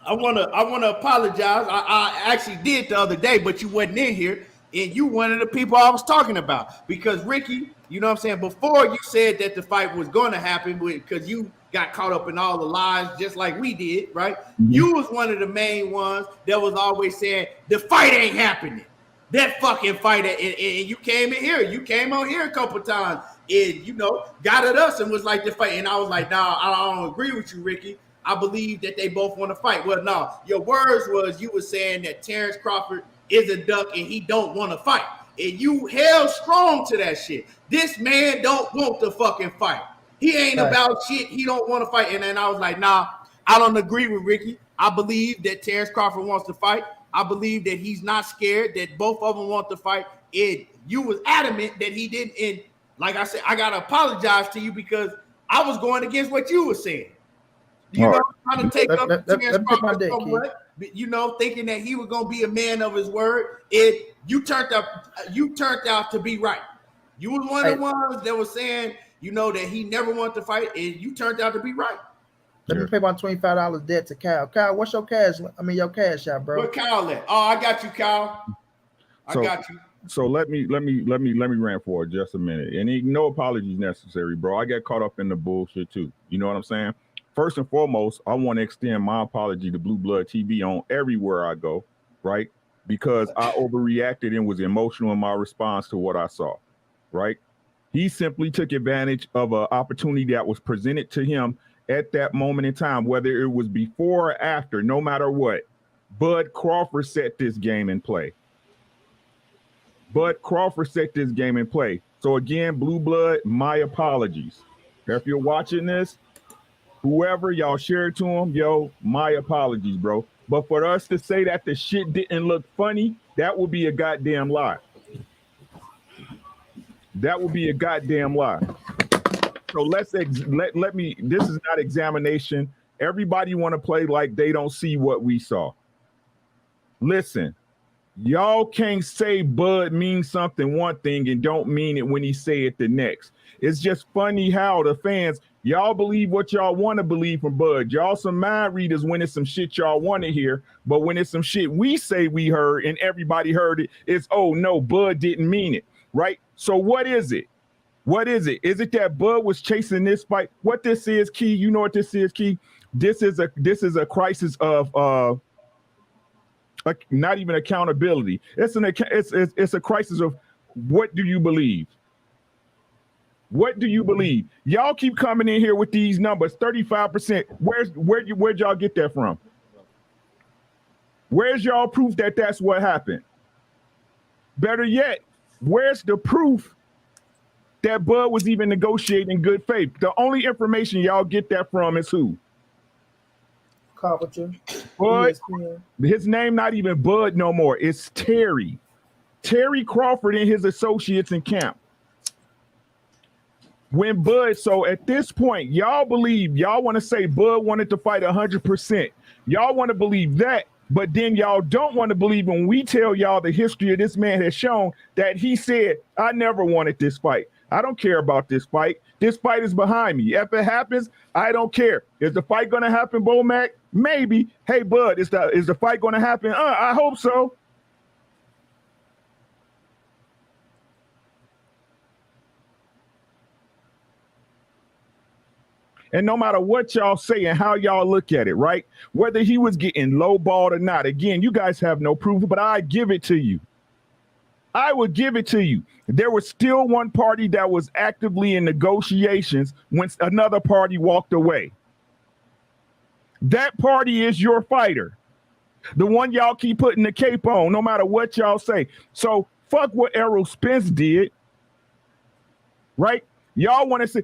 I wanna apologize. I actually did the other day, but you wasn't in here, and you one of the people I was talking about. Because Ricky, you know what I'm saying, before you said that the fight was gonna happen because you got caught up in all the lies just like we did, right? You was one of the main ones that was always saying the fight ain't happening. That fucking fight, and you came in here. You came on here a couple times and, got at us and was like the fight. And I was like, nah, I don't agree with you, Ricky. I believe that they both want to fight. Well, no, your words was you were saying that Terence Crawford is a duck and he don't want to fight. And you held strong to that shit. This man don't want to fucking fight. He ain't about shit. He don't want to fight. And then I was like, nah, I don't agree with Ricky. I believe that Terence Crawford wants to fight. I believe that he's not scared, that both of them want to fight. And you was adamant that he didn't. And like I said, I got to apologize to you because I was going against what you were saying. Trying to take up Terence Crawford somewhat, thinking that he was going to be a man of his word. You turned out to be right. You was one of the ones that was saying, that he never wanted to fight, and you turned out to be right. Let me pay my $25 debt to Kyle. Kyle, what's your cash? Your cash out, bro. Where Kyle at? Oh, I got you, Kyle. I got you. So let me rant for just a minute. And no apologies necessary, bro. I got caught up in the bullshit too. You know what I'm saying? First and foremost, I want to extend my apology to Blue Blood TV on everywhere I go, right? Because I overreacted and was emotional in my response to what I saw, right? He simply took advantage of an opportunity that was presented to him at that moment in time, whether it was before or after, no matter what. Bud Crawford set this game in play. So again, Blue Blood, my apologies. If you're watching this, whoever y'all share it to him, my apologies, bro. But for us to say that the shit didn't look funny, that would be a goddamn lie. So let me, this is not examination. Everybody want to play like they don't see what we saw. Listen, y'all can't say Bud means something one thing and don't mean it when he say it the next. It's just funny how the fans, y'all believe what y'all want to believe from Bud. Y'all some mind readers when it's some shit y'all want to hear, but when it's some shit we say we heard and everybody heard it, it's, oh no, Bud didn't mean it, right? So what is it? Is it that Bud was chasing this fight? What this is, Key, you know what this is, Key? This is a crisis of not even accountability. It's a crisis of what do you believe? What do you believe? Y'all keep coming in here with these numbers, 35%. Where'd y'all get that from? Where's y'all proof that that's what happened? Better yet, where's the proof that Bud was even negotiating in good faith? The only information y'all get that from is who? Carpenter. Bud. His name not even Bud no more. It's Terry. Terry Crawford and his associates in camp. When Bud, so at this point, y'all want to say Bud wanted to fight 100%. Y'all want to believe that, but then y'all don't want to believe when we tell y'all the history of this man has shown that he said, I never wanted this fight. I don't care about this fight. This fight is behind me. If it happens, I don't care. Is the fight going to happen, Bomac? Maybe. Hey, Bud, is the fight going to happen? I hope so. And no matter what y'all say and how y'all look at it, right? Whether he was getting lowballed or not, again, you guys have no proof, but I give it to you. I would give it to you. There was still one party that was actively in negotiations when another party walked away. That party is your fighter. The one y'all keep putting the cape on, no matter what y'all say. So fuck what Errol Spence did, right? Y'all want to say,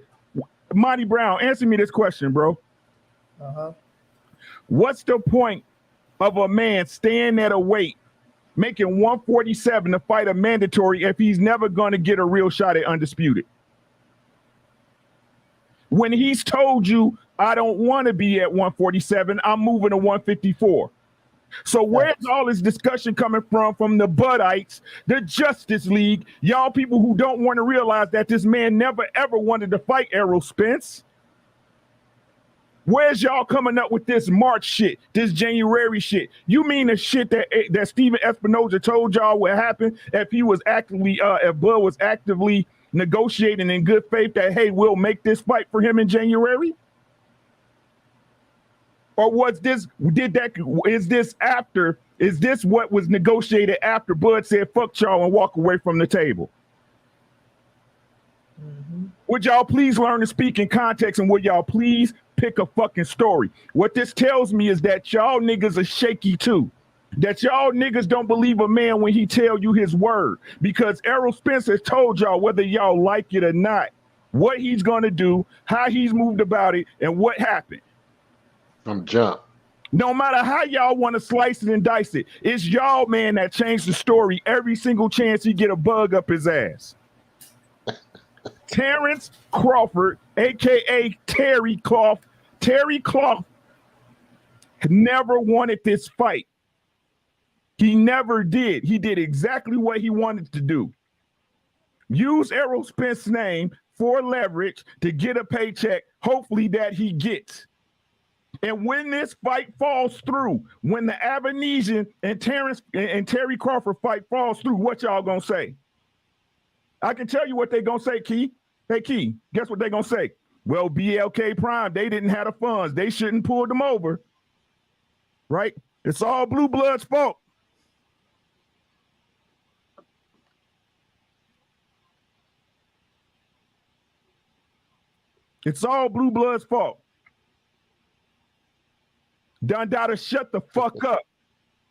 Monty Brown, answer me this question, bro. What's the point of a man staying at a weight, making 147 to fight a mandatory if he's never going to get a real shot at undisputed? When he's told you, I don't want to be at 147, I'm moving to 154. So where's all this discussion coming from the Buddites, the Justice League, y'all people who don't want to realize that this man never, ever wanted to fight Errol Spence? Where's y'all coming up with this March shit, this January shit? You mean the shit that Steven Espinoza told y'all would happen if he was actively, if Bud was actively negotiating in good faith that, hey, we'll make this fight for him in January? Or is this what was negotiated after Bud said fuck y'all and walk away from the table? Mm-hmm. Would y'all please learn to speak in context, and would y'all please pick a fucking story? What this tells me is that y'all niggas are shaky too. That y'all niggas don't believe a man when he tell you his word. Because Errol Spence has told y'all, whether y'all like it or not, what he's gonna do, how he's moved about it, and what happened. From jump. No matter how y'all want to slice it and dice it, it's y'all, man, that changed the story every single chance he get a bug up his ass. Terence Crawford, aka Terry Cloth, never wanted this fight. He never did. He did exactly what he wanted to do. Use Errol Spence's name for leverage to get a paycheck, hopefully that he gets. And when this fight falls through, when the Amnesia and Terry Crawford fight falls through, what y'all gonna say? I can tell you what they gonna say, Key. Hey, Key, guess what they gonna say? Well, BLK Prime, they didn't have the funds. They shouldn't pull them over. Right? It's all Blue Blood's fault. It's all Blue Blood's fault. Dundada, shut the fuck up.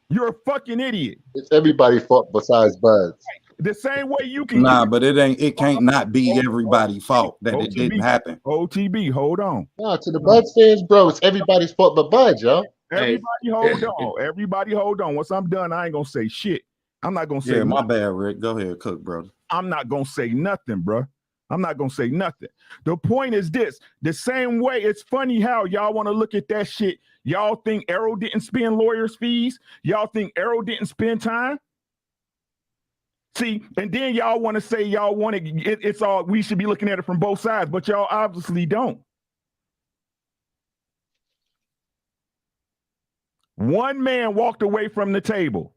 You're a fucking idiot. It's everybody's fault besides Bud's. The same way you can. Nah, but it can't not be everybody's fault that it didn't happen. OTB, hold on. No, to the Buds fans, bro, it's everybody's fault but Bud, yo. Everybody hold on. Everybody hold on. Once I'm done, I ain't gonna say shit. I'm not gonna say Yeah, my bad, Rick. Go ahead, cook, brother. I'm not gonna say nothing, bro. I'm not gonna say nothing. The point is this: the same way, it's funny how y'all want to look at that shit. Y'all think Errol didn't spend lawyers' fees? Y'all think Errol didn't spend time? See, and then y'all want to say y'all want to. It's all we should be looking at it from both sides, but y'all obviously don't. One man walked away from the table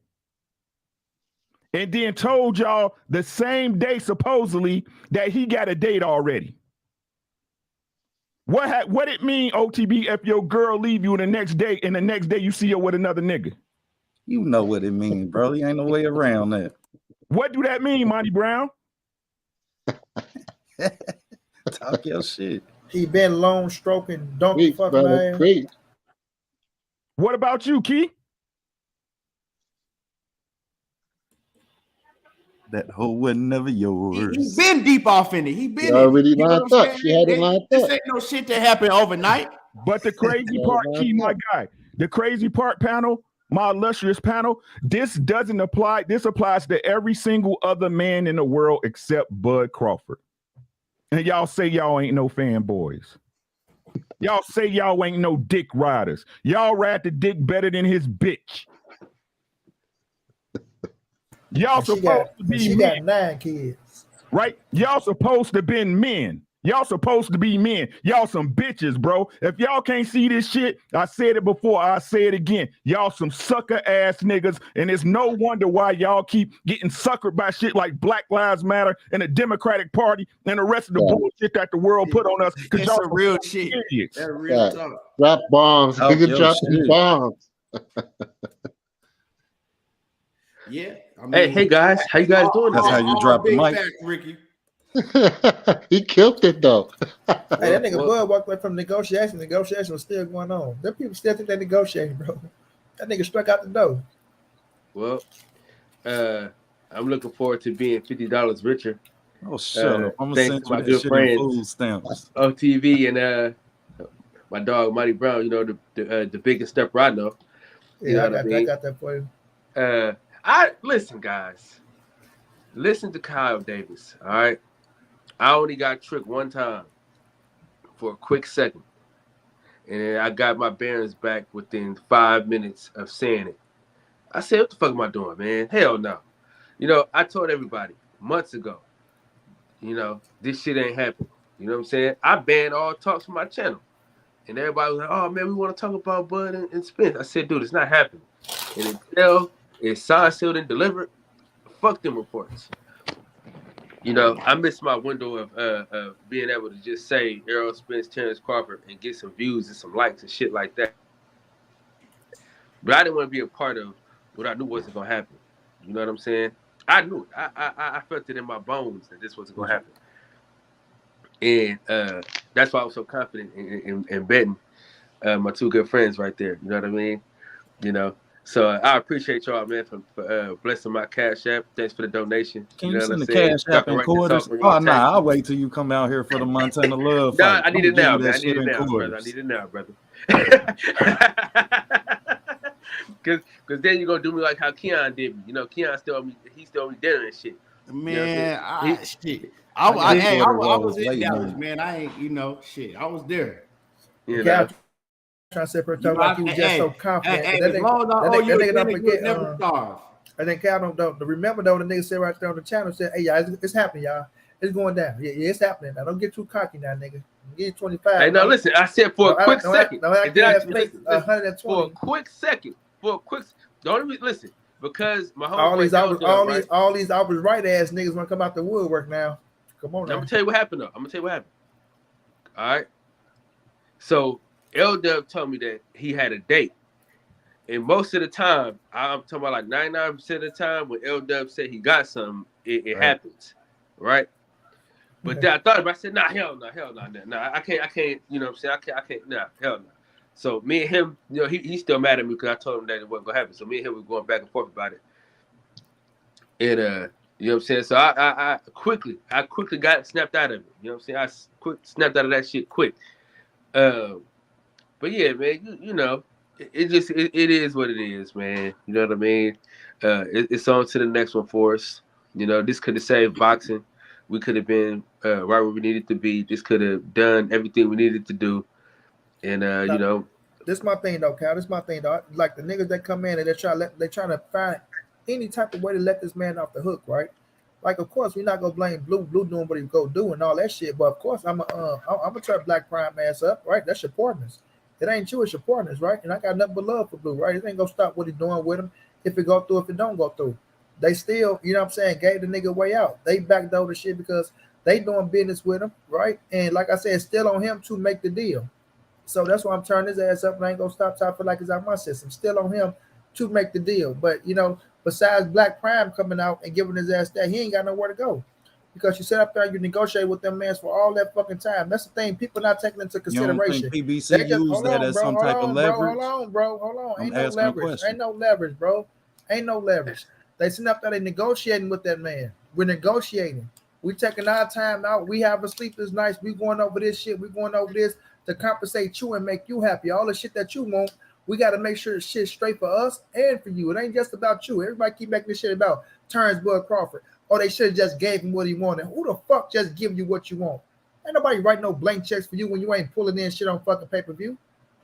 and then told y'all the same day, supposedly, that he got a date already. What it mean, OTB, if your girl leave you the next day and the next day you see her with another nigga? You know what it means, bro. There ain't no way around that. What do that mean, Monty Brown? Talk your shit. He been long stroking donkey fucking ass. Great. What about you, Key? That hoe was never yours. He's been deep off in it. He been already lined up. She had it lined up. This ain't no shit that happened overnight. But the crazy part, Key, my guy, the crazy part, panel, my illustrious panel, this doesn't apply. This applies to every single other man in the world except Bud Crawford. And y'all say y'all ain't no fanboys. Y'all say y'all ain't no dick riders. Y'all ride the dick better than his bitch. Y'all supposed to be she men. got 9 kids. Right? Y'all supposed to be men. Y'all supposed to be men. Y'all some bitches, bro. If y'all can't see this shit, I said it before, I say it again. Y'all some sucker ass niggas, and it's no wonder why y'all keep getting suckered by shit like Black Lives Matter and the Democratic Party and the rest of the bullshit that the world put on us. It's y'all a real shit. Idiots. That real talk. Drop bombs. Nigga drop some bombs. Yeah. I mean, Hey guys, how you guys doing? That's how you drop the mic. Back, Ricky. He killed it though. Hey, that nigga Bud walked away from negotiation. Negotiation was still going on. Them people still think they're negotiating, bro. That nigga struck out the door. Well, I'm looking forward to being $50 richer. Oh, shut up. I'm gonna Thanks send to my you that good shit in friends, food stamps. OTV and my dog Monty Brown. You know the biggest stepper I know. You Yeah, know I got that for you. I listen, guys. Listen to Kyle Davis. All right. I only got tricked one time for a quick second. And then I got my bearings back within 5 minutes of saying it. I said, what the fuck am I doing, man? Hell no. You know, I told everybody months ago, you know, this shit ain't happening. You know what I'm saying? I banned all talks from my channel. And everybody was like, oh, man, we want to talk about Bud and Spence. I said, dude, it's not happening. And until it's signed, sealed, and delivered, fuck them reports. You know, I missed my window of being able to just say Errol Spence, Terence Crawford, and get some views and some likes and shit like that. But I didn't want to be a part of what I knew wasn't gonna happen. You know what I'm saying? I knew it. I felt it in my bones that this wasn't gonna happen. And that's why I was so confident in betting my two good friends right there. You know what I mean? You know. So I appreciate y'all, man, for blessing my Cash App. Thanks for the donation. Can you you know send what the I'm saying? Cash Y'all App can in write this quarters? off on Oh, your nah, taxes. I'll wait till you come out here for the Montana Love No, fight. I need it now, man. I need it now, brother. I quarters. need it now, brother. Cause then you're gonna do me like how Keon did me. You know, Keon still owe me dinner and shit. Man, shit. I quarter was in late, Dallas, man. man. I ain't, shit. I was there. You know. Trying to separate You know, like he was just so confident. Hey, But as long as I owe you a nigga don't drink, forget. you'll never starve. And then Cal don't remember though. The nigga said right there on the channel said, "Hey, y'all, it's happening, y'all. It's going down. Yeah, it's happening. Now don't get too cocky now, nigga. Give you 25. Hey, now listen. I said for a quick second. Listen, 120. For a quick second. Don't even listen because my all these I was right ass niggas want to come out the woodwork now. Come on now. I'm gonna tell you what happened though. All right. So L-Dub told me that he had a date. And most of the time, I'm talking about like 99% of the time when L-Dub said he got something, it happens. Right? But then I thought about it, I said, nah, hell no. Nah, I can't, you know what I'm saying? I can't, nah, hell no. So me and him, he's still mad at me because I told him that it wasn't gonna happen. So me and him were going back and forth about it. And you know what I'm saying? So I quickly got snapped out of it. You know what I'm saying? Snapped out of that shit quick. But yeah, man, you know, it is what it is, man. You know what I mean? It's on to the next one for us. You know, this could have saved boxing. We could have been right where we needed to be. This could have done everything we needed to do. And you know, this is my thing though, Cal. This is my thing though. Like the niggas that come in and they're trying to find any type of way to let this man off the hook, right? Like, of course, we're not gonna blame Blue doing what he go do and all that shit. But of course, I'm gonna turn Black Prime ass up, right? That's your partners. It ain't you, it's your partners, right? And I got nothing but love for Blue, right? It ain't gonna stop what he doing with him if it go through, if it don't go through. They still, you know what I'm saying, gave the nigga way out. They backdoor the shit because they doing business with him, right? And like I said, it's still on him to make the deal. So that's why I'm turning his ass up and I ain't gonna stop till I feel like it's out my system. Still on him to make the deal. But you know, besides Black Prime coming out and giving his ass that, he ain't got nowhere to go. Because you sit up there, you negotiate with them mans for all that fucking time. That's the thing. People not taking into consideration. You don't think PBC used that as some type of leverage? Hold on. Ain't no leverage. Ain't no leverage, bro. Ain't no leverage. They sit up there, they negotiating with that man. We're negotiating. We taking our time out. We having sleepless nights. We going over this shit. We going over this to compensate you and make you happy. All the shit that you want, we got to make sure it's shit straight for us and for you. It ain't just about you. Everybody keep making this shit about Terence Crawford. Or they should have just gave him what he wanted. Who the fuck just give you what you want? Ain't nobody write no blank checks for you when you ain't pulling in shit on fucking pay-per-view.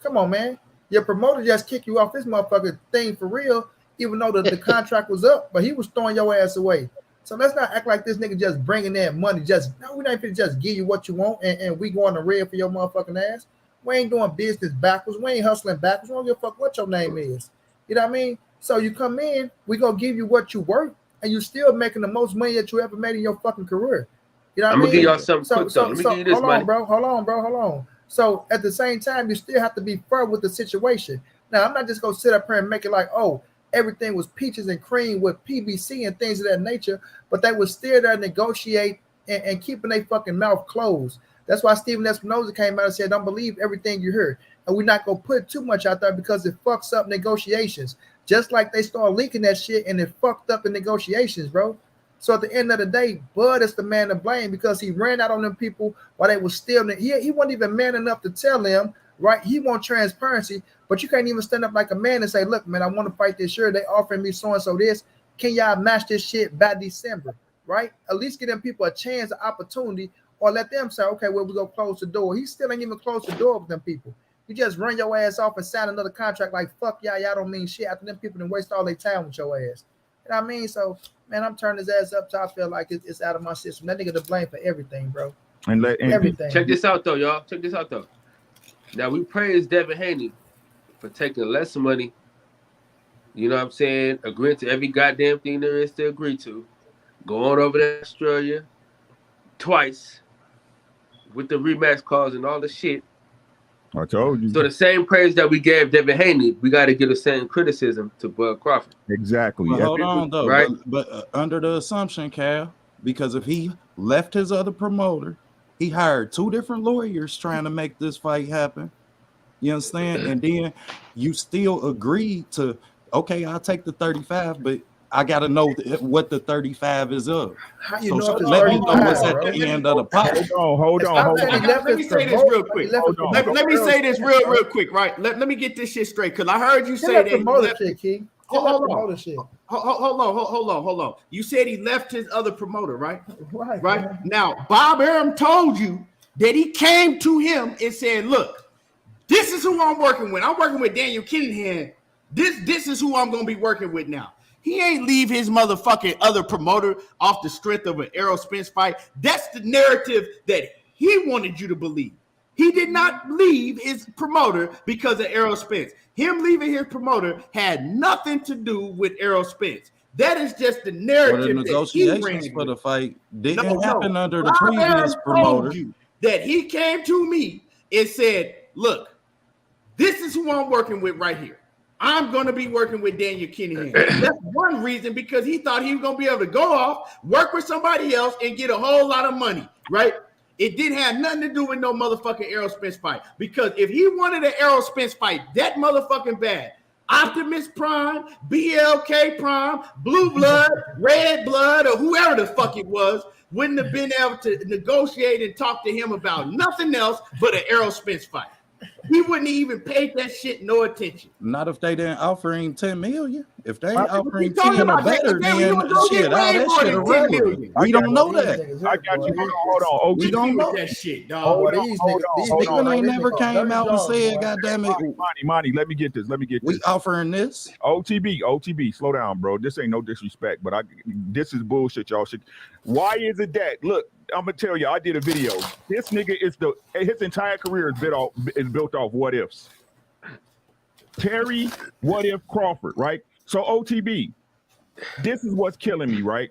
Come on, man. Your promoter just kicked you off this motherfucking thing for real, even though the contract was up, but he was throwing your ass away. So let's not act like this nigga just bringing in money. No, we ain't finna just give you what you want and we going to red for your motherfucking ass. We ain't doing business backwards. We ain't hustling backwards. We don't give a fuck what your name is. You know what I mean? So you come in, we gonna give you what you worth, and you still making the most money that you ever made in your fucking career. You know what I mean? I'm gonna give y'all something quick though. Let me give you this money. Hold on. So at the same time, you still have to be fair with the situation. Now, I'm not just gonna sit up here and make it like, oh, everything was peaches and cream with PBC and things of that nature, but they would still there negotiate and keeping their fucking mouth closed. That's why Stephen Espinoza came out and said, don't believe everything you heard. And we're not going to put too much out there because it fucks up negotiations. Just like they started leaking that shit and it fucked up the negotiations, bro. So at the end of the day, Bud is the man to blame because he ran out on them people while they were still. He wasn't even man enough to tell them, right? He want transparency, but you can't even stand up like a man and say, look, man, I want to fight this year. They offering me so-and-so this. Can y'all match this shit by December, right? At least give them people a chance, an opportunity, or let them say, okay, well, we're going to close the door. He still ain't even closed the door with them people. You just run your ass off and sign another contract like, fuck y'all don't mean shit after them people done waste all their time with your ass. You know what I mean? So, man, I'm turning his ass up till I feel like it's out of my system. That nigga to blame for everything, bro. And everything. Check this out, though, y'all. Check this out, though. Now, we praise Devin Haney for taking less money, you know what I'm saying, agreeing to every goddamn thing there is to agree to, going over to Australia twice with the rematch clause and all the shit, I told you. So the same praise that we gave Devin Haney, we got to give the same criticism to Bud Crawford. Exactly. Well, hold on though, right? But under the assumption, Cal, because if he left his other promoter, he hired 2 different lawyers trying to make this fight happen. You understand? And then you still agreed to, okay, I'll take the 35, but I got to know what the 35 is of. How you So know if it's let me know 35, what's at bro? the end of the pot. Hold on. Let me say this real quick. Let me say this real quick, right? Let me get this shit straight, because I heard you say that. Promoter shit, King. Hold on. You said he left his other promoter, right? Right. Now, Bob Arum told you that he came to him and said, look, this is who I'm working with. I'm working with Daniel Kinahan. This is who I'm going to be working with now. He ain't leave his motherfucking other promoter off the strength of an Errol Spence fight. That's the narrative that he wanted you to believe. He did not leave his promoter because of Errol Spence. Him leaving his promoter had nothing to do with Errol Spence. That is just the narrative. The negotiations for the fight didn't happen under the previous promoter. That he came to me and said, look, this is who I'm working with right here. I'm going to be working with Daniel Kinahan. That's one reason, because he thought he was going to be able to go off, work with somebody else, and get a whole lot of money, right? It didn't have nothing to do with no motherfucking Errol Spence fight. Because if he wanted an Errol Spence fight that motherfucking bad, Optimus Prime, BLK Prime, Blue Blood, Red Blood, or whoever the fuck it was, wouldn't have been able to negotiate and talk to him about nothing else but an Errol Spence fight. He wouldn't even pay that shit no attention. Not if they didn't offer him $10 million. If they offer him 10 or better, then shit, all that shit irrelevant. We don't know that. I got you. Hold on. We don't know that shit, dog. These niggas ain't never came out and said, "Goddamn it, Monty, let me get this. We offering this." OTB, slow down, bro. This ain't no disrespect, but this is bullshit, y'all. Why is it that? Look, I'm gonna tell you. I did a video. This nigga his entire career is built off what ifs. Terry, what if Crawford, right? So OTB, this is what's killing me, right?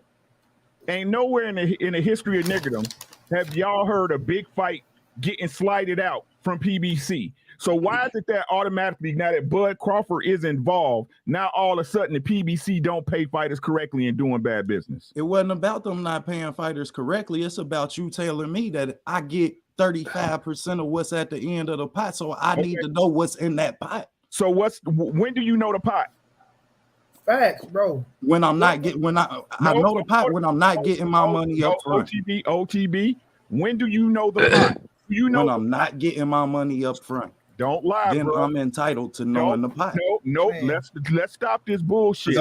Ain't nowhere in the history of niggerdom have y'all heard a big fight getting slided out from PBC. So why is it that automatically, now that Bud Crawford is involved, now all of a sudden the PBC don't pay fighters correctly and doing bad business? It wasn't about them not paying fighters correctly. It's about you telling me that I get 35% of what's at the end of the pot, so I need to know what's in that pot. So when do you know the pot? Facts, bro. When I'm not getting, I know the pot when I'm not getting my money up front. OTB, when do you know the pot? You know when I'm not getting my money up front. Don't lie, then bro. I'm entitled to knowing the pot. No. Let's stop this bullshit. We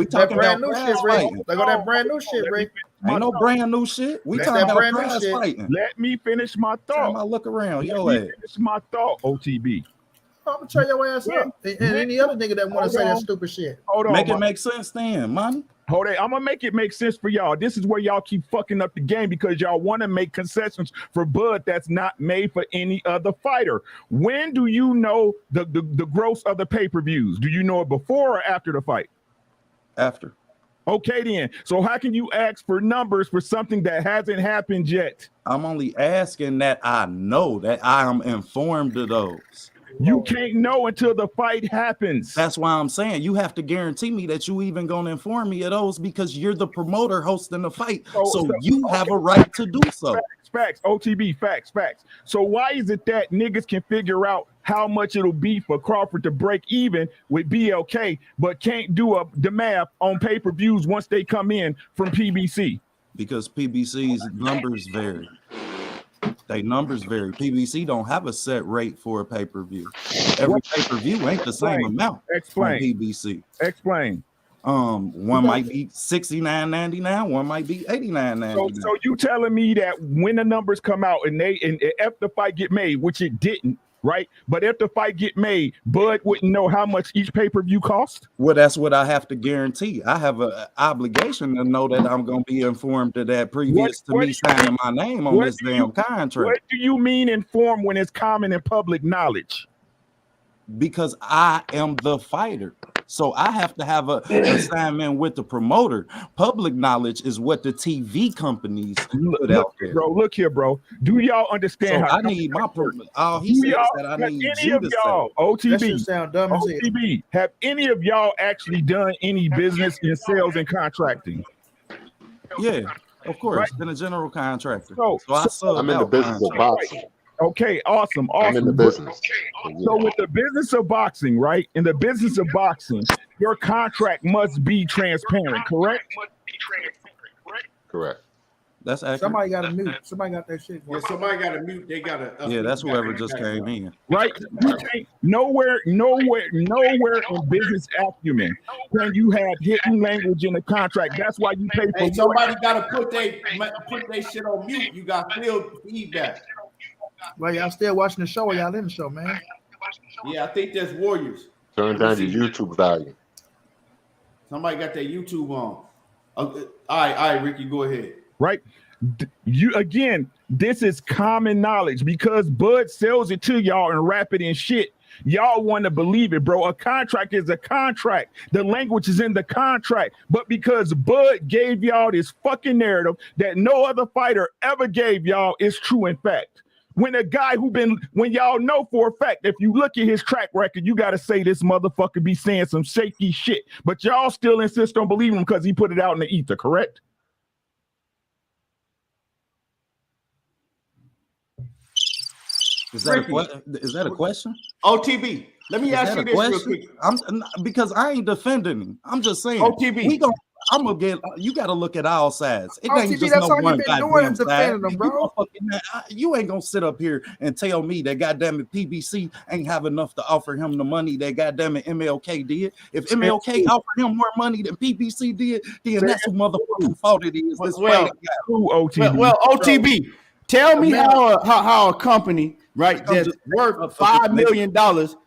talking about new shit, Rick. They got that brand new shit, Rick. Ain't no brand new shit. We talking about prize fighting. Let me finish my thought. I look around. Finish my thought, OTB. I'm gonna tell your ass up. And any other nigga that want to say that stupid shit. Hold on. Make it make sense then, man. Hold on. I'm gonna make it make sense for y'all. This is where y'all keep fucking up the game because y'all want to make concessions for Bud that's not made for any other fighter. When do you know the gross of the pay-per-views? Do you know it before or after the fight? After. Okay, then. So how can you ask for numbers for something that hasn't happened yet? I'm only asking that I know, that I am informed of those. You can't know until the fight happens. That's why I'm saying you have to guarantee me that you even gonna inform me of those because you're the promoter hosting the fight. So you have a right to do so. Facts. OTB, facts. So why is it that niggas can figure out how much it'll be for Crawford to break even with BLK, but can't do the math on pay-per-views once they come in from PBC? Because PBC's numbers vary. They numbers vary. PBC don't have a set rate for a pay-per-view. Every pay-per-view ain't the same amount. Explain. PBC. Explain. One might be $69.99, one might be $89.99. So you telling me that when the numbers come out and if the fight get made, which it didn't, right? But if the fight get made, Bud wouldn't know how much each pay-per-view cost? Well, that's what I have to guarantee. I have an obligation to know that I'm going to be informed of that previous to me signing my name on this damn contract. What do you mean informed when it's common and public knowledge? Because I am the fighter. So I have to have a assignment with the promoter. Public knowledge is what the TV companies put out there. Bro, look here, bro. Do y'all understand So how I need my all he said is that I need any of y'all, That shit OTB, sound dumb as hell. OTB, have any of y'all actually done any business in sales and contracting? Yeah, of course. Right. Been a general contractor. So I subbed I'm in the out business of contracts. boxing. Okay, awesome. I'm in the business. So with the business of boxing, right? In the business of boxing, your contract must be transparent, correct? Correct. That's accurate. Somebody got to mute. Somebody got that shit. Yeah, somebody got to mute. They got to. Yeah, that's whoever just came in. Right? You can't, nowhere in business acumen can you have hidden language in the contract. That's why you pay for. Hey, somebody got to put they shit on mute. You got field feedback. Well, y'all still watching the show or y'all in the show, man? Yeah, I think that's Warriors. Turn down your YouTube value. Somebody got their YouTube on. All right, Ricky, go ahead. Right? You again, this is common knowledge because Bud sells it to y'all and wrap it in shit. Y'all want to believe it, bro. A contract is a contract. The language is in the contract. But because Bud gave y'all this fucking narrative that no other fighter ever gave y'all is true in fact. When a guy when y'all know for a fact, if you look at his track record, you got to say this motherfucker be saying some shaky shit. But y'all still insist on believing him because he put it out in the ether, correct? Is that a question? OTB, let me ask you this real quick. Because I ain't defending him. I'm just saying. OTB, I'm gonna get. You got to look at all sides. It ain't OTB, just that's no all one you've been doing goddamn is side. defending them, bro. You ain't gonna sit up here and tell me that goddamn it PBC ain't have enough to offer him the money that goddamn it MLK did. If MLK offered him more money than PBC did, then that's who motherfucking fault it is. Well, OTB, tell me how a company, right, that's worth $5 million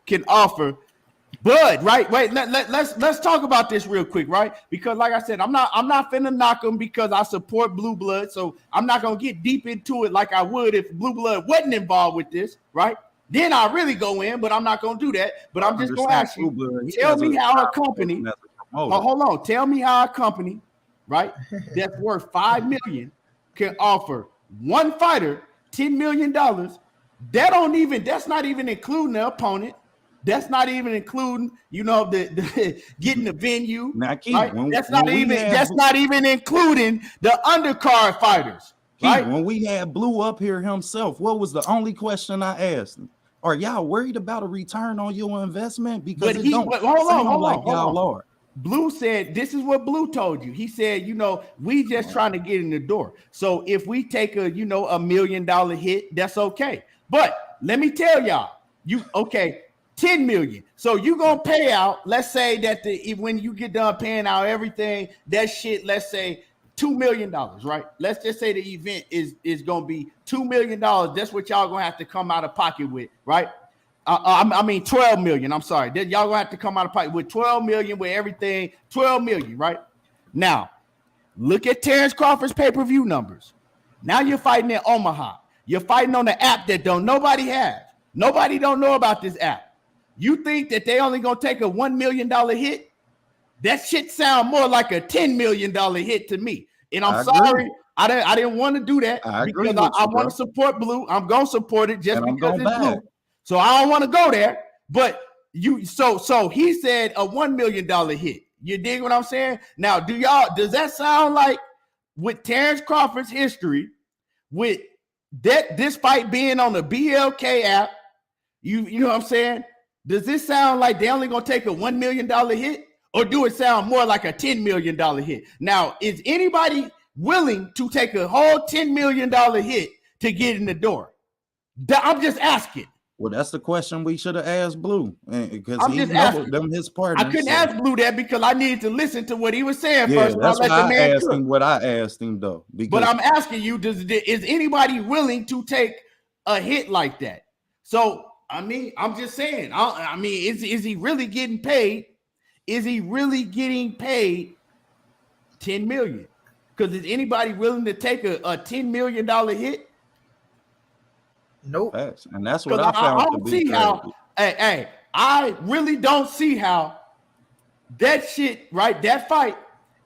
can offer Bud, right? Wait, let's talk about this real quick, right? Because like I said, I'm not finna knock them because I support Blue Blood, so I'm not gonna get deep into it like I would if Blue Blood wasn't involved with this, right? Then I really go in, but I'm not gonna do that. But I'm just gonna ask you, tell me how a company, hold on, tell me how a company, right, that's worth $5 million can offer one fighter $10 million. That's not even including the opponent. That's not even including, the getting the venue. Now, Keith, right? That's not even including the undercard fighters. Keith, right? When we had Blue up here himself, what was the only question I asked him? Are y'all worried about a return on your investment? Because hold on. Blue said, this is what Blue told you. He said, we just trying to get in the door. So if we take a $1 million hit, that's okay. But let me tell y'all, 10 million. So you gonna pay out, let's say that when you get done paying out everything, that shit, let's say $2 million, right? Let's just say the event is gonna be $2 million. That's what y'all gonna have to come out of pocket with, right? I mean 12 million. I'm sorry. Y'all gonna have to come out of pocket with 12 million with everything, 12 million, right? Now, look at Terence Crawford's pay-per-view numbers. Now you're fighting in Omaha. You're fighting on the app that nobody has. Nobody don't know about this app. You think that they only gonna take a $1 million hit? That shit sound more like a $10 million hit to me. And I'm sorry, I didn't want to do that because I want to support Blue. I'm gonna support it just because it's Blue. So I don't want to go there. But so he said a $1 million hit. You dig what I'm saying? Now, does that sound like with Terence Crawford's history, with this fight being on the BLK app, you know what I'm saying? Does this sound like they only gonna take a $1 million hit, or do it sound more like a $10 million hit? Now, is anybody willing to take a whole $10 million hit to get in the door? I'm just asking. Well, that's the question we should have asked Blue, because I'm just asking them his partners. I couldn't ask Blue that because I needed to listen to what he was saying first. Yeah, that's why I asked him what I asked him though. But I'm asking you, is anybody willing to take a hit like that? So I'm just saying. Is he really getting paid? Is he really getting paid $10 million? Because is anybody willing to take a $10 million hit? Nope. And that's what I found to be crazy. I really don't see how that shit, right? That fight,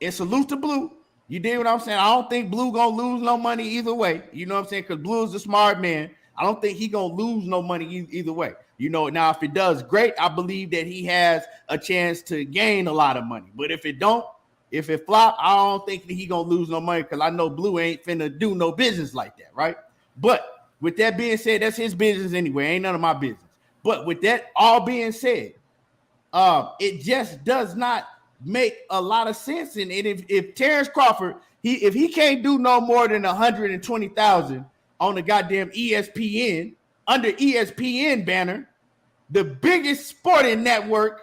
and salute to Blue. You did what I'm saying. I don't think Blue gonna lose no money either way. You know what I'm saying? Because Blue is a smart man. I don't think he gonna lose no money either way. You know, now if it does great, I believe that he has a chance to gain a lot of money. But if it don't, if it flop, I don't think that he gonna lose no money because I know Blue ain't finna do no business like that, right? But with that being said, that's his business anyway. Ain't none of my business. But with that all being said, it just does not make a lot of sense. And if Terence Crawford, if he can't do no more than 120,000 on the goddamn ESPN under ESPN banner, the biggest sporting network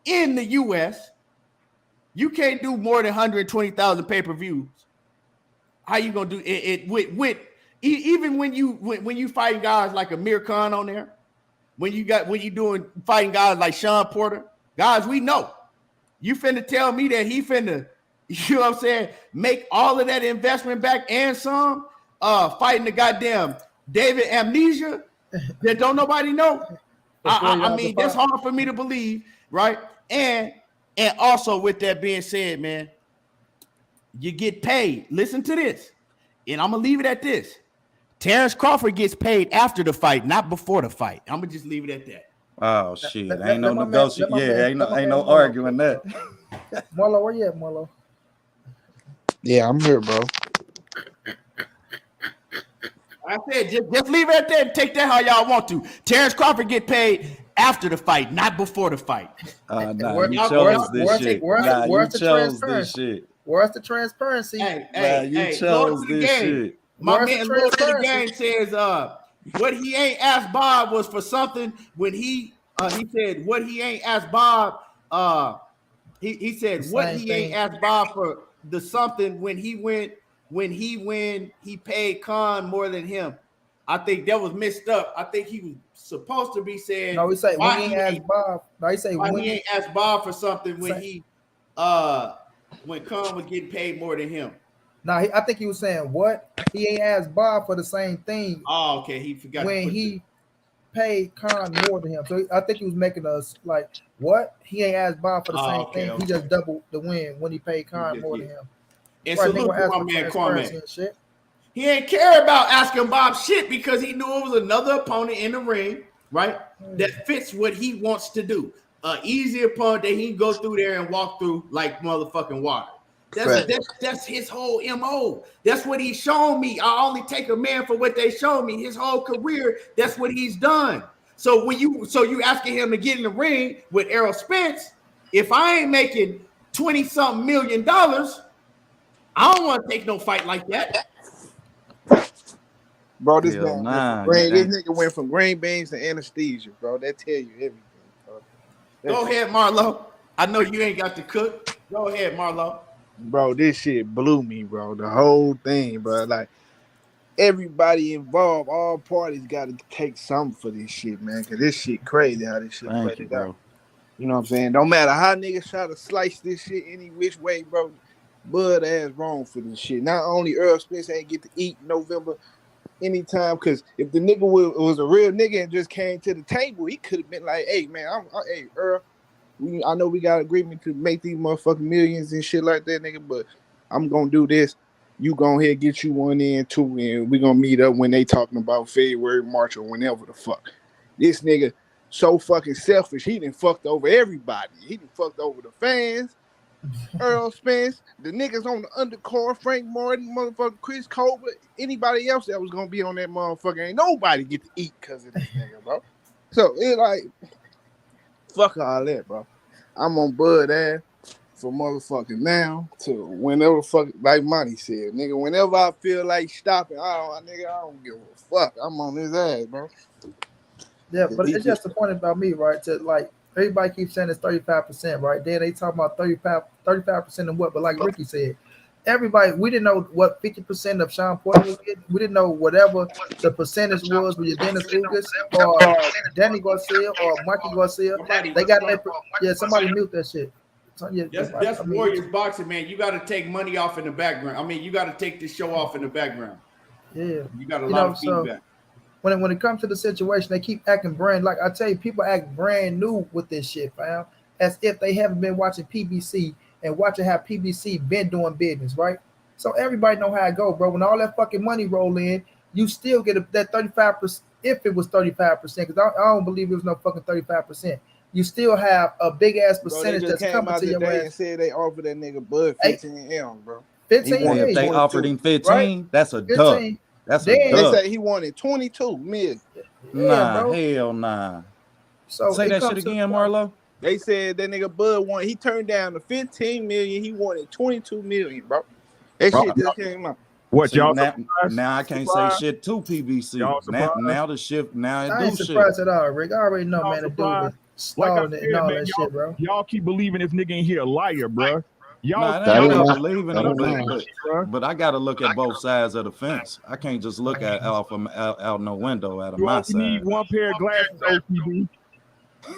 in the U.S., you can't do more than 120,000 pay-per-views. How you gonna do it with even when you fighting guys like Amir Khan on there, when you doing fighting guys like Sean Porter, guys we know. You finna tell me that he finna, you know what I'm saying, make all of that investment back and some, fighting the goddamn David Amnesia that don't nobody know. I mean, that's hard for me to believe, right? And also with that being said, man, you get paid. Listen to this, and I'm gonna leave it at this. Terence Crawford gets paid after the fight, not before the fight. I'm gonna just leave it at that. Oh shit! Ain't no negotiation. Yeah, ain't no arguing that. Marlo, where you at, Marlo? Yeah, I'm here, bro. I said just leave it at that and take that how y'all want to. Terence Crawford get paid after the fight, not before the fight. Nah, you chose this shit. Nah, you chose this shit. Where's the transparency? Hey, you chose this shit. My man Lord to the game says what he ain't asked Bob was for something when he said what he ain't asked Bob he said what he ain't asked Bob for the something when he paid Khan more than him. I think that was messed up. I think he was supposed to be saying no. He say when he ain't asked Bob. No, he say when he ain't asked Bob for something when when Khan was getting paid more than him. No, I think he was saying what he ain't asked Bob for the same thing. Oh, okay. He forgot when he paid Khan more than him. So I think he was making us like what he ain't asked Bob for the same thing. Okay. He just doubled the win when he paid Khan more than him. And so look at my man Kwame. He ain't care about asking Bob shit because he knew it was another opponent in the ring, right? That fits what he wants to do. Easy opponent that he can go through there and walk through like motherfucking water. That's his whole MO. That's what he's shown me. I only take a man for what they show me. His whole career, that's what he's done. So when you asking him to get in the ring with Errol Spence, if I ain't making $20-something million, I don't want to take no fight like that. Bro, this nigga went from green beans to anesthesia, bro. That tell you everything, bro. Go ahead, Marlo. I know you ain't got to cook. Go ahead, Marlo. Bro, this shit blew me, bro. The whole thing, bro. Like, everybody involved, all parties got to take something for this shit, man. Because this shit crazy how this shit played out. You know what I'm saying? Don't matter how niggas try to slice this shit any which way, bro. Bud ass wrong for this shit. Not only Errol Spence ain't get to eat November anytime, because if the nigga was a real nigga and just came to the table, he could have been like, hey, man, hey, Earl, I know we got agreement to make these motherfucking millions and shit like that, nigga, but I'm going to do this. You go ahead, get you one in, two, and we going to meet up when they talking about February, March, or whenever the fuck. This nigga so fucking selfish. He done fucked over everybody. He done fucked over the fans, Errol Spence, the niggas on the undercard, Frank Martin, motherfucker, Chris Colbert, anybody else that was going to be on that motherfucker. Ain't nobody get to eat because of this nigga, bro. So, it like, fuck all that, bro. I'm on Bud ass from motherfucking now to whenever the fuck, like Monty said, nigga, whenever I feel like stopping, I don't give a fuck. I'm on his ass, bro. Yeah, but it's just the point about me, right? To like, everybody keeps saying it's 35%, right? Then they talk about 35% and what, but like Ricky said, everybody, we didn't know what 50% of Sean Porter was getting. We didn't know whatever the percentage was with Dennis Ugas or Danny Garcia or Mikey Garcia. They got that. Somebody mute that shit. That's Warriors boxing, man. You got to take money off in the background. I mean, you got to take this show off in the background. Yeah, you got a lot of feedback. So when it comes to the situation, they keep acting brand like I tell you, people act brand new with this shit, fam. as if they haven't been watching PBC and watching how PBC been doing business, right? So everybody know how it go, bro. When all that fucking money roll in, you still get that 35%. If it was 35%, because I don't believe it was no fucking 35%. You still have a big ass percentage that's coming to your ass. And said they offered that nigga Bud 15 M, bro. 15 Hey, if they offered him 15, right? that's a 15. dub. That's a They dub. said he wanted 22 million. Nah, bro. hell nah. So say that shit again, Marlo. They said that nigga Bud wanted. He turned down the 15 million. He wanted 22 million, bro. That shit just came out. What See, y'all? Now I can't say shit to PBC. Now the shift. Now it I do ain't shit. surprised at all, Rick. I already know, man. The dude was stalling Like it and all man, that shit, bro. Y'all keep believing this nigga in here a liar, bro. Y'all, Nah, That ain't I my- believe in that it, ain't mine. but I got to look at both sides of the fence. I can't just look at out no window out of you my only side. need one pair of glasses, OTB.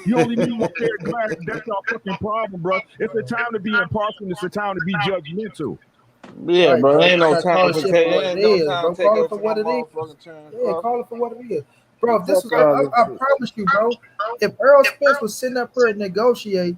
You only need one pair of glasses. That's our fucking problem, bro. It's a time to be impartial. It's a time to be judgmental. Yeah, Right, bro. bro. Ain't no Gotta time call to shit take. for what Ain't it no is, time bro. to take Call it over for no what it is. motherfucking turn. Yeah, call it for what it is. Bro, if this was, Fuck all I this promise you, bro, if Errol Spence was sitting up here and negotiate,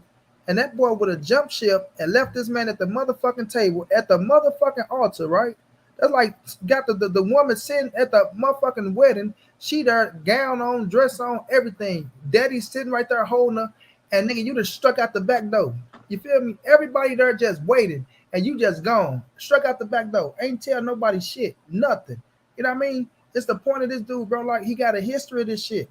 and that boy would have jumped ship and left this man at the motherfucking table, at the motherfucking altar, right? That's like got the woman sitting at the motherfucking wedding. She there, gown on, dress on, everything. Daddy's sitting right there holding her, and nigga, you just struck out the back door. You feel me? Everybody there just waiting, and you just gone. Struck out the back door. Ain't tell nobody shit, nothing. You know what I mean? It's the point of this dude, bro. Like, he got a history of this shit.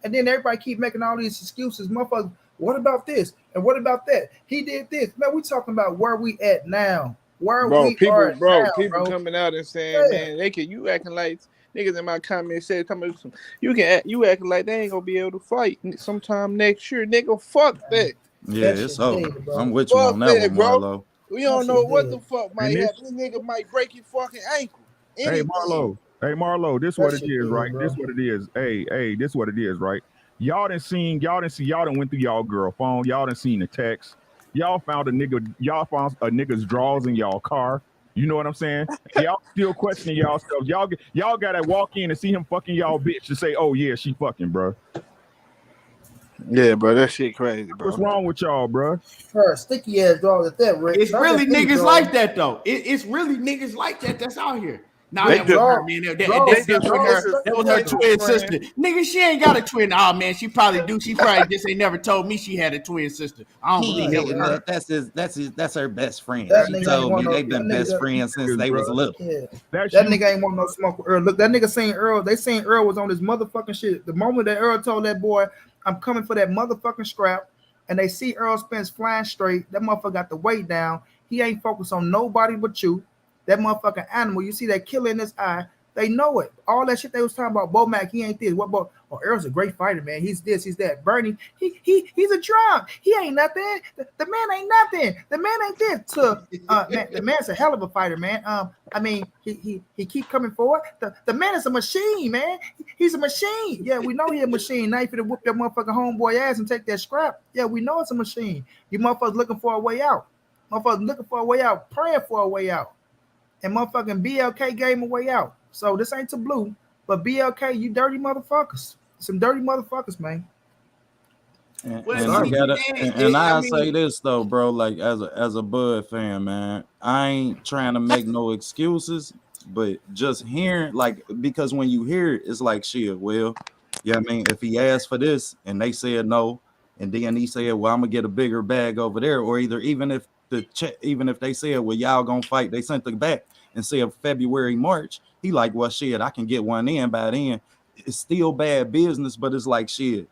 And then everybody keep making all these excuses. Motherfuckers, what about this? And what about that? He did this. Man, we talking about where we at now. Where we are People now, coming out and saying, Yeah. man, you acting like niggas in my comments said, you acting like they ain't gonna be able to fight sometime next year, nigga. Fuck that. Yeah, That it's shit over. dead, bro. I'm with you Fuck on that that, one, bro. Marlo. We don't That know shit what dead. the fuck might And this- happen. This nigga might break your fucking ankle. Hey, Anything. Marlo, this That what it shit is, dead, right? bro. This what it is. Hey, this what it is, right? Y'all done went through y'all girl phone. Y'all done seen the text. Y'all found a nigga's drawers in y'all car. You know what I'm saying? And y'all still questioning yourselves. Y'all gotta walk in and see him fucking y'all bitch to say, oh yeah, she fucking, bro. Yeah, bro, that shit crazy, bro. What's wrong with y'all, bro? Her sticky ass drawers at that, Rick. It's Not really that niggas drawers. like that though. It's really niggas like that that's out here. Nah, They that was draw- her, man. That draw- was draw- her draw- twin friend. sister. Nigga, she ain't got a twin. Oh man, she probably do. She probably just ain't never told me she had a twin sister. I don't believe that was her. That's her best friend. That She nigga ain't told want me no- they've been that nigga- best friends since they was little. Yeah. That That nigga ain't want no smoke with Earl. Look, that nigga seen Earl. They seen Earl was on this motherfucking shit. The moment that Earl told that boy, I'm coming for that motherfucking scrap, and they see Errol Spence flying straight, that motherfucker got the weight down. He ain't focused on nobody but you. That motherfucking animal, you see that killer in his eye. They know it. All that shit they was talking about, Bo Mac, he ain't this. What Bo? Oh, Errol's a great fighter, man. He's this, he's that. Bernie, he's a drunk. He ain't nothing. The man ain't nothing. The man ain't this. So, man, the man's a hell of a fighter, man. I mean, he keep coming forward. The man is a machine, man. He's a machine. Yeah, we know he's a machine. Now you finna whoop that motherfucking homeboy ass and take that scrap. Yeah, we know it's a machine. You motherfuckers looking for a way out. Motherfuckers looking for a way out, praying for a way out. And motherfucking BLK gave him a way out. So this ain't to blue, but BLK, you dirty motherfuckers. Some dirty motherfuckers, man. And I say this though, bro, like as a Bud fan, man, I ain't trying to make no excuses, but just hearing, like, because when you hear it, it's like, shit, well, yeah, I mean, if he asked for this and they said no, and then he said, well, I'm gonna get a bigger bag over there, or even if they said, well, y'all gonna fight, they sent it back and said February, March, he like, well, shit, I can get one in by then. It's still bad business, but it's like, shit,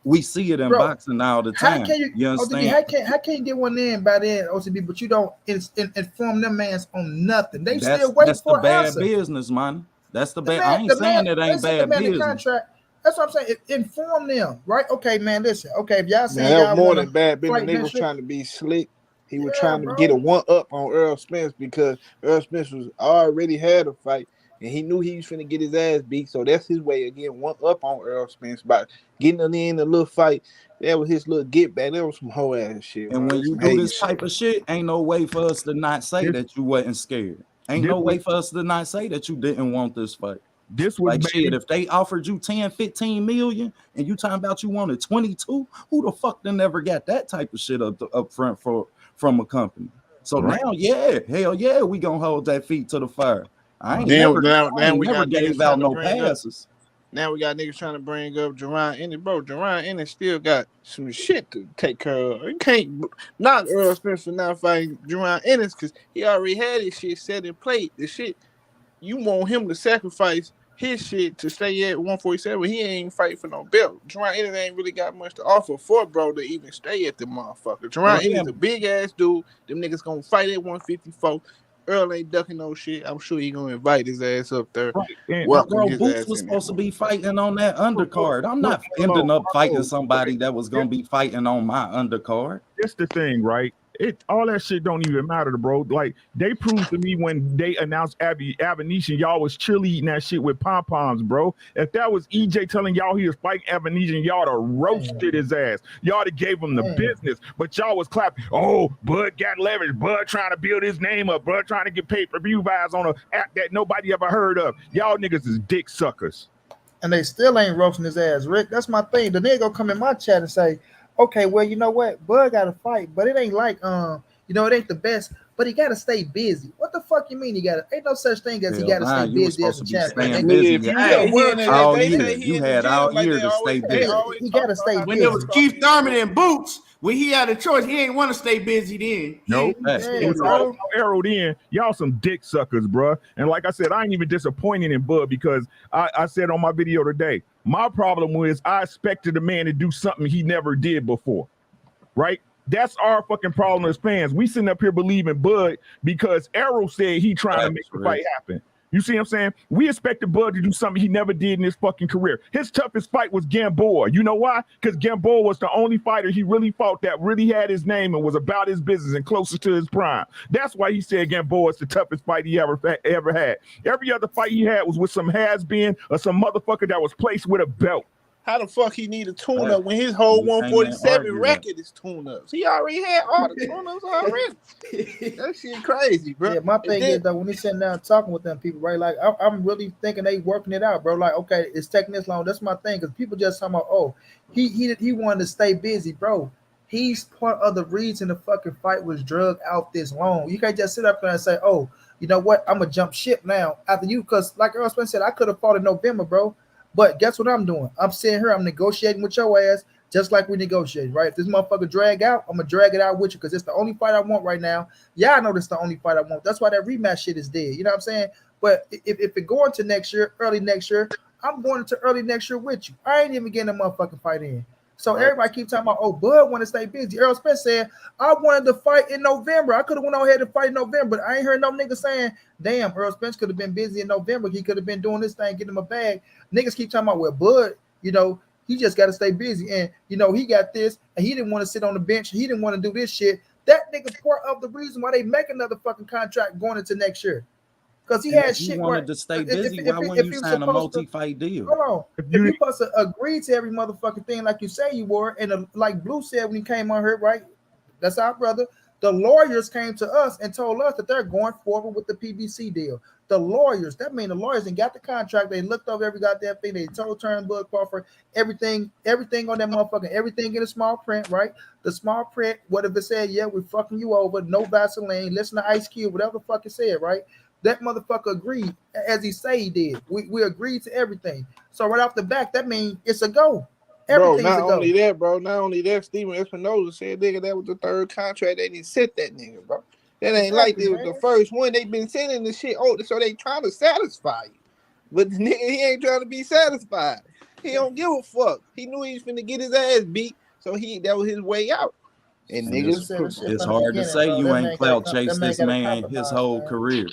we see it in boxing all the time. How can you understand? how can you get one in by then, OCB, but you don't inform them mans on nothing? They That's still waiting for the bad answer. business, man. That's the bad. I ain't saying it ain't bad business. Contract. That's what I'm saying. Inform them, right? Okay, man. Listen. Okay, if y'all saying that y'all was more wanna than bad business. fight Nigga was next year, trying to be slick. He was trying to get a one up on Errol Spence because Errol Spence was already had a fight and he knew he was finna get his ass beat. So that's his way of getting one up on Errol Spence by getting him in a little fight. That was his little get back. That was some whole ass shit. And bro. when you do this type of shit, ain't no way for us to not say that you wasn't scared. Ain't no way for us to not say that you didn't want this fight. This was like shit. If they offered you 10, 15 million and you talking about you wanted 22, who the fuck then never got that type of shit up front from a company? So now, yeah, hell yeah, we gonna hold that feet to the fire. I ain't never gave out no passes. Now we got niggas trying to bring up Jaron Ennis. Bro, Jaron Ennis still got some shit to take care of. You can't knock Errol Spence for not fighting Jaron Ennis because he already had his shit set in play. The shit, you want him to sacrifice his shit to stay at 147. He ain't fighting for no belt. Jaron Ennis ain't really got much to offer for bro to even stay at the motherfucker. Jaron Ennis a big ass dude. Them niggas gonna fight at 154. Earl ain't ducking no shit. I'm sure he gonna invite his ass up there. Right. Bro, Boots was supposed to be fighting on that undercard. I'm not ending up fighting somebody that was gonna be fighting on my undercard. That's the thing, right? All that shit don't even matter, bro. Like they proved to me when they announced Amnesia, y'all was cheerleading that shit with pom poms, bro. If that was EJ telling y'all he was fighting Amnesia, y'all would have roasted his ass. Y'all would gave him the business, but y'all was clapping. Oh, Bud got leverage. Bud trying to build his name up. Bud trying to get pay-per-view buys on an app that nobody ever heard of. Y'all niggas is dick suckers. And they still ain't roasting his ass, Rick. That's my thing. The nigga gonna come in my chat and say, okay, well, you know what? Bud got to fight, but it ain't like, it ain't the best, but he got to stay busy. What the fuck you mean he got to? Ain't no such thing as he got to stay busy as a champion. You had all year to stay busy. He got to stay busy. When it was Keith Thurman and Boots, when he had a choice, he ain't want to stay busy then. Nope. Arrow then, y'all some dick suckers, bro. And like I said, I ain't even disappointed in Bud because I said on my video today, my problem was I expected a man to do something he never did before, right? That's our fucking problem as fans. We sitting up here believing Bud because Errol said he trying to make the fight happen. You see what I'm saying? We expected Bud to do something he never did in his fucking career. His toughest fight was Gamboa. You know why? Because Gamboa was the only fighter he really fought that really had his name and was about his business and closer to his prime. That's why he said Gamboa is the toughest fight he ever had. Every other fight he had was with some has-been or some motherfucker that was placed with a belt. How the fuck he need a tune-up when his whole 147 record is tune-ups? He already had all the tune-ups already. That shit crazy, bro. Yeah, my thing is though, when he's sitting down talking with them people, right? Like I'm really thinking they working it out, bro. Like, okay, it's taking this long. That's my thing, because people just talking about, oh, he wanted to stay busy, bro. He's part of the reason the fucking fight was drug out this long. You can't just sit up there and say, oh, you know what? I'm gonna jump ship now after you, because like Errol Spence said, I could have fought in November, bro. But guess what I'm doing? I'm sitting here, I'm negotiating with your ass just like we negotiated, right? If this motherfucker drag out, I'm going to drag it out with you because it's the only fight I want right now. Yeah, I know this is the only fight I want. That's why that rematch shit is dead. You know what I'm saying? But if it going to next year, early next year, I'm going to early next year with you. I ain't even getting a motherfucking fight in. So everybody keep talking about, oh, Bud want to stay busy. Errol Spence said, I wanted to fight in November. I could have went on ahead and fight in November, but I ain't heard no nigga saying, damn, Errol Spence could have been busy in November. He could have been doing this thing, getting him a bag. Niggas keep talking about, well, Bud, he just got to stay busy. And, he got this, and he didn't want to sit on the bench. He didn't want to do this shit. That nigga's part of the reason why they make another fucking contract going into next year. Because he had shit. He wanted to stay busy. Why wouldn't you sign a multi-fight deal? Hold on. If you supposed to agree to every motherfucking thing like you say you were, and like Blue said when he came on here, right? That's our brother. The lawyers came to us and told us that they're going forward with the PBC deal. The lawyers, that means the lawyers and got the contract. They looked over every goddamn thing. They told Terence Crawford everything on that motherfucking, everything in the small print, right? The small print, what if it said, yeah, we're fucking you over, no Vaseline, listen to Ice Cube, whatever the fuck it said, right? That motherfucker agreed, as he say he did. We agreed to everything. So right off the back, that means it's a go. Bro, not only that, Steven Espinoza said, nigga, that was the third contract. They didn't set that nigga, bro. That ain't like it was the first one. They been sending the shit. Oh, so they trying to satisfy you. But the nigga, he ain't trying to be satisfied. He don't give a fuck. He knew he was finna get his ass beat, so that was his way out. And niggas, it's hard to say you ain't clout chased this man his whole career.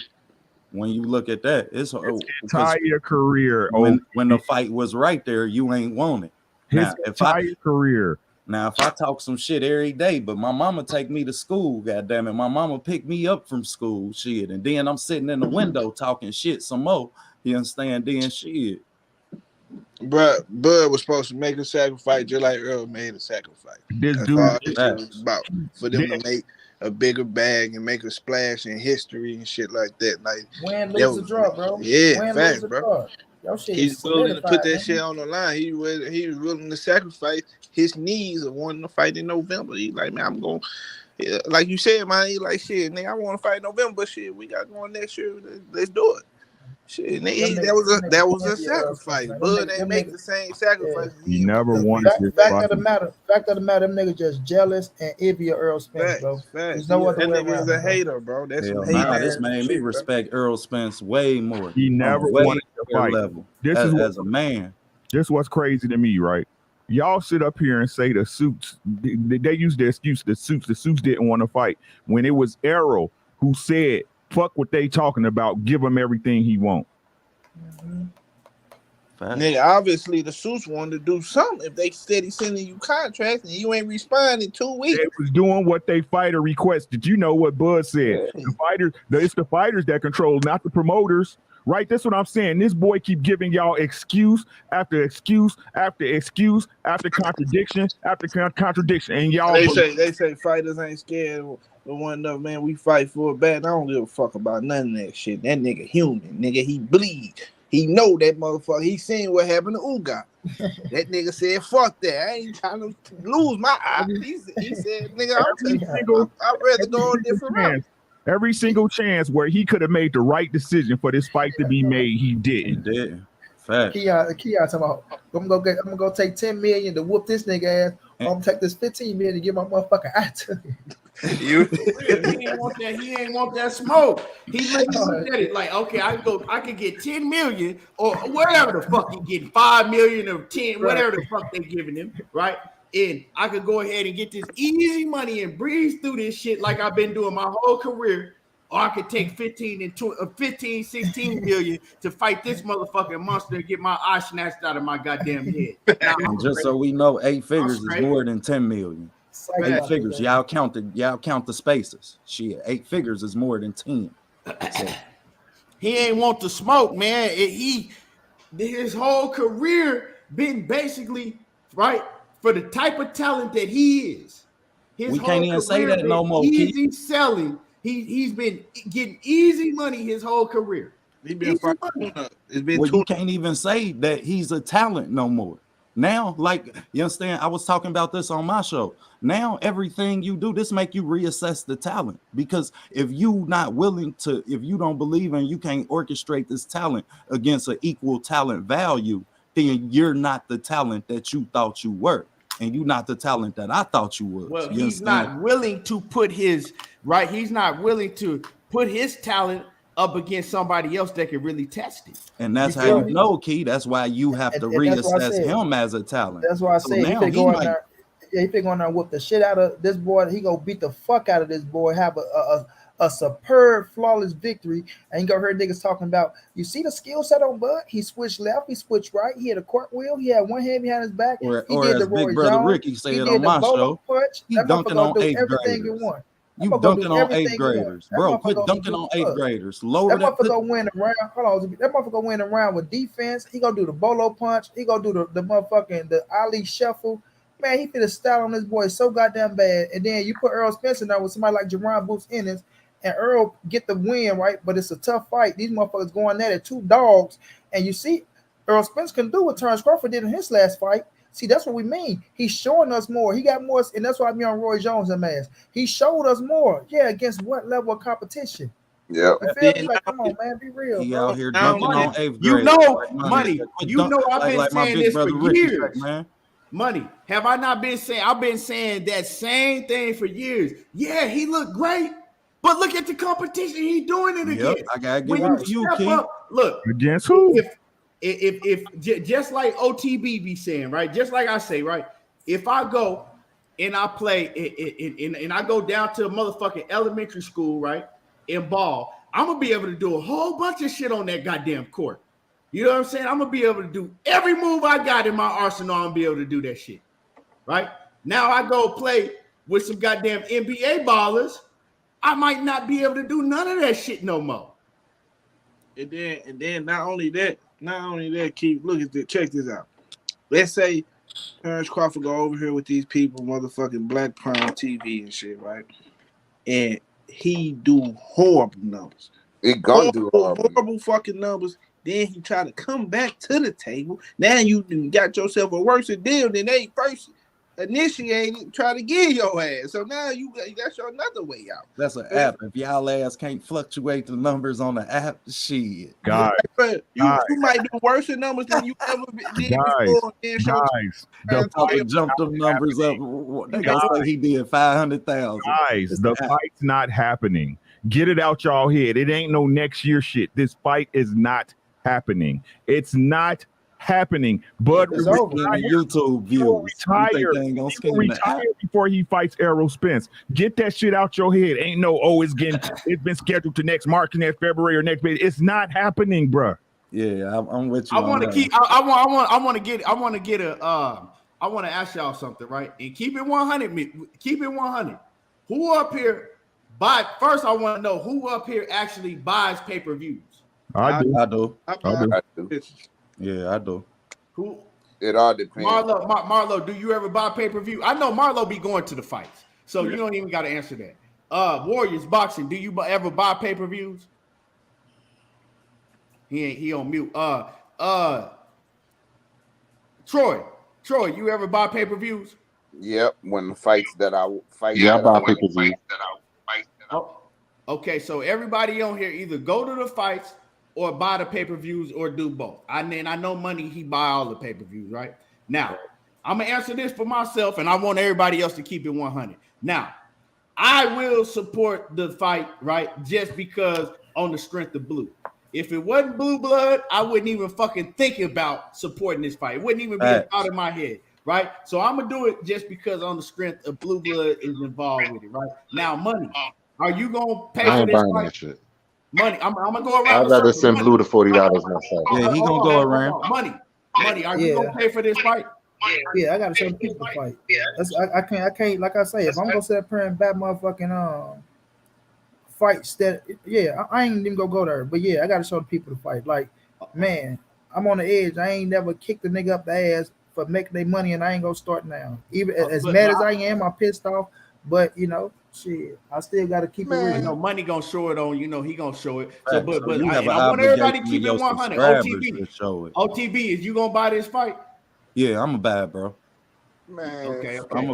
When you look at that, it's entire career. When the fight was right there, you ain't want it. His entire career. Now, if I talk some shit every day, but my mama take me to school, goddamn it, my mama pick me up from school, shit, and then I'm sitting in the window talking shit some more. You understand? Then shit. Bud was supposed to make a sacrifice just like Earl made a sacrifice. This That's dude all this shit was about, for them to make a bigger bag and make a splash in history and shit like that. Like win, lose, or draw, bro. Yeah, facts, bro. Your shit He's is willing to put solidified, that shit on the line. He was willing to sacrifice his knees of wanting to fight in November. He's like, man, I'm going. Yeah, like you said, man. He like, shit, nigga, I want to fight in November. But shit, we got going next year. Let's do it. Shit, nigga, that was a sacrifice. Bud ain't make the same sacrifice. He never wanted this fact of the matter, them niggas just jealous and envy of Errol Spence, bro. Facts. There's no other way around. That nigga is a hater, bro. That's Hell some nah, hate. this made me respect Errol Spence way more. He never wanted to fight. Level. This as, is as a man. This is what's crazy to me, right? Y'all sit up here and say the suits. They use the excuse. The suits didn't want to fight when it was Errol who said, "Fuck what they talking about. Give him everything he want." Nigga, obviously the suits wanted to do something. If they steady sending you contracts and you ain't responding in 2 weeks, they was doing what they fighter requested. You know what Bud said? The fighters, it's the fighters that control, not the promoters. Right? That's what I'm saying. This boy keep giving y'all excuse after excuse after excuse after contradiction after contradiction, and y'all. They say fighters ain't scared. The one of man, we fight for it bad. I don't give a fuck about none of that shit. That nigga human, nigga. He bleed. He know that motherfucker. He seen what happened to Uga. That nigga said, "Fuck that. I ain't trying to lose my eye." He said, "Nigga, I'd rather go on a different route." Every single chance where he could have made the right decision for this fight to be made, he didn't. He didn't. Fact. Keon talking about, I'm gonna go take 10 million to whoop this nigga ass. I'm gonna take this 15 million to get my motherfucking eye to him. He ain't want that smoke. He looked at it like, okay, I can get 10 million or whatever the fuck he getting, 5 million or 10, whatever the fuck they giving him, right? And I could go ahead and get this easy money and breeze through this shit like I've been doing my whole career. Or I could take 15, 16 million to fight this motherfucking monster and get my eye snatched out of my goddamn head. Now, And just so we know, 8 figures is more than 10 million. 8 figures, y'all count the spaces. Shit, 8 figures is more than 10. So. He ain't want to smoke, man. His whole career been basically right for the type of talent that he is. We can't even say that no more. Easy selling. He's been getting easy money his whole career. He been you can't even say that he's a talent no more. Now, like, you understand, I was talking about this on my show. Now, everything you do, this make you reassess the talent. Because if you not willing to, if you don't believe and you can't orchestrate this talent against an equal talent value, then you're not the talent that you thought you were. And you're not the talent that I thought you was. Well, he's not willing to put his, right? He's not willing to put his talent up against somebody else that can really test it. And that's how you know, Key. That's why you have to reassess him as a talent. That's why I said he been going there. Yeah, he been going there and whoop the shit out of this boy. He gonna beat the fuck out of this boy. Have a superb, flawless victory. And you go hear niggas talking about, you see the skill set on Bud? He switched left, he switched right, he had a cartwheel, he had one hand behind his back. Or as Big Brother Ricky said on my show, he dunking on 8th graders. You dunking on 8th graders. Bro, quit dunking on 8th graders. Lower that motherfucker win a round. Hold on. That motherfucker win a round with defense. He gonna do the bolo punch. He gonna do the motherfucking the Ali shuffle. Man, he fit a style on this boy so goddamn bad. And then you put Errol Spence in there with somebody like Jaron Boots Ennis, and Earl get the win, right? But it's a tough fight. These motherfuckers going at it, 2 dogs. And you see, Errol Spence can do what Terence Crawford did in his last fight. See, that's what we mean. He's showing us more. He got more, and that's why I be on Roy Jones and ass. He showed us more. Yeah, against what level of competition? Yeah. Like, come on, man, be real. He bro. out here dunking on 8th graders. You know, money. You know, I've been saying this for years, man. Money. Have I not been saying? I've been saying that same thing for years. Yeah, he looked great, but look at the competition he's doing it against. I gotta give it to you, King. Look, against who? If just like OTB be saying, right? Just like I say, right? If I go and I play and I go down to a motherfucking elementary school, right? In ball, I'm gonna be able to do a whole bunch of shit on that goddamn court. You know what I'm saying? I'm gonna be able to do every move I got in my arsenal. I'm gonna be able to do that shit, right? Now I go play with some goddamn NBA ballers. I might not be able to do none of that shit no more. And then not only that, Keith, look at this. Check this out. Let's say Terence Crawford go over here with these people, motherfucking Black Prime TV and shit, right? And he do horrible numbers. He gonna do horrible fucking numbers. Then he tried to come back to the table. Now you got yourself a worse deal than they first initiated, try to get your ass. So now that's your another way out. That's an app. If y'all ass can't fluctuate the numbers on the app, shit. Guys, you might do worse numbers than you ever did before. Guys, jump them numbers up. They gonna say he did 500,000. Guys, the fight's not happening. Get it out y'all head. It ain't no next year shit. This fight is not happening. It's not happening. Bud YouTube views. Retire before he fights Errol Spence. Get that shit out your head. Ain't no it's been scheduled to next March, next February, or next May. It's not happening, bro. Yeah, I'm with you. I want to ask y'all something, right? And keep it 100. Keep it 100. Who up here first? I want to know who up here actually buys pay-per-views. I do. Yeah, I do. Who? It all depends. Marlo, do you ever buy pay-per-view? I know Marlo be going to the fights, so you don't even got to answer that. Warriors boxing, do you ever buy pay-per-views? He on mute. Troy, you ever buy pay-per-views? Yep, when the fights that I fight. Yeah, I buy pay-per-view. Okay, so everybody on here either go to the fights or buy the pay-per-views or do both. I know Money, he buy all the pay-per-views, right? Now, I'm going to answer this for myself, and I want everybody else to keep it 100. Now, I will support the fight, right, just because on the strength of blue. If it wasn't blue blood, I wouldn't even fucking think about supporting this fight. It wouldn't even be out of my head, right? So I'm going to do it just because on the strength of blue blood is involved with it, right? Now, Money, are you going to pay for this fight? Shit. Money, I'm gonna go around. I'd rather send Blue to $40 myself. Yeah, he gonna go around. Money, are you gonna pay for this fight? Yeah, I gotta show the people to fight. I can't. Like I say, if I'm gonna sit up here and bat motherfucking fights that, I ain't even gonna go there. But yeah, I gotta show the people to fight. Like, man, I'm on the edge. I ain't never kicked the nigga up the ass for making their money, and I ain't gonna start now. Even as mad as I am, I'm pissed off. But shit, I still got to keep it real. Money gonna show it on. He gonna show it. So, but I want everybody to keep it 100. OTB, is you gonna buy this fight? Yeah, I'm a bad bro. Man, okay. I'm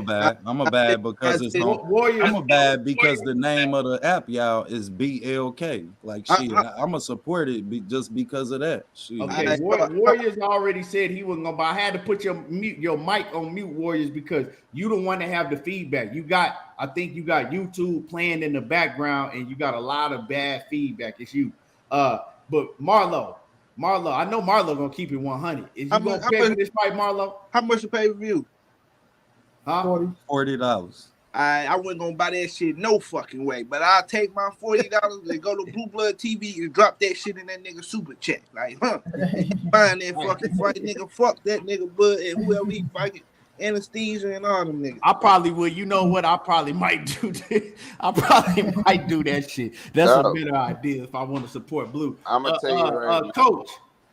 a bad because it's Warriors. I'm a bad because the name of the app, y'all, is BLK. Like, shit, I'm gonna support it just because of that. Shit. Okay, Warriors already said he wasn't gonna buy. I had to put your mic on mute, Warriors, because you don't want to have the feedback. I think you got YouTube playing in the background, and you got a lot of bad feedback. It's you. But Marlo, I know Marlo gonna keep it 100. Is you gonna pay for this fight, Marlo? How much to pay per view? Huh? $40. I wasn't gonna buy that shit no fucking way, but I'll take my $40 and go to Blue Blood TV and drop that shit in that nigga super chat. Like, buying that fucking fight, nigga. Fuck that nigga, Bud, and whoever he fighting, anesthesia and all them niggas. I probably would. You know what? I probably might do that. I probably might do that shit. That's a better idea if I want to support Blue. I'm gonna tell you right now. Coach,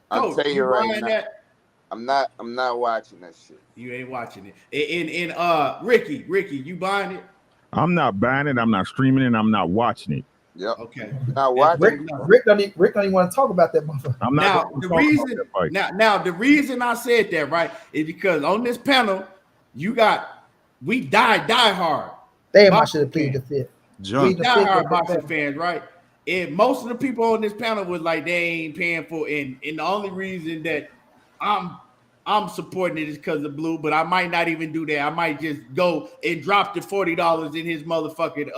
I'll tell you right now. I'm not watching that shit. You ain't watching it. And Ricky, you buying it? I'm not buying it. I'm not streaming it. I'm not watching it. Yep. Okay. Not watching. Rick don't even want to talk about that motherfucker. I'm not. Now the reason I said that, right, is because on this panel we die hard. Damn, I should have pleaded the fifth. We die hard boxing fans, right? And most of the people on this panel was like they ain't paying for it. And the only reason that I'm supporting it is because of Blue, but I might not even do that. I might just go and drop the $40 in his motherfucking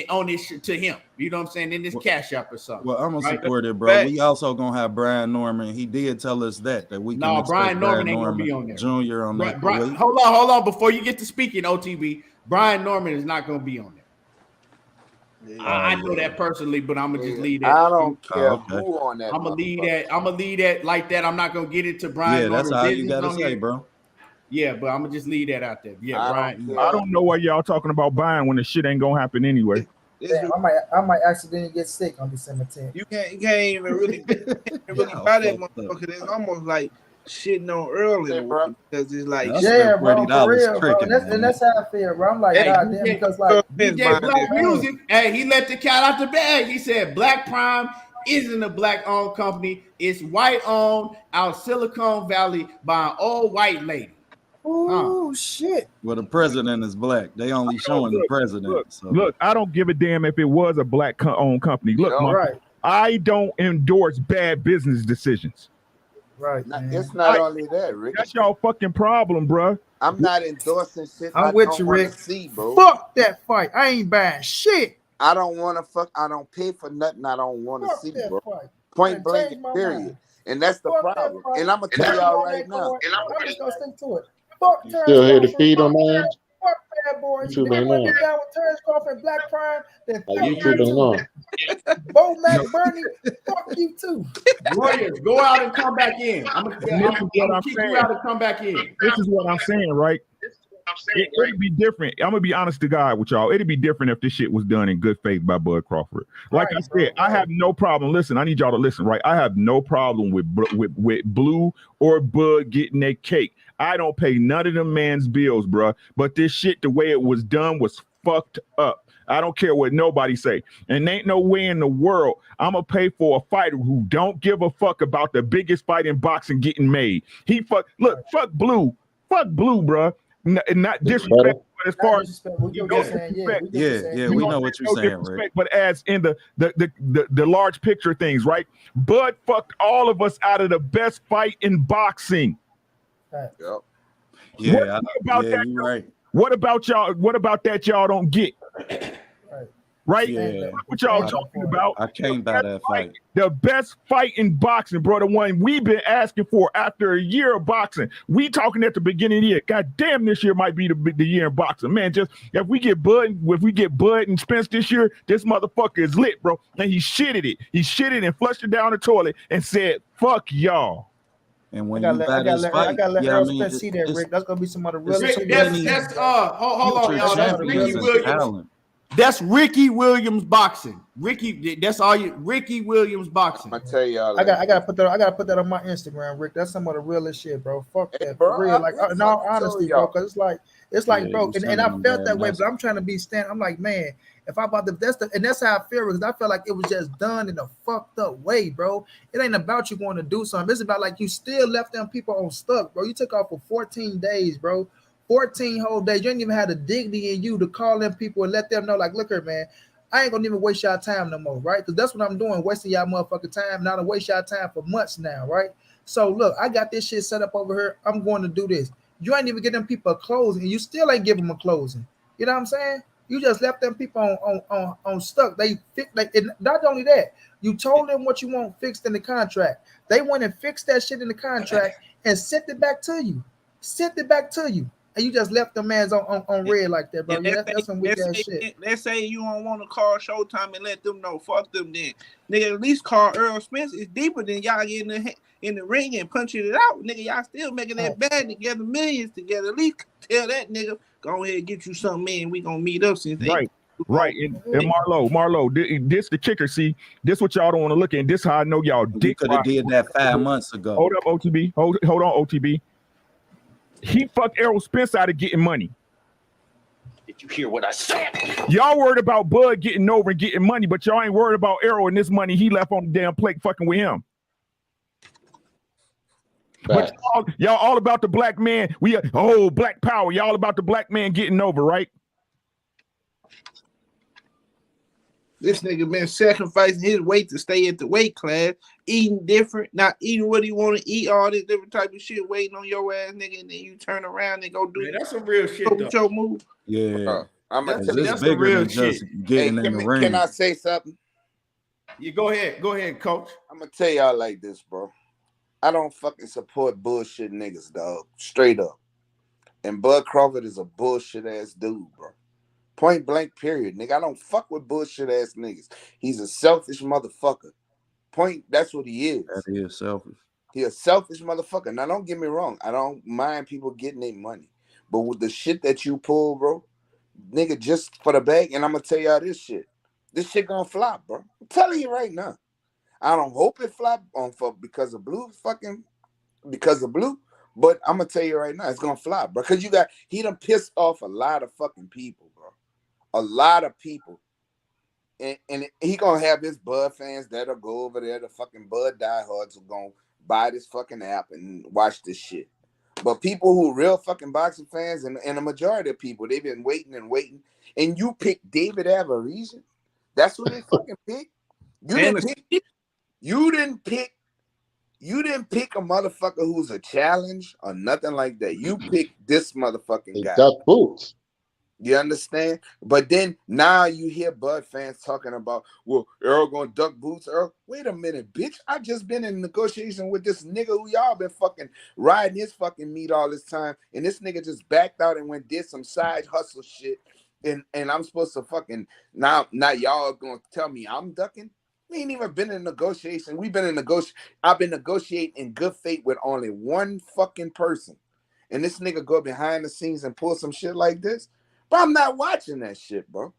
on this to him. You know what I'm saying? In this cash app or something. Well, I'm gonna support it, bro. We also gonna have Brian Norman. He did tell us that we can. No, Brian Norman ain't gonna be on there. Junior on that. Hold on. Before you get to speaking, OTB, Brian Norman is not gonna be on there. I know that personally, but I'm gonna just leave that. I don't care who on that. I'm gonna leave that like that. I'm not gonna get into Brian. Yeah, that's Norman how you gotta say, bro. Yeah, but I'm gonna just leave that out there. Yeah, Brian. I don't know why y'all talking about buying when the shit ain't gonna happen anyway. Damn, I might accidentally get sick on December 10th. You can't even really buy that motherfucker. It's almost like shitting on early, bro. Because it's like, yeah, bro, for real, bro. And that's how I feel, bro. I'm like, God damn, because like DJ Black Music, hey, he let the cat out the bag. He said Black Prime isn't a black-owned company. It's white-owned out Silicon Valley by an old white lady. Oh shit! Well, the president is black. They only showing the president. Look, I don't give a damn if it was a black-owned company. Look, right. I don't endorse bad business decisions. Right. It's not only that, Rick. That's y'all fucking problem, bro. I'm not endorsing shit. I'm with you, Rick. See, bro. Fuck that fight. I ain't buying shit. I don't want to fuck. I don't pay for nothing. I don't want to see, bro. Fight. Point blank, period. And that's the problem. And I'm gonna tell y'all right now. I'm just gonna stick to it. Fuck Terence Still here to Crawford. feed on mine? Fuck bad boys. YouTube If you ain't want to on. get down with Terence Crawford and Black Prime, then fuck YouTube ain't on. Bo Mac Bernie, fuck you too. Warriors, go out and come back in. I'm gonna kick you out and come back in. This is what I'm saying, right? It'd be different. I'm gonna be honest to God with y'all. It'd be different if this shit was done in good faith by Bud Crawford. Like I said, I have no problem. Listen, I need y'all to listen, right? I have no problem with Blue or Bud getting their cake. I don't pay none of them man's bills, bro. But this shit, the way it was done, was fucked up. I don't care what nobody say. And ain't no way in the world I'm gonna pay for a fighter who don't give a fuck about the biggest fight in boxing getting made. Fuck Blue, bro. Not disrespect, but as far as we know what you're saying, Rick. But as in the large picture things, right? Bud fucked all of us out of the best fight in boxing. Yep. Yeah, you're right. What about y'all? What about that y'all don't get? Right? Yeah. What y'all talking about? I came by that fight. The best fight in boxing, bro. The one we've been asking for after a year of boxing. We talking at the beginning of the year. God damn, this year might be the year in boxing. Man, just if we get Bud and Spence this year, this motherfucker is lit, bro. And he shitted it. He shitted and flushed it down the toilet and said, "Fuck y'all." And when I gotta let Errol Spence see that, Rick. That's gonna be some of the real. Hold on, y'all. That's Ricky Williams. That's Ricky Williams boxing. That's all you. Ricky Williams boxing. I'm gonna tell y'all. I gotta put that on my Instagram, Rick. That's some of the realest shit, bro. Fuck that, bro, for real. Like in all honesty, bro, because it's like, Yeah, bro, and I felt that way, but I'm trying to be stand. I'm like, man, if I bought that's how I feel, because I feel like it was just done in a fucked up way, bro. It ain't about you going to do something. It's about like you still left them people on stuck, bro. You took off for 14 days, bro. 14 whole days. You ain't even had the dignity in you to call them people and let them know, like, look here, man, I ain't gonna even waste y'all time no more, right? Because that's what I'm doing, wasting y'all motherfucking time. Now to waste y'all time for months now, right? So look, I got this shit set up over here. I'm going to do this. You ain't even get them people a closing, and you still ain't give them a closing. You know what I'm saying? You just left them people on stuck. Not only that, you told them what you want fixed in the contract. They went and fixed that shit in the contract and sent it back to you. And you just left the man's on red like that, bro. Yeah, that's some weak ass shit. Let's say you don't want to call Showtime and let them know. Fuck them then. Nigga, at least call Errol Spence. It's deeper than y'all getting in the ring and punching it out. Nigga, y'all still making that bad together, millions together. At least tell that nigga, go ahead and get you something, man. We gonna meet up since Right. And Marlo, this the kicker. See, this what y'all don't want to look at. And this how I know y'all dick. Could have did that 5 months ago. Hold up, OTB. Hold on, OTB. He fucked Errol Spence out of getting money. Did you hear what I said? Y'all worried about Bud getting over and getting money, but y'all ain't worried about Errol and this money he left on the damn plate fucking with him. But y'all all about the black man. Black power. Y'all about the black man getting over, right? This nigga been sacrificing his weight to stay at the weight class, eating different, not eating what he want to eat, all this different type of shit, waiting on your ass, nigga, and then you turn around and go do that's some real shit, though. Your move. Yeah, that's bigger real than shit. just getting in the ring. Can I say something? You go ahead, coach. I'm gonna tell y'all like this, bro. I don't fucking support bullshit niggas, dog. Straight up. And Bud Crawford is a bullshit ass dude, bro. Point blank, period, nigga. I don't fuck with bullshit ass niggas. He's a selfish motherfucker. That's what he is. That is selfish. He a selfish motherfucker. Now, don't get me wrong. I don't mind people getting their money. But with the shit that you pull, bro, nigga, just for the bag, and I'm gonna tell y'all this shit. This shit gonna flop, bro. I'm telling you right now. I don't hope it flop because of Blue, but I'm gonna tell you right now, it's gonna flop, bro. Because he done pissed off a lot of fucking people, bro. A lot of people. and he gonna have his Bud fans that'll go over there, the fucking Bud diehards who gonna buy this fucking app and watch this shit. But people who real fucking boxing fans and a majority of people, they've been waiting and waiting. And you pick David Averizian. That's who they fucking pick. You didn't pick a motherfucker who's a challenge or nothing like that. You picked this motherfucking guy. Duck Boots. You understand? But then now you hear Bud fans talking about, well, Errol gonna duck Boots. Errol, wait a minute, bitch. I just been in negotiation with this nigga who y'all been fucking riding his fucking meat all this time. And this nigga just backed out and did some side hustle shit. And I'm supposed to fucking now y'all gonna tell me I'm ducking? We ain't even been in negotiation. We've been in negotiation. I've been negotiating in good faith with only one fucking person. And this nigga go behind the scenes and pull some shit like this. But I'm not watching that shit, bro.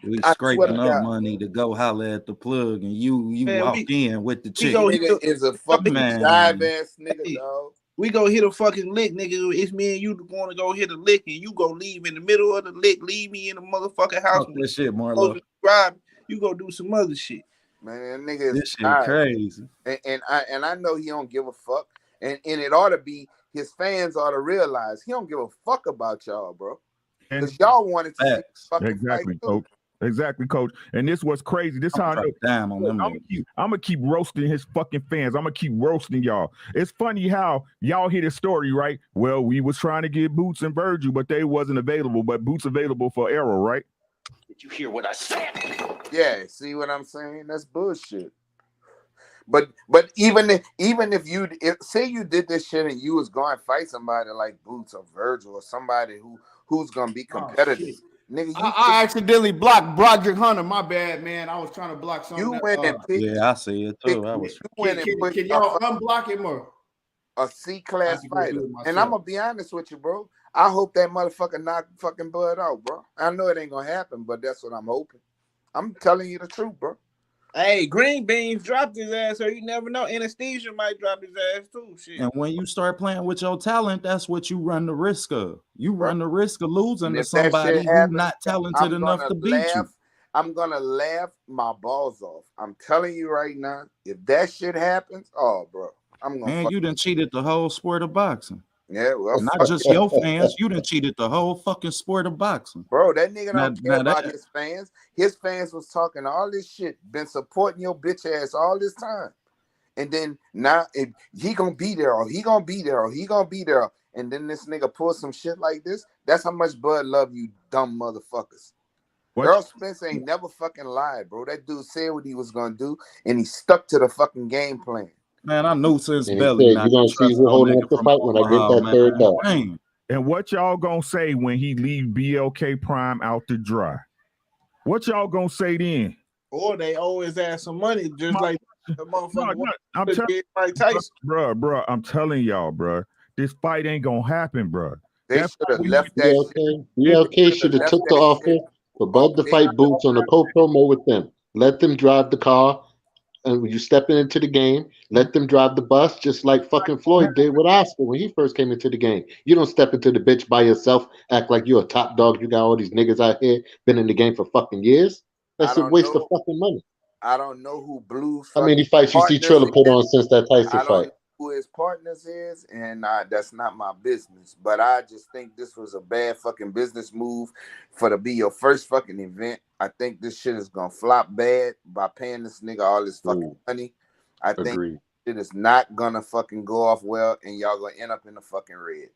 We scraping up money to go holler at the plug, and you man, walk in with the chick. Nigga is a fucking dive ass nigga, dog. We go hit a fucking lick, nigga. It's me and you going to go hit a lick, and you go leave in the middle of the lick. Leave me in the motherfucking house. Fuck that shit, Marlo. You go do some other shit. Man, that nigga is this shit crazy. And I know he don't give a fuck. And it ought to be his fans ought to realize he don't give a fuck about y'all, bro. Because y'all wanted to see fucking exactly, fight coach. Too. Exactly, coach. And this was crazy. This how I know. I'm gonna keep roasting his fucking fans. I'm gonna keep roasting y'all. It's funny how y'all hear the story, right? Well, we was trying to get Boots and Virgil, but they wasn't available. But Boots available for Errol, right? Did you hear what I said? Yeah, see what I'm saying? That's bullshit. But even if you say you did this shit and you was going to fight somebody like Boots or Virgil or somebody who's gonna be competitive. Nigga, I accidentally blocked Broderick Hunter. My bad, man. I was trying to block something. You went and picked. Yeah, I see it too. Can y'all unblock him or a C-class fighter? And I'm gonna be honest with you, bro. I hope that motherfucker knock fucking Bud out, bro. I know it ain't gonna happen, but that's what I'm hoping. I'm telling you the truth, bro. Hey, Green Beans dropped his ass, so you never know. Anesthesia might drop his ass too. Shit. And when you start playing with your talent, that's what you run the risk of. You run the risk of losing to somebody who's not talented enough to beat you. I'm gonna laugh my balls off. I'm telling you right now, if that shit happens, oh, bro, I'm gonna. Man, you done cheated the whole sport of boxing. Yeah, well, not just your fans. You done cheated the whole fucking sport of boxing, bro. That nigga don't care about his fans. His fans was talking all this shit, been supporting your bitch ass all this time, and then now he gonna be there, or he gonna be there, or he gonna be there, and then this nigga pull some shit like this. That's how much Bud love you, dumb motherfuckers. Errol Spence ain't never fucking lied, bro. That dude said what he was gonna do, and he stuck to the fucking game plan. Man, I knew since Belly. You're gonna see who holding up the fight when I get that third belt. And what y'all gonna say when he leave BLK Prime out to dry? What y'all gonna say then? Or they always ask some money, just like the motherfucker. I'm telling Mike Tyson, bro. I'm telling y'all, bro. This fight ain't gonna happen, bro. They should have left that shit. BLK should have took the offer for Bud to fight Boots on a co-promo with them. Let them drive the car. And when you stepping into the game, let them drive the bus just like fucking Floyd did with Oscar when he first came into the game. You don't step into the bitch by yourself, act like you're a top dog. You got all these niggas out here, been in the game for fucking years. That's a waste of fucking money. I don't know who Blue. How many fights you see Triller put on since that Tyson fight? Who his partners is, and that's not my business. But I just think this was a bad fucking business move to be your first fucking event. I think this shit is gonna flop bad by paying this nigga all this fucking money. I think it is not gonna fucking go off well, and y'all gonna end up in the fucking red.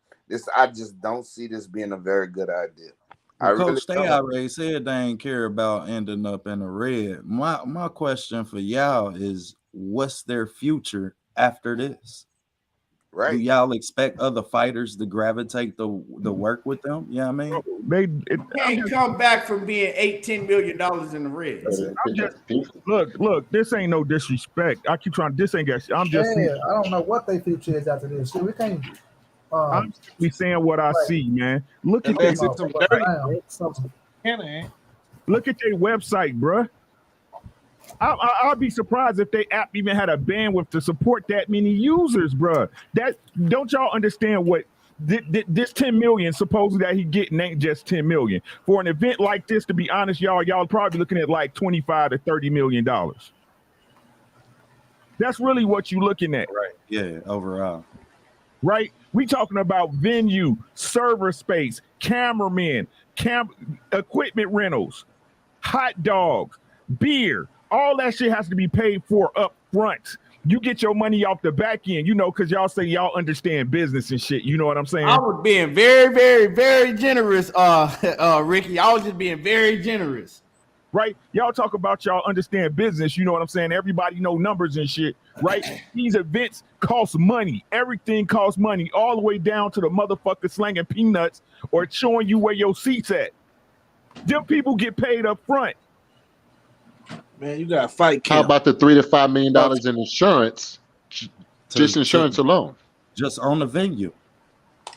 I just don't see this being a very good idea. Coach, they already said they ain't care about ending up in the red. My question for y'all is, what's their future after this? Right. Do y'all expect other fighters to gravitate the work with them? Yeah, you know what I mean? They can't come back from being $8-10 million in the red. Look, this ain't no disrespect. I keep trying. This ain't got. I'm just. Yeah, I don't know what their future is after this. We can't. I'm simply saying what I see, man. Look at that. Look at their website, bruh. I'll be surprised if they app even had a bandwidth to support that many users, bruh. That don't y'all understand what this 10 million supposedly that he getting ain't just 10 million. For an event like this, to be honest, y'all probably looking at like 25 to 30 million dollars. That's really what you're looking at. Right. Yeah, overall. Right? We talking about venue, server space, cameramen, equipment rentals, hot dogs, beer. All that shit has to be paid for up front. You get your money off the back end, because y'all say y'all understand business and shit. You know what I'm saying? I was being very, very, very generous, Ricky. I was just being very generous. Right? Y'all talk about y'all understand business. You know what I'm saying? Everybody know numbers and shit, right? These events cost money. Everything costs money, all the way down to the motherfucker slanging peanuts or showing you where your seat's at. Them people get paid up front. Man, you got to fight. How about the $3 to $5 million in insurance? Just insurance alone. Just on the venue.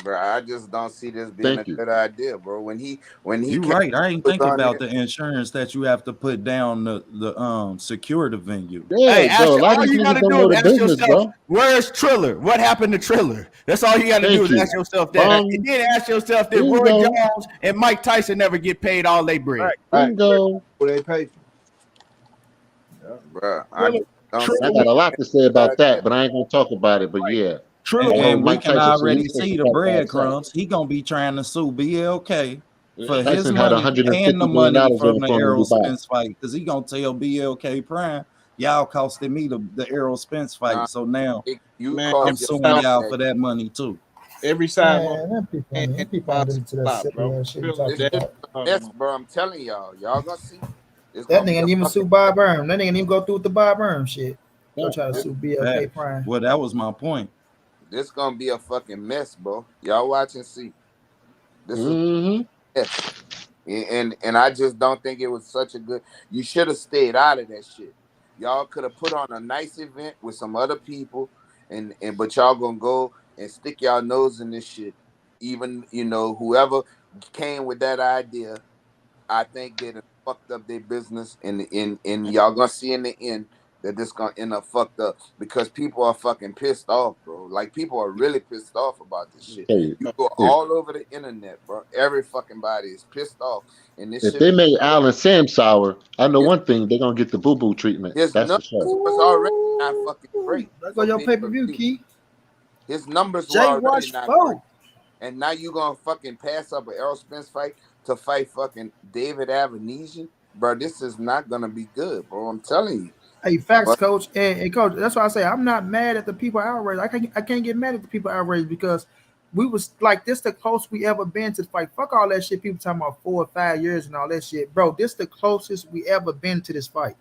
Bro, I just don't see this being good idea, bro. When he You're right. I ain't thinking about the insurance that you have to put down the secure the venue. Yeah, hey, bro, all you gotta do is ask yourself, where's Triller? What happened to Triller? That's all you gotta do is ask yourself that. And then ask yourself, did Roy Jones and Mike Tyson never get paid all they bread? Bingo. What they pay for? Bro, I got a lot to say about that, but I ain't gonna talk about it. But yeah. And we can already see the breadcrumbs. He gonna be trying to sue BLK for his money and the money from the Errol Spence fight, because he gonna tell BLK Prime, y'all costed me the Errol Spence fight, so now I'm suing y'all for that money too. Every side, yes, bro. I'm telling y'all gonna see. That nigga didn't even sue Bob Burnham. That nigga didn't even go through with the Bob Burnham shit. Go try to sue BLK Prime. Well, that was my point. This gonna be a fucking mess, bro. Y'all watch and see. This is and I just don't think it was such a good. You should have stayed out of that shit. Y'all could have put on a nice event with some other people, but y'all gonna go and stick y'all nose in this shit. Even whoever came with that idea, I think they done fucked up their business, and y'all gonna see in the end that this gonna end up fucked up because people are fucking pissed off, bro. Like, people are really pissed off about this shit. You go all over the internet, bro. Every fucking body is pissed off. And this if shit, they made Allen Sam sour, I know one thing: they're gonna get the boo-boo treatment. That's for sure. Was already not fucking great. That's on your pay-per-view, Key. His numbers were already not great. And now you gonna fucking pass up an Errol Spence fight to fight fucking David Amnesia? Bro, this is not gonna be good, bro. I'm telling you. Hey, facts, coach, and coach. That's why I say I'm not mad at the people outraged. I can't get mad at the people outraged because we was like this the closest we ever been to the fight. Fuck all that shit. People talking about 4 or 5 years and all that shit, bro. This the closest we ever been to this fight.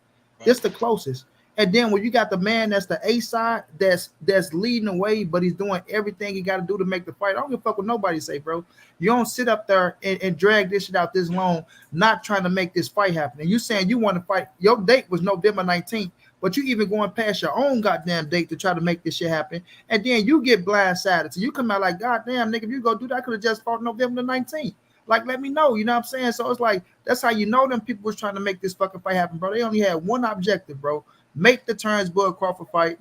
This the closest. And then when you got the man that's the A side that's leading the way, but he's doing everything he got to do to make the fight. I don't give a fuck what nobody say, bro. You don't sit up there and drag this shit out this long, not trying to make this fight happen. And you saying you want to fight. Your date was November 19th, but you even going past your own goddamn date to try to make this shit happen. And then you get blindsided. So you come out like, goddamn, nigga, if you go do that, I could have just fought November the 19th. Like, let me know. You know what I'm saying? So it's like, that's how you know them people was trying to make this fucking fight happen, bro. They only had one objective, bro. Make the Terence Crawford fight,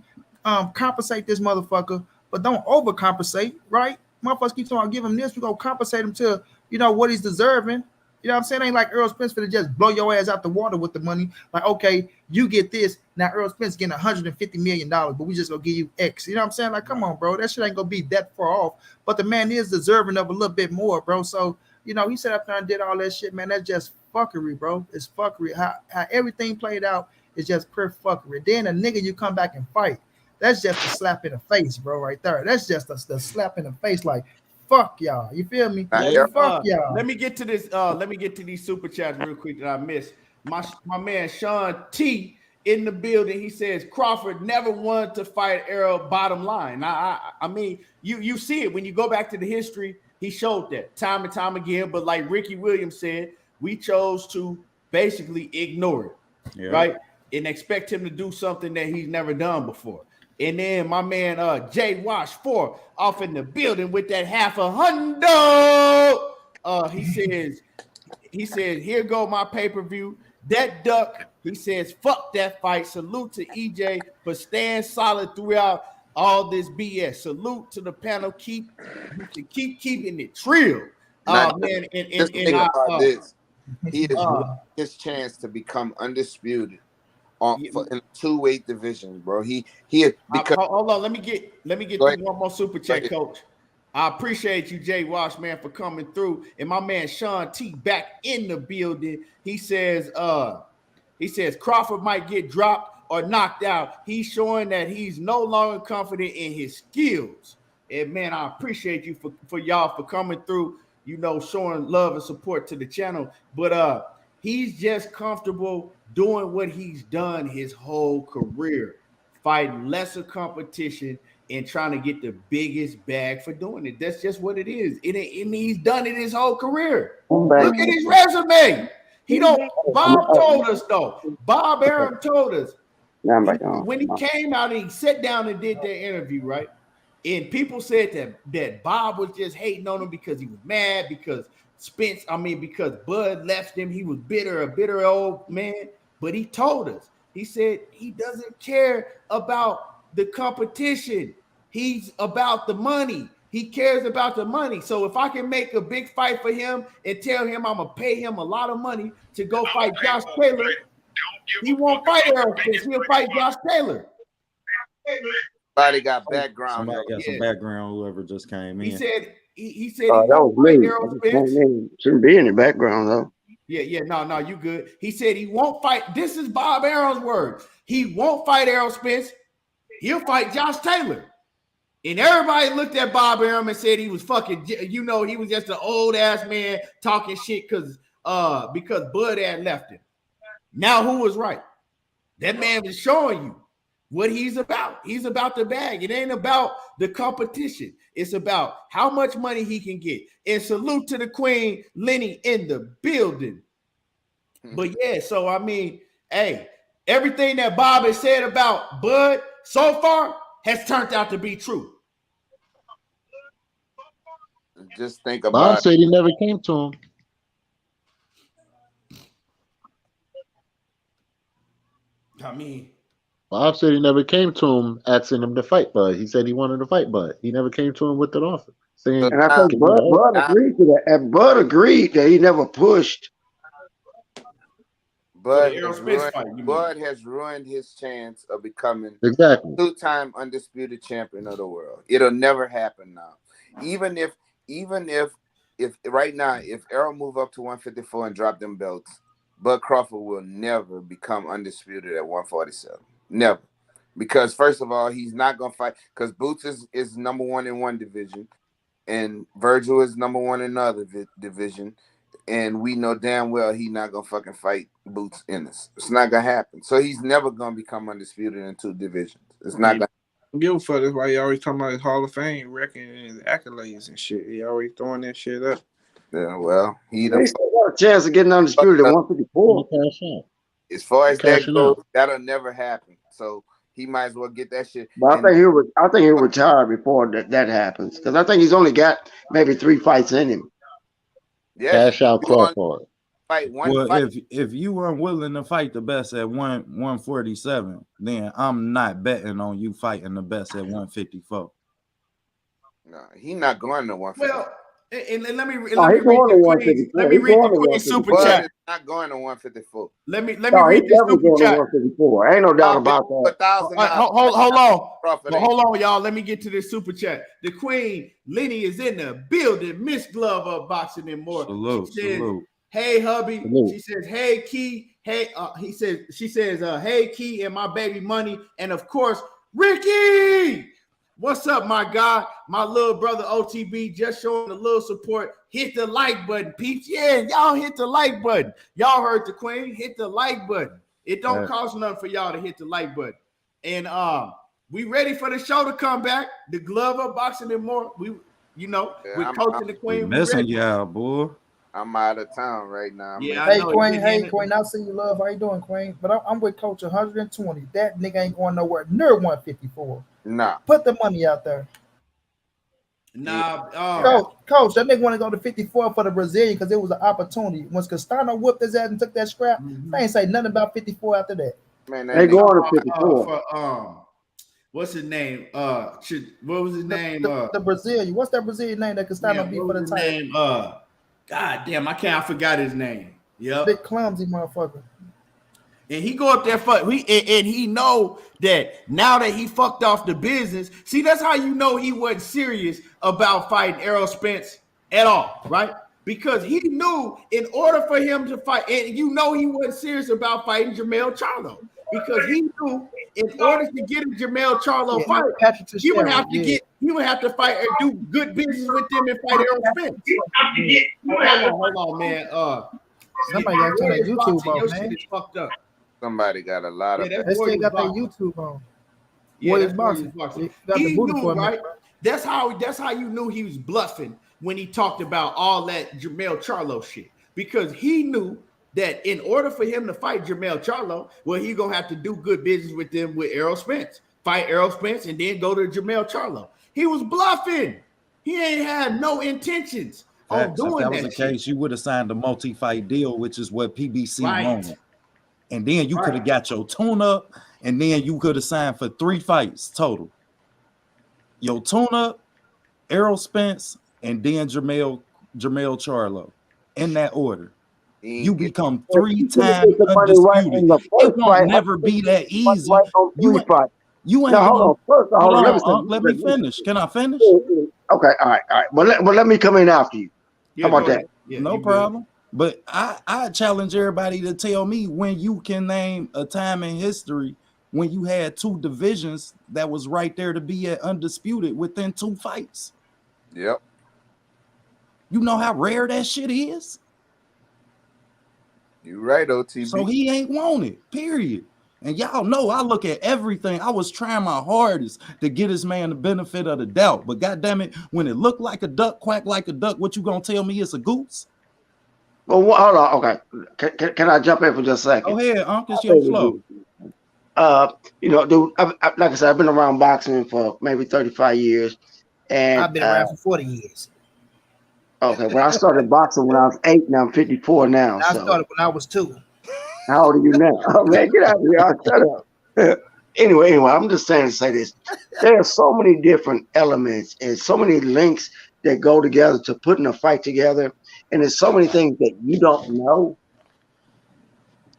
compensate this motherfucker, but don't overcompensate, right? Motherfuckers keep talking, give him this, we gonna compensate him to, what he's deserving. You know what I'm saying? Ain't like Errol Spence finna just blow your ass out the water with the money. Like, okay, you get this. Now Errol Spence getting $150 million, but we just gonna give you X. You know what I'm saying? Like, come on, bro. That shit ain't gonna be that far off. But the man is deserving of a little bit more, bro. So, he sat up there and did all that shit, man. That's just fuckery, bro. It's fuckery. How everything played out is just pure fuckery. Then a nigga you come back and fight. That's just a slap in the face, bro, right there. That's just the slap in the face, like, fuck y'all. You feel me? Fuck y'all. Let me get to this. Let me get to these super chats real quick that I missed. My man Sean T in the building. He says Crawford never wanted to fight Errol. Bottom line. I mean, you see it when you go back to the history. He showed that time and time again. But like Ricky Williams said, we chose to basically ignore it, right? And expect him to do something that he's never done before. And then my man Jay Wash 4 off in the building with that $500. He says, here go my pay-per-view. That duck, he says, fuck that fight. Salute to EJ for staying solid throughout. all this BS. Salute to the panel. Keep keeping it trill. Now, Man, just think about this. He is his chance to become undisputed in 2 weight divisions, bro. He because hold on. Let me get through one more super chat, Coach. I appreciate you, Jay Wash, man, for coming through. And my man Sean T back in the building. He says Crawford might get dropped or knocked out. He's showing that he's no longer confident in his skills. And man, I appreciate you for y'all for coming through, you know, showing love and support to the channel. But he's just comfortable doing what he's done his whole career, fighting lesser competition and trying to get the biggest bag for doing it. That's just what it is. He's done it his whole career. Look at his resume. He don't. Bob told us though. Bob Arum told us when he came out and he sat down and did that interview, right? And people said that Bob was just hating on him because he was mad because because Bud left him. He was a bitter old man. But he told us, he said he doesn't care about the competition. He's about the money. He cares about the money. So if I can make a big fight for him and tell him I'm gonna pay him a lot of money to go fight Josh Taylor, he won't fight Errol Spence. He'll fight Josh Taylor. Somebody got background. Somebody got some background. Whoever just came in. He said he that was me. Shouldn't be any background though. Yeah, no, you good. He said he won't fight. This is Bob Arum's words. He won't fight Errol Spence. He'll fight Josh Taylor. And everybody looked at Bob Arum and said he was fucking, he was just an old ass man talking shit because Bud had left him. Now who was right? That man is showing you what he's about. He's about the bag. It ain't about the competition. It's about how much money he can get. And salute to the Queen, Lenny, in the building. But yeah, so I mean, hey, everything that Bob has said about Bud so far has turned out to be true. Just think about Bob said he never came to him. I mean, Bob said he never came to him asking him to fight Bud. He said he wanted to fight Bud. He never came to him with that offer. Saying, and I think Bud agreed to that. And Bud agreed that he never pushed. Bud has ruined his chance of becoming exactly 2-time undisputed champion of the world. It'll never happen now. Even if right now, if Errol move up to 154 and drop them belts, Bud Crawford will never become undisputed at 147. Never. Because first of all, he's not gonna fight because Boots is number one in one division, and Virgil is number one in another division. And we know damn well he's not gonna fucking fight Boots Ennis. It's not gonna happen. So he's never gonna become undisputed in 2 divisions. It's not gonna give a fuck. That's why he always talking about his Hall of Fame record and his accolades and shit. He always throwing that shit up. Yeah, well, he still got a chance of getting undisputed at 154. As far as that goes, that'll never happen. So he might as well get that shit. But I think he'll retire before that happens. Because I think he's only got maybe 3 fights in him. Yeah, cash out Crawford. If you weren't willing to fight the best at 147, then I'm not betting on you fighting the best at 154. No, he's not going to 154. Well, and let me read the Queen super chat. Not going to 154. Let me read this super chat. Ain't no doubt about that. Hold on, y'all. Let me get to this super chat. The Queen Lenny is in the building. Miss Glove of Boxing and More. Salute. Hey, hubby. She says, hey, Key. Hey, she says, hey, Key, and my baby Money, and of course, Ricky. What's up, my guy? My little brother OTB just showing a little support. Hit the like button, peeps. Yeah, y'all hit the like button. Y'all heard the Queen. Hit the like button. It don't cost nothing for y'all to hit the like button. And we ready for the show to come back. The Glover, Boxing and More. We're coaching the Queen. Missing y'all, boy. I'm out of town right now. Yeah, hey, Queen. Hey, Queen. I see you, love. How you doing, Queen? But I'm with Coach 120. That nigga ain't going nowhere near 154. Nah. Put the money out there. Nah. Coach, that nigga want to go to 54 for the Brazilian because it was an opportunity. Once Castano whooped his ass and took that scrap, they ain't say nothing about 54 after that. Man, they going to 54. what's his name? What was his name? The Brazilian. What's that Brazilian name that could stand up for the title? Name? God damn, I forgot his name. Yep. Big clumsy motherfucker. And he go up there and he know that now that he fucked off the business. See, that's how you know he wasn't serious about fighting Errol Spence at all, right? Because he knew in order for him to fight, and you know he wasn't serious about fighting Jermell Charlo. Because he knew in order to get a Jermell Charlo fight, he would have to fight or do good business with them and fight Errol Spence. Hold on, man. Somebody got to turn that YouTube on, man. Shit is fucked up. Somebody got a lot of. They still got that YouTube on. Yeah, that's boxing. He knew, right? That's how you knew he was bluffing when he talked about all that Jermell Charlo shit. Because he knew that in order for him to fight Jermell Charlo, well, he gonna have to do good business with them with Errol Spence, fight Errol Spence, and then go to Jermell Charlo. He was bluffing. He ain't had no intentions on doing that. If that was the case, you would have signed a multi-fight deal, which is what PBC wanted. And then you could have got your tune-up, and then you could have signed for 3 fights total. Your tune-up, Errol Spence, and then Jermell Charlo. In that order. You become 3 times undisputed. It won't never be that easy. You ain't hold on. Let me finish. Can I finish? Okay, all right. But let me come in after you. How about that? Yeah, no problem. But I challenge everybody to tell me when you can name a time in history when you had 2 divisions that was right there to be at undisputed within 2 fights. Yep. You know how rare that shit is? You right, OTB. So he ain't wanted, period. And y'all know I look at everything. I was trying my hardest to get this man the benefit of the doubt. But goddamn it, when it looked like a duck, quack like a duck, what you gonna tell me it's a goose? Well, hold on. Okay, can I jump in for just a second? Go ahead, Uncle. It's your flow. You know, dude, like I said, I've been around boxing for maybe 35 years. And I've been around for 40 years. Okay, well, I started boxing when I was 8, now I'm 54 now. I started when I was 2. How old are you now? Oh, man, get out of here. I'll shut up. Anyway, I'm just saying to say this. There are so many different elements and so many links that go together to putting a fight together. And there's so many things that you don't know.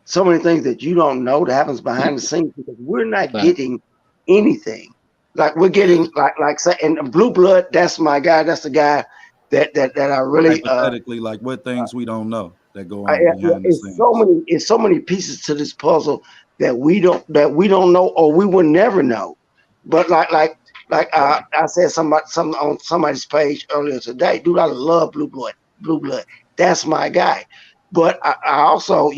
So many things that you don't know that happens behind the scenes because we're not getting anything. Like we're getting like say, and Blue Blood, that's my guy. That's the guy that I really hypothetically like what things we don't know that go on behind the scenes. It's so many pieces to this puzzle that we don't know or we will never know. But like I said something on somebody's page earlier today, dude, I love Blue Blood. That's my guy. But I also,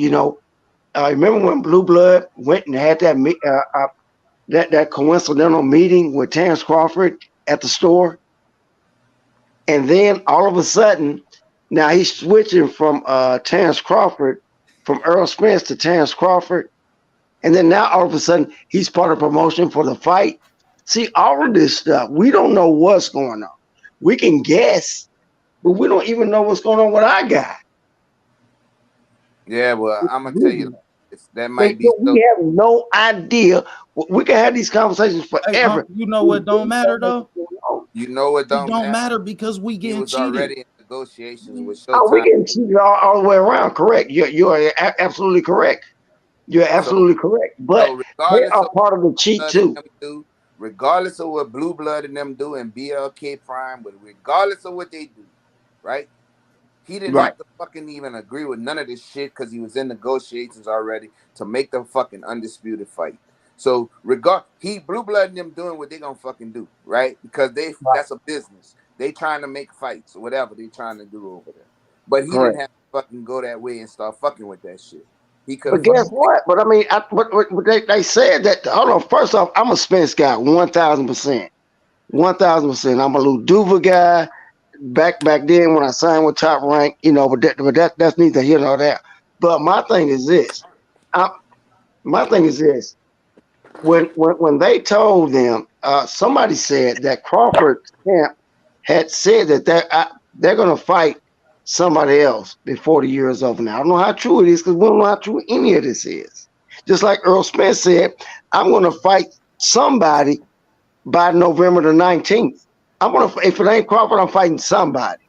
I remember when Blue Blood went and had that coincidental meeting with Terence Crawford at the store. And then all of a sudden, now he's switching from Terence Crawford, from Errol Spence to Terence Crawford. And then now all of a sudden, he's part of promotion for the fight. See, all of this stuff, we don't know what's going on. We can guess, but we don't even know what's going on with our guy. Yeah, well, I'm going to tell you, that might be. We have no idea. We can have these conversations forever. You know what don't matter, though? You know what don't matter because we get cheated. Already in negotiations with Showtime. Oh, we getting cheated all the way around. Correct. You're absolutely correct. You're absolutely correct. But they are part of the cheat too. Regardless of what Blue Blood and them do and BLK Prime, but regardless of what they do, right? He didn't have to fucking even agree with none of this shit because he was in negotiations already to make the fucking undisputed fight. So Blue Blood and them doing what they gonna fucking do, right? Because that's a business. They trying to make fights or whatever they trying to do over there. But he didn't have to fucking go that way and start fucking with that shit. But guess what? But I mean, they said that. Hold on. First off, I'm a Spence guy, 1,000%. 1,000%. I'm a Luduva guy. Back then when I signed with Top Rank, but that's neither here nor there. But my thing is this. When they told them, somebody said that Crawford's camp had said that they're going to fight somebody else before the year is over. Now, I don't know how true it is because we don't know how true any of this is. Just like Errol Spence said, I'm going to fight somebody by November the 19th. If it ain't Crawford, I'm fighting somebody.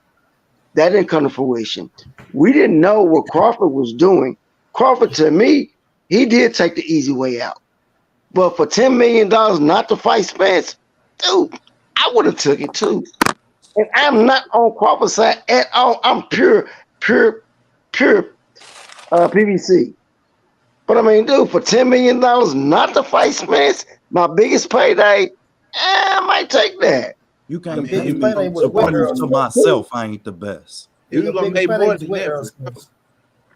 That didn't come to fruition. We didn't know what Crawford was doing. Crawford, to me, he did take the easy way out. But for $10 million not to fight Spence, dude, I would have took it too. And I'm not on Crawford's side at all. I'm pure PVC. But I mean, dude, for $10 million not to fight Spence, my biggest payday, I might take that. You can't The biggest give payday me was with Errol to Spence. myself. I ain't the best. You was gonna make more than Errol that. Spence.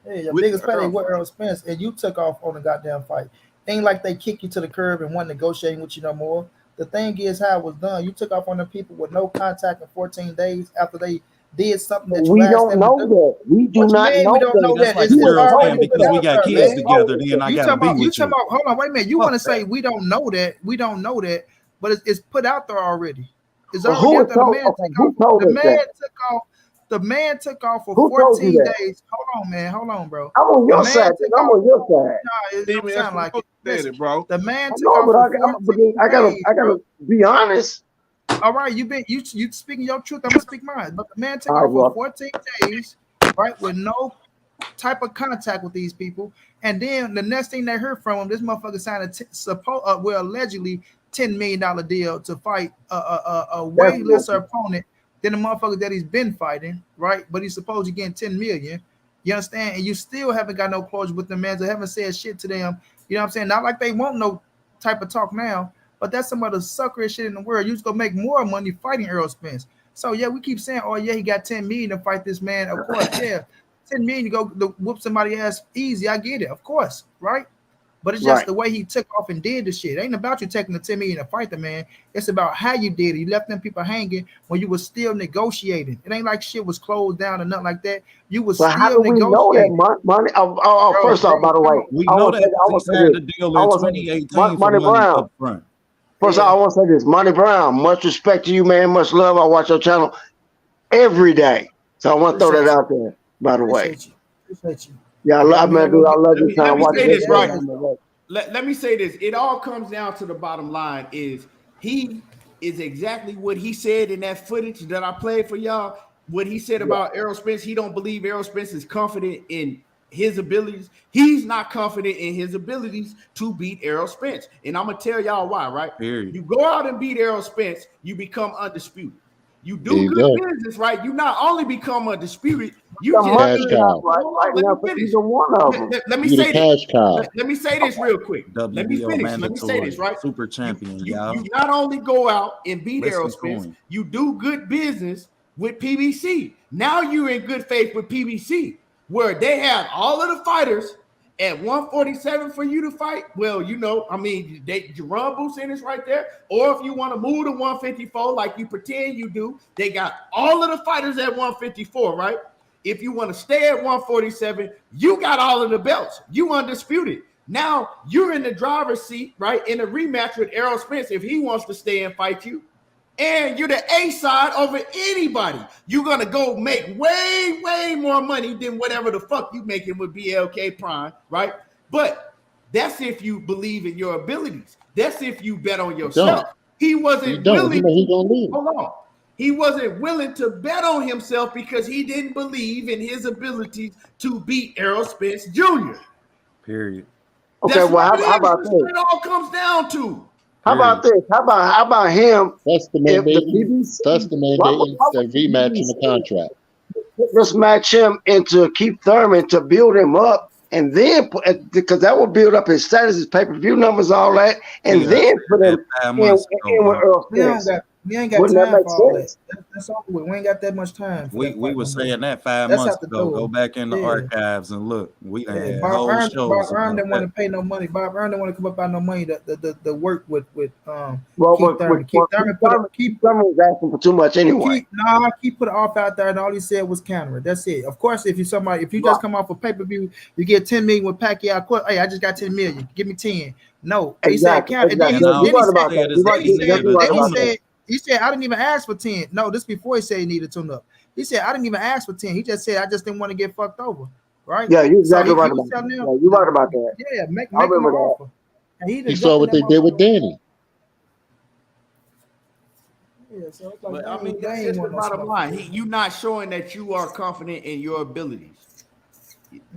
Yeah, your With biggest payday Errol. with Errol Spence, and you took off on the goddamn fight. Ain't like they kick you to the curb and wasn't negotiating with you no more. The thing is how it was done. You took off on the people with no contact in 14 days after they did something that you We asked don't them know to do. that. We do What you not mean know we don't know that. that? That's like It's Errol already saying put because we out got there, kids man. together, then I You gotta talking be about? You with you. talking about? Hold on, wait a minute. You Fuck want to say that. we don't know that? We don't know that, but it's put out there already. It's Well, already who out there. The told? man Okay, took who off. told The us man that? took off. The man took off for Who told you 14 that? days. Hold on, man. Hold on, bro. I'm on The your man side. took I'm off. on your side. Nah, it don't Steven sound like it. said Listen, it, bro. the man I took know, off but for 14 I gotta days, bro. be honest. All right, you speaking your truth. I'm gonna speak mine. But the man took All right, off for well, 14 days, right, with no type of contact with these people. And then the next thing they heard from him, this motherfucker signed allegedly $10 million deal to fight a way that's lesser nothing. opponent than the motherfucker that he's been fighting, right? But he's supposed to get 10 million. You understand? And you still haven't got no closure with the man. They haven't said shit to them. You know what I'm saying? Not like they want no type of talk now, but that's some of the suckerish shit in the world. You just gonna make more money fighting Errol Spence. So yeah, we keep saying, oh yeah, he got 10 million to fight this man. Of course, yeah. 10 million to go to whoop somebody ass easy. I get it, of course, right? But it's just Right. the way he took off and did the shit. It ain't about you taking the 10 million to fight the man. It's about how you did it. You left them people hanging when you were still negotiating. It ain't like shit was closed down or nothing like that. You was But how still do we know that negotiating. money? Bro, First off, by the come way, on. We I know want to say, that I because want he to say signed this. the deal I in want to say this. 2018 for Money money Brown. up front. First Yeah. off, I want to say this. Money Brown. Much respect to you, man. Much love. I watch your channel every day. So I want to throw that Appreciate you. out there. By the way, Appreciate you. Appreciate you. yeah, I Yeah, love, man, dude. I love this let time. me Watching say this, this right? man. Let me say this. It all comes down to the bottom line is he is exactly what he said in that footage that I played for y'all. What he said about Errol Spence, he don't believe Errol Spence is confident in his abilities. He's not confident in his abilities to beat Errol Spence. And I'm going to tell y'all why, right? Period. You go out and beat Errol Spence, you become undisputed. You There do you good go. business, right? You not only become undisputed, you The just Cash money cow. not right, hold right on, let now me for finish. either one of them. Let me You the say this. cash cow. Let me say this real quick. Let me WBO finish. Let me say mandatory this, right? super champion, y'all. You not only go out and beat Errol Listen to Spence, him. you do good business with PBC. Now you're in good faith with PBC, where they have all of the fighters at 147 for you to fight. Well, you know, I mean, Jaron Boots Ennis right there. Or if you want to move to 154 like you pretend you do, they got all of the fighters at 154, right? If you want to stay at 147, you got all of the belts. You undisputed. Now you're in the driver's seat, right? In a rematch with Errol Spence if he wants to stay and fight you. And you're the A side over anybody. You're gonna go make way, way more money than whatever the fuck you making with BLK Prime, right? But that's if you believe in your abilities. That's if you bet on yourself. He You wasn't don't. willing. You know he gonna lose. Hold on. He wasn't willing to bet on himself because he didn't believe in his abilities to beat Errol Spence Jr. Period. Okay, That's well, what it how is. about That's this? what it all comes down to. How about Period. this? How about him? That's the If the mandate. BBC, That's the why mandate. would That the rematch in the BBC contract. just match him into Keith Thurman to build him up, and then because that will build up his status, his pay-per-view numbers, all that, and Yeah, then put that him 5 in, months in ago, with bro. Earl Spence. We ain't got Wouldn't that time make for all that. sense? That's over with. We ain't got that much time for that We fight were no saying more. that 5 That's months out the ago. door. Go back in the Yeah. archives and look. We done Yeah, had Bob whole Earn shows didn't about want that. to pay no money. Bob Earn didn't want to come up out no money to work with Well, Keith Thurman. Keith Thurman Keith Thurman was asking for too much anyway. Keith put it off out there, and all he said was counter it. That's it. Of course, if you Right. just come off a pay-per-view, you get 10 million with Pacquiao. Of course, hey, I just got 10 million. Give me 10. No, he said Exactly. count. And then Exactly. And I You're right also about said that. is You're that right. he You're needed a right then about tune-up. that. he said I didn't even ask for 10. No, this before he said he needed tune-up. He said I didn't even ask for 10. He just said I just didn't want to get fucked over. Right? Yeah, you're So exactly he right was about telling that. them, Yeah, you're right about that. yeah, make I him an remember that. offer. And he He done saw jumped what in they that did with motherfucker. Danny. So it's like, But I man, mean, they that's ain't just the want no bottom smoke. line. You not showing that you are confident in your abilities.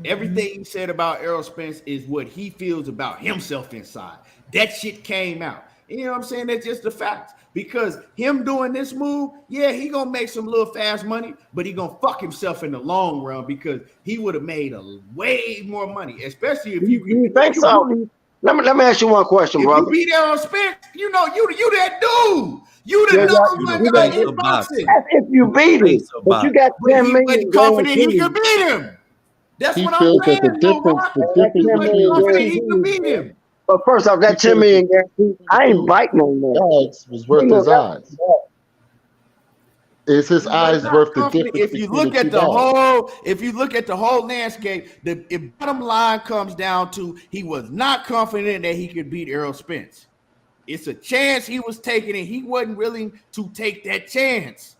Everything he said about Errol Spence is what he feels about himself inside. That shit came out. You know what I'm saying? That's just the facts. Because him doing this move, yeah, he gonna make some little fast money, but he gonna fuck himself in the long run because he would have made a way more money, especially if You think so? Let me ask you one question, if brother. you beat Errol Spence, you know you that dude. You the Yeah, number one guy you in boxing. That's if you beat him, but you got But 10 he wasn't million confident he could guaranteed. beat him. That's He what I'm feels that saying, Lil Rock. That 10 He wasn't million confident he could guaranteed. beat him. But first off, that 10 million guaranteed, I ain't biting on that. Odds was worth his eyes. Is his eyes Not worth the confident. difference If you between look the at two the dollars? whole landscape, the bottom line comes down to he was not confident that he could beat Errol Spence. It's a chance he was taking, and he wasn't willing to take that chance.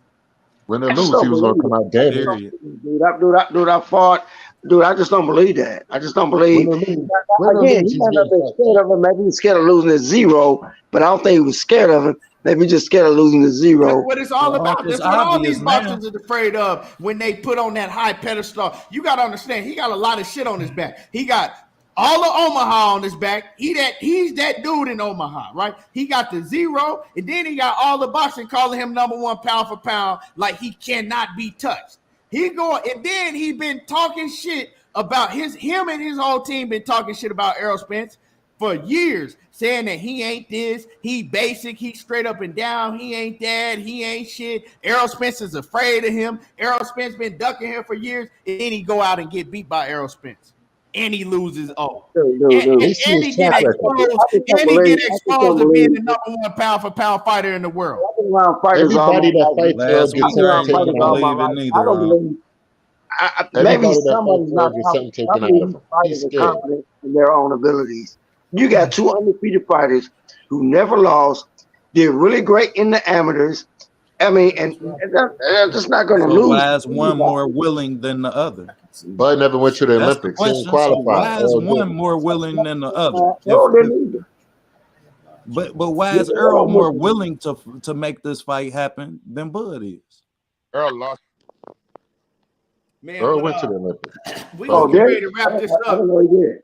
Win or I just lose, he don't was going to believe come it. out damaged. Dude, I fought. Dude, I just don't believe that. I just don't believe. Win or Again, lose, he he's might not getting be fucked scared up. of him. Maybe he's scared of losing at zero, but I don't think he was scared of him. Maybe he's just scared of losing at That's zero. what it's all about. It's That's what all obvious these now. boxers are afraid of when they put on that high pedestal. You got to understand, he got a lot of shit on his back. He got all of Omaha on his back. He's that dude in Omaha, right? He got the zero, and then he got all the boxing calling him number one pound for pound, like he cannot be touched. He going, and then he been talking shit about him and his whole team been talking shit about Errol Spence for years, saying that he ain't this, he basic, he straight up and down, he ain't that, he ain't shit. Errol Spence is afraid of him. Errol Spence been ducking him for years, and then he go out and get beat by Errol Spence. And he loses all. Dude. They see his And he get track record. exposed of being the number one pound for pound fighter in the world. I've been around fighters all my Everybody that life. fights Earl Last gets week I've I been something around ain't taken fighters even out all of my him. believe it life. I neither. don't believe. Maybe Everybody that somebody's fights Earl not gets something confident. taken I out of believe him. fighters He's are scared. confident in their own abilities. You got two undefeated fighters who never lost. They're really great in the amateurs. I mean, and they're just not going to So lose. why is one more willing than the other? Bud never went to the That's the Olympics. He didn't question. So qualify. why is Earl one did. more willing than the other? No, they need it. But why is Earl more willing to make this fight happen than Bud is? Earl lost. Man, Earl but went to the Olympics. we Oh, gonna get did ready to wrap this I up. didn't know he did.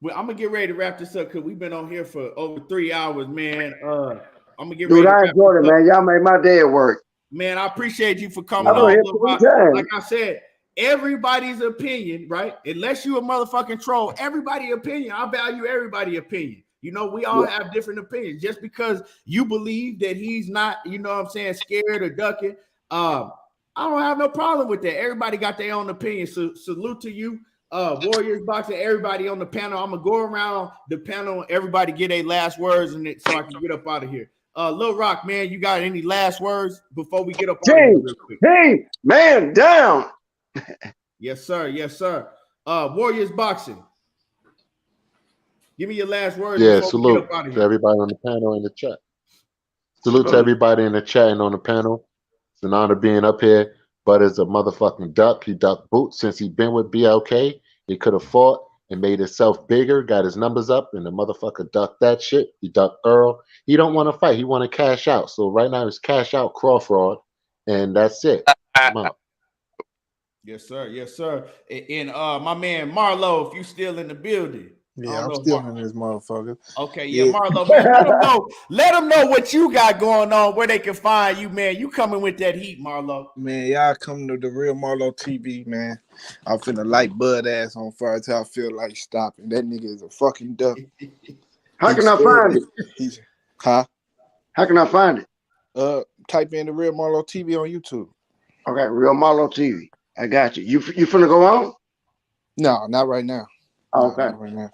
Well, I'm gonna get ready to wrap this up because we've been on here for over 3 hours, man. I'm gonna get Dude, ready to I wrap enjoyed it, this up. man. Y'all made my day at work. Man, I appreciate you for I've coming been on. here Lil 3 Rock. times. Like I said, everybody's opinion, right? Unless you a motherfucking troll, everybody's opinion. I value everybody's opinion. You know, we all have different opinions. Just because you believe that he's not, you know what I'm saying, scared or ducking, I don't have no problem with that. Everybody got their own opinion. So salute to you. Warriors boxing, everybody on the panel. I'm gonna go around the panel, everybody get their last words in it so I can get up out of here. Lil Rock, man, you got any last words before we get up out of here real quick? Hey, man, down. Yes, sir. Yes, sir. Warriors boxing. Give me your last words Yeah, before we get salute up out of to here. everybody on the panel and the chat. Salute to everybody in the chat and on the panel. It's an honor being up here. But as a motherfucking duck, he ducked Boots since he been with BLK. He could have fought and made himself bigger, got his numbers up, and the motherfucker ducked that shit. He ducked Earl. He don't want to fight. He want to cash out. So right now it's cash out Crawford, and that's it. I'm out. Yes, sir. Yes, sir. And my man Marlo, if you still in the building. Yeah, I'm still in this motherfucker. Okay, yeah, Marlo, man, let them know. Let them know what you got going on, where they can find you, man. You coming with that heat, Marlo. Man, y'all come to the Real Marlo TV, man. I'm finna light Bud ass on fire till I feel like stopping. That nigga is a fucking duck. How can I find it? Huh? How can I find it? Type in the Real Marlo TV on YouTube. Okay, Real Marlo TV. I got you. You finna go on? No, not right now. Okay. Not right now.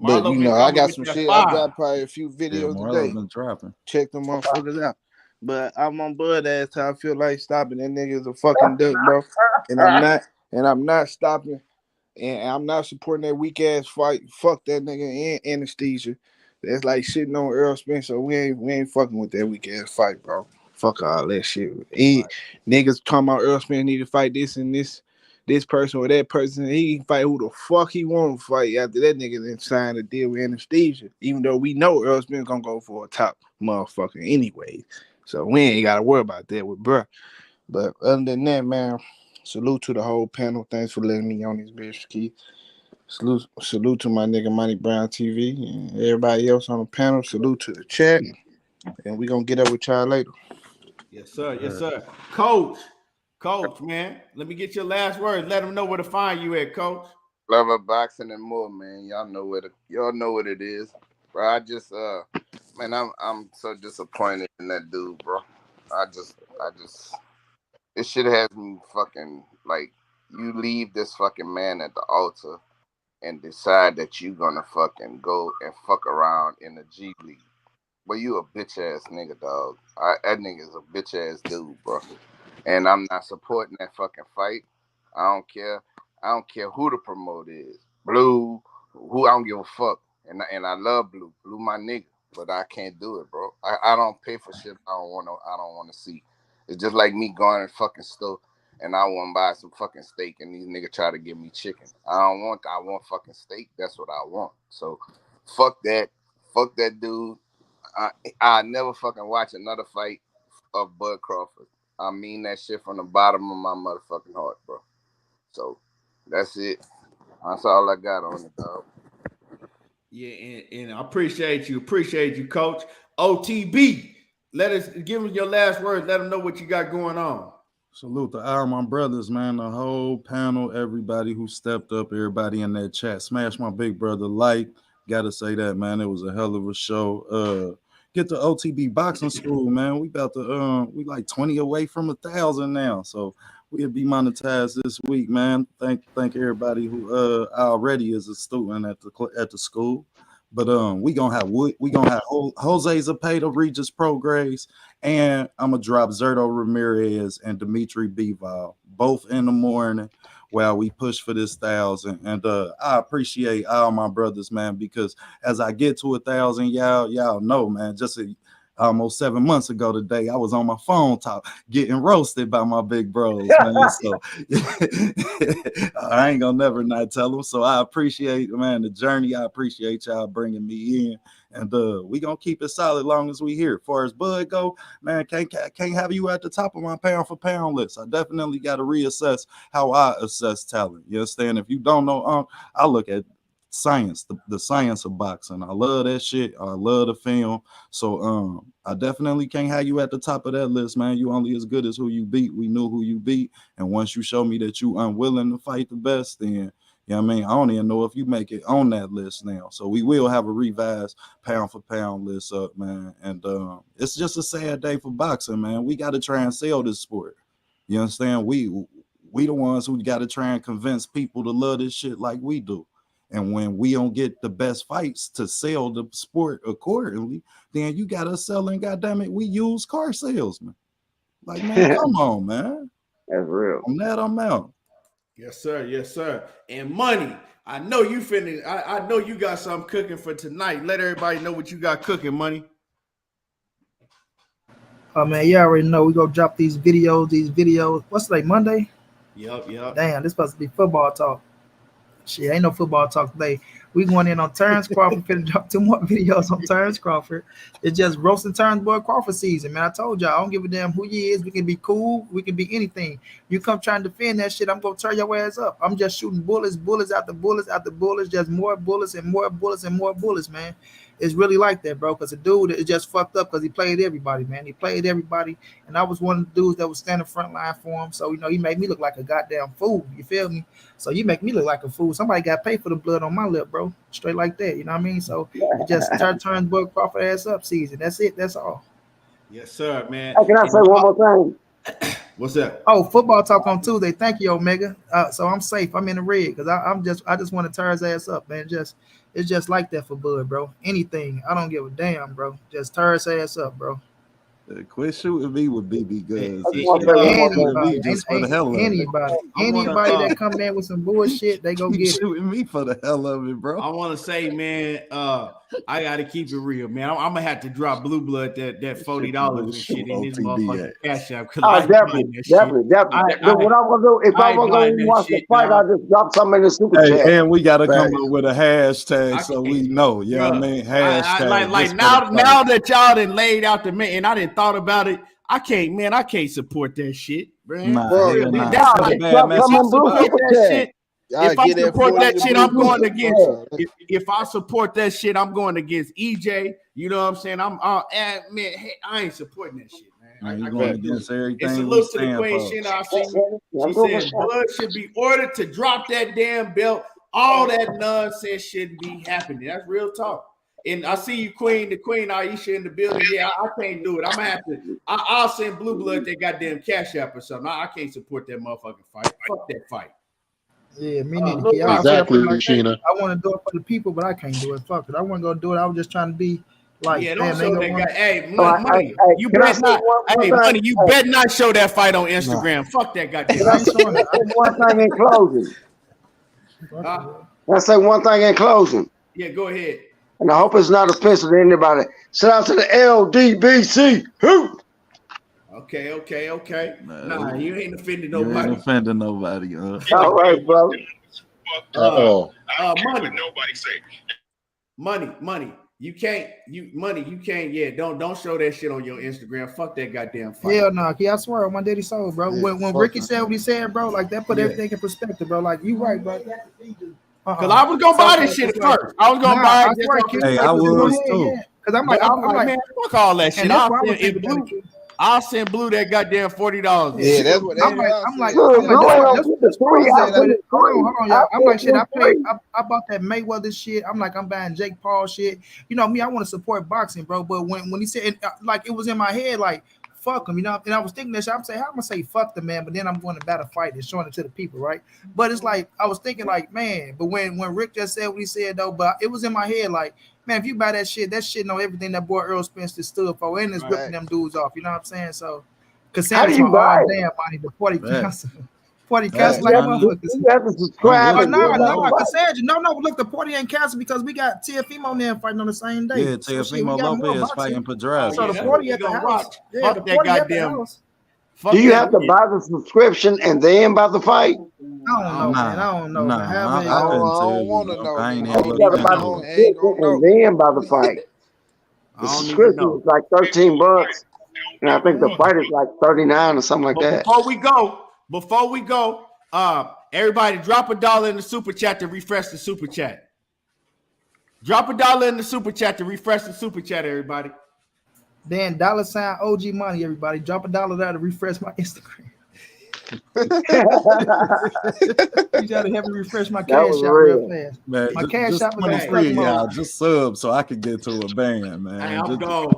Marlo But you been know, I coming got with some that shit. fire. I dropped probably a few videos today. Been dropping. Check them motherfuckers out. But I'm on Bud ass till I feel like stopping. That nigga is a fucking duck, bro. And I'm not stopping. And I'm not supporting that weak ass fight. Fuck that nigga and anesthesia. That's like shitting on Errol Spence. So we ain't fucking with that weak ass fight, bro. Fuck all that shit. Niggas talking about Errol Spence need to fight this and this person or that person. He can fight who the fuck he want to fight after that nigga then signed a deal with anesthesia. Even though we know Errol Spence gonna go for a top motherfucker anyway. So we ain't got to worry about that with bruh. But other than that, man, salute to the whole panel. Thanks for letting me on this bitch, Keith. Salute to my nigga Money Brown TV and everybody else on the panel. Salute to the chat. And we going to get up with y'all later. Yes, sir. Yes, sir. Coach, man, let me get your last word. Let them know where to find you at, Coach. Love of boxing and more, man. Y'all know what it is. Bro, I just man, I'm so disappointed in that dude, bro. I just this shit has me fucking like, you leave this fucking man at the altar and decide that you gonna fucking go and fuck around in the G League. But you a bitch ass nigga, dog. That nigga is a bitch ass dude, bro. And I'm not supporting that fucking fight. I don't care. I don't care who the promoter is. Blue, who, I don't give a fuck. And I love Blue. Blue my nigga. But I can't do it, bro. I don't pay for shit I don't want to see. It's just like me going to fucking store and I want to buy some fucking steak and these niggas try to give me chicken. I want fucking steak. That's what I want. So fuck that. Fuck that dude. I never fucking watch another fight of Bud Crawford. I mean that shit from the bottom of my motherfucking heart, bro. So that's it. That's all I got on it, dog. Yeah, and I appreciate you, Coach. OTB, give them your last word. Let them know what you got going on. Salute to all my brothers, man. The whole panel, everybody who stepped up, everybody in that chat. Smash my big brother like. Gotta say that, man. It was a hell of a show. Get to OTB boxing school, man. We about to we like 20 away from 1,000 now. So we'll be monetized this week, man. Thank everybody who already is a student at the school. But we gonna have Jose Zapata, Regis Prograis, and I'm gonna drop Zerto Ramirez and Dimitri Bivol both in the morning while we push for this 1,000. And I appreciate all my brothers, man, because as I get to 1,000, y'all know, man, just almost 7 months ago today, I was on my phone getting roasted by my big bros, man. So I ain't gonna never not tell them. So I appreciate, man, the journey. I appreciate y'all bringing me in, and we gonna keep it solid long as we here. As far as Bud go, man, can't have you at the top of my pound for pound list. I definitely got to reassess how I assess talent. You understand? If you don't know, I look at science, the science of boxing. I love that shit. I love the film. So I definitely can't have you at the top of that list, man. You only as good as who you beat. We knew who you beat. And once you show me that you unwilling to fight the best, then you know what I mean, I don't even know if you make it on that list now. So we will have a revised pound for pound list up, man. And it's just a sad day for boxing, man. We got to try and sell this sport. You understand? We the ones who got to try and convince people to love this shit like we do. And when we don't get the best fights to sell the sport accordingly, then you got us selling, goddammit, we use car salesmen. Like, man, come on, man. That's real. On that, I'm out. Yes, sir. Yes, sir. And Money, I know you I know you got something cooking for tonight. Let everybody know what you got cooking, Money. Oh, man, you already know we gonna drop these videos. What's today, Monday? Yep. Damn, this supposed to be football talk. Shit, ain't no football talk today. We going in on Terence Crawford. Finna drop 2 more videos on Terence Crawford. It's just roasting Terence Crawford season, man. I told y'all, I don't give a damn who he is. We can be cool. We can be anything. You come trying to defend that shit, I'm gonna tear your ass up. I'm just shooting bullets after bullets, just more bullets and more bullets and more bullets, man. It's really like that, bro, because the dude is just fucked up because he played everybody, man. He played everybody, and I was one of the dudes that was standing front line for him. So, you know, he made me look like a goddamn fool. You feel me? So you make me look like a fool. Somebody got paid for the blood on my lip, bro. Straight like that, you know what I mean? So it just turns Bud Crawford ass up season. That's it. That's all. Yes, sir, man. Hey, can I say one more thing? What's that? Oh, football talk on Tuesday. Thank you, Omega. So I'm safe. I'm in the red because I just want to tear his ass up, man. It's just like that for Bud, bro. Anything. I don't give a damn, bro. Just tear his ass up, bro. Quit shooting me with BB guns. Anybody that come in with some bullshit, they go get shooting me for the hell of it, bro. I want to say, man, I got to keep it real, man. I'm gonna have to drop Blue Blood that $40 and shit in this motherfucking cash app. Definitely. What I'm gonna do, if I was gonna watch the fight, I'll just drop something in the super chat. And we gotta come up with a hashtag so we know. You know what I mean? Hashtag. Like now that y'all done laid out the man, and I didn't thought about it. I can't support that shit, man. Nah, Really, nah. that's That's a like, bad message. if I support that shit, if I get that support 40 that shit, I'm going blue. against. If I support that shit, I'm going against EJ. You know what I'm saying? Man, hey, I ain't supporting that shit, man. You I going can't do against it. everything And we salute to the stand Queen for. Shina. I see you. She said Bud should be ordered to drop that damn belt. All that nonsense shouldn't be happening. That's real talk. And I see you, Queen, the Queen Aisha in the building. Yeah, I can't do it. I'm gonna have to. I'll send Blue Blood that goddamn Cash App or something. I can't support that motherfucking fight. Fuck that fight. Yeah, me neither. look, Exactly, Like, Sheena. I want to do it for the people, but I can't do it. Fuck it. I want to go do it. I was just trying to be like, Yeah, don't damn, they show gonna that want. guy. Hey, So money. You can I bet say not. one Hey, thing? money. You bet not show that fight on Instagram. Fuck that goddamn. I ain't showing it. One thing in closing. Huh? Let's say one thing in closing. Yeah, go ahead. And I hope it's not offensive to anybody. Shout out to the LDBC. Who? Okay. Nah, you ain't offended You nobody. ain't offending nobody. All right, bro. Money. Money. You can't. Yeah, don't show that shit on your Instagram. Fuck that goddamn fight. Hell no, I swear on my daddy soul, bro. Yeah, when Ricky said what he said, bro, like that put Yeah. everything in perspective, bro. Like you right, bro. Cause I was gonna buy this shit at first. I was gonna buy it. Just off the- Hey, I was too. Yeah. Cause I'm like, man, fuck all that shit. And that's why I was thinking about it, kid. I'll send Blue that goddamn $40. Yeah, that's what I'm like, Look, Blue ain't gonna get the three. I put it hold on, y'all. I'm like, shit. three. I bought that Mayweather shit. I'm like, I'm buying Jake Paul shit. You know me, I want to support boxing, bro. But when he said, like, it was in my head, like, fuck him, you know. And I was thinking that shit. I'm saying, how am I gonna say fuck the man? But then I'm going to battle fight and showing it to the people, right? But it's like I was thinking, like, man. But when Rick just said what he said, though, but it was in my head, like, man, if you buy that shit know everything that boy Errol Spence stood for, and it's ripping them dudes off. You know what I'm saying? So. How do you buy it? Damn, money, the 40 Right. counts. 40 counts like motherfuckers. You have to subscribe. No, look, the 40 ain't canceled because we got Teofimo there fighting on the same day. Yeah, So, shit, Teofimo we got more Lopez boxing. fighting Pedraza. So the Yeah, 40 that's at the what we house. gonna Yeah, watch. the Fuck that 40 at the goddamn- house. Do you have to buy the subscription and then buy the fight? I don't know, man. I don't know. Nah, man. How many- I couldn't I tell don't you. want to know. I ain't I even You ain't gotta looking buy gonna the know. into it. Ain't gonna subscription know. and then buy the fight. I The don't even subscription know. is like $13, and I think the fight is like $39 or something like But that. before we go, everybody drop $1 in the super chat to refresh the super chat. Drop $1 in the super chat to refresh the super chat, everybody. Then $ OG money, everybody. Drop $1 there to refresh my Instagram. You gotta help me refresh my cash was out real. real fast. Man, My cash just out was on 23 stuck y'all. mode. Just sub so I can get to a band, man. Hey, I'm Just- gone. let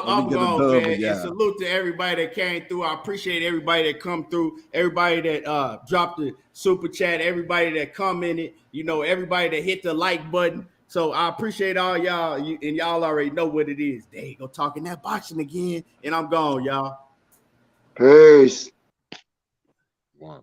I'm me get a gone, dub man. of And y'all. salute to everybody that came through. I appreciate everybody that come through. Everybody that dropped the super chat. Everybody that commented. You know, everybody that hit the like button. So I appreciate all y'all. And y'all already know what it is. There you go, talking that boxing again. And I'm gone, y'all. Peace. One.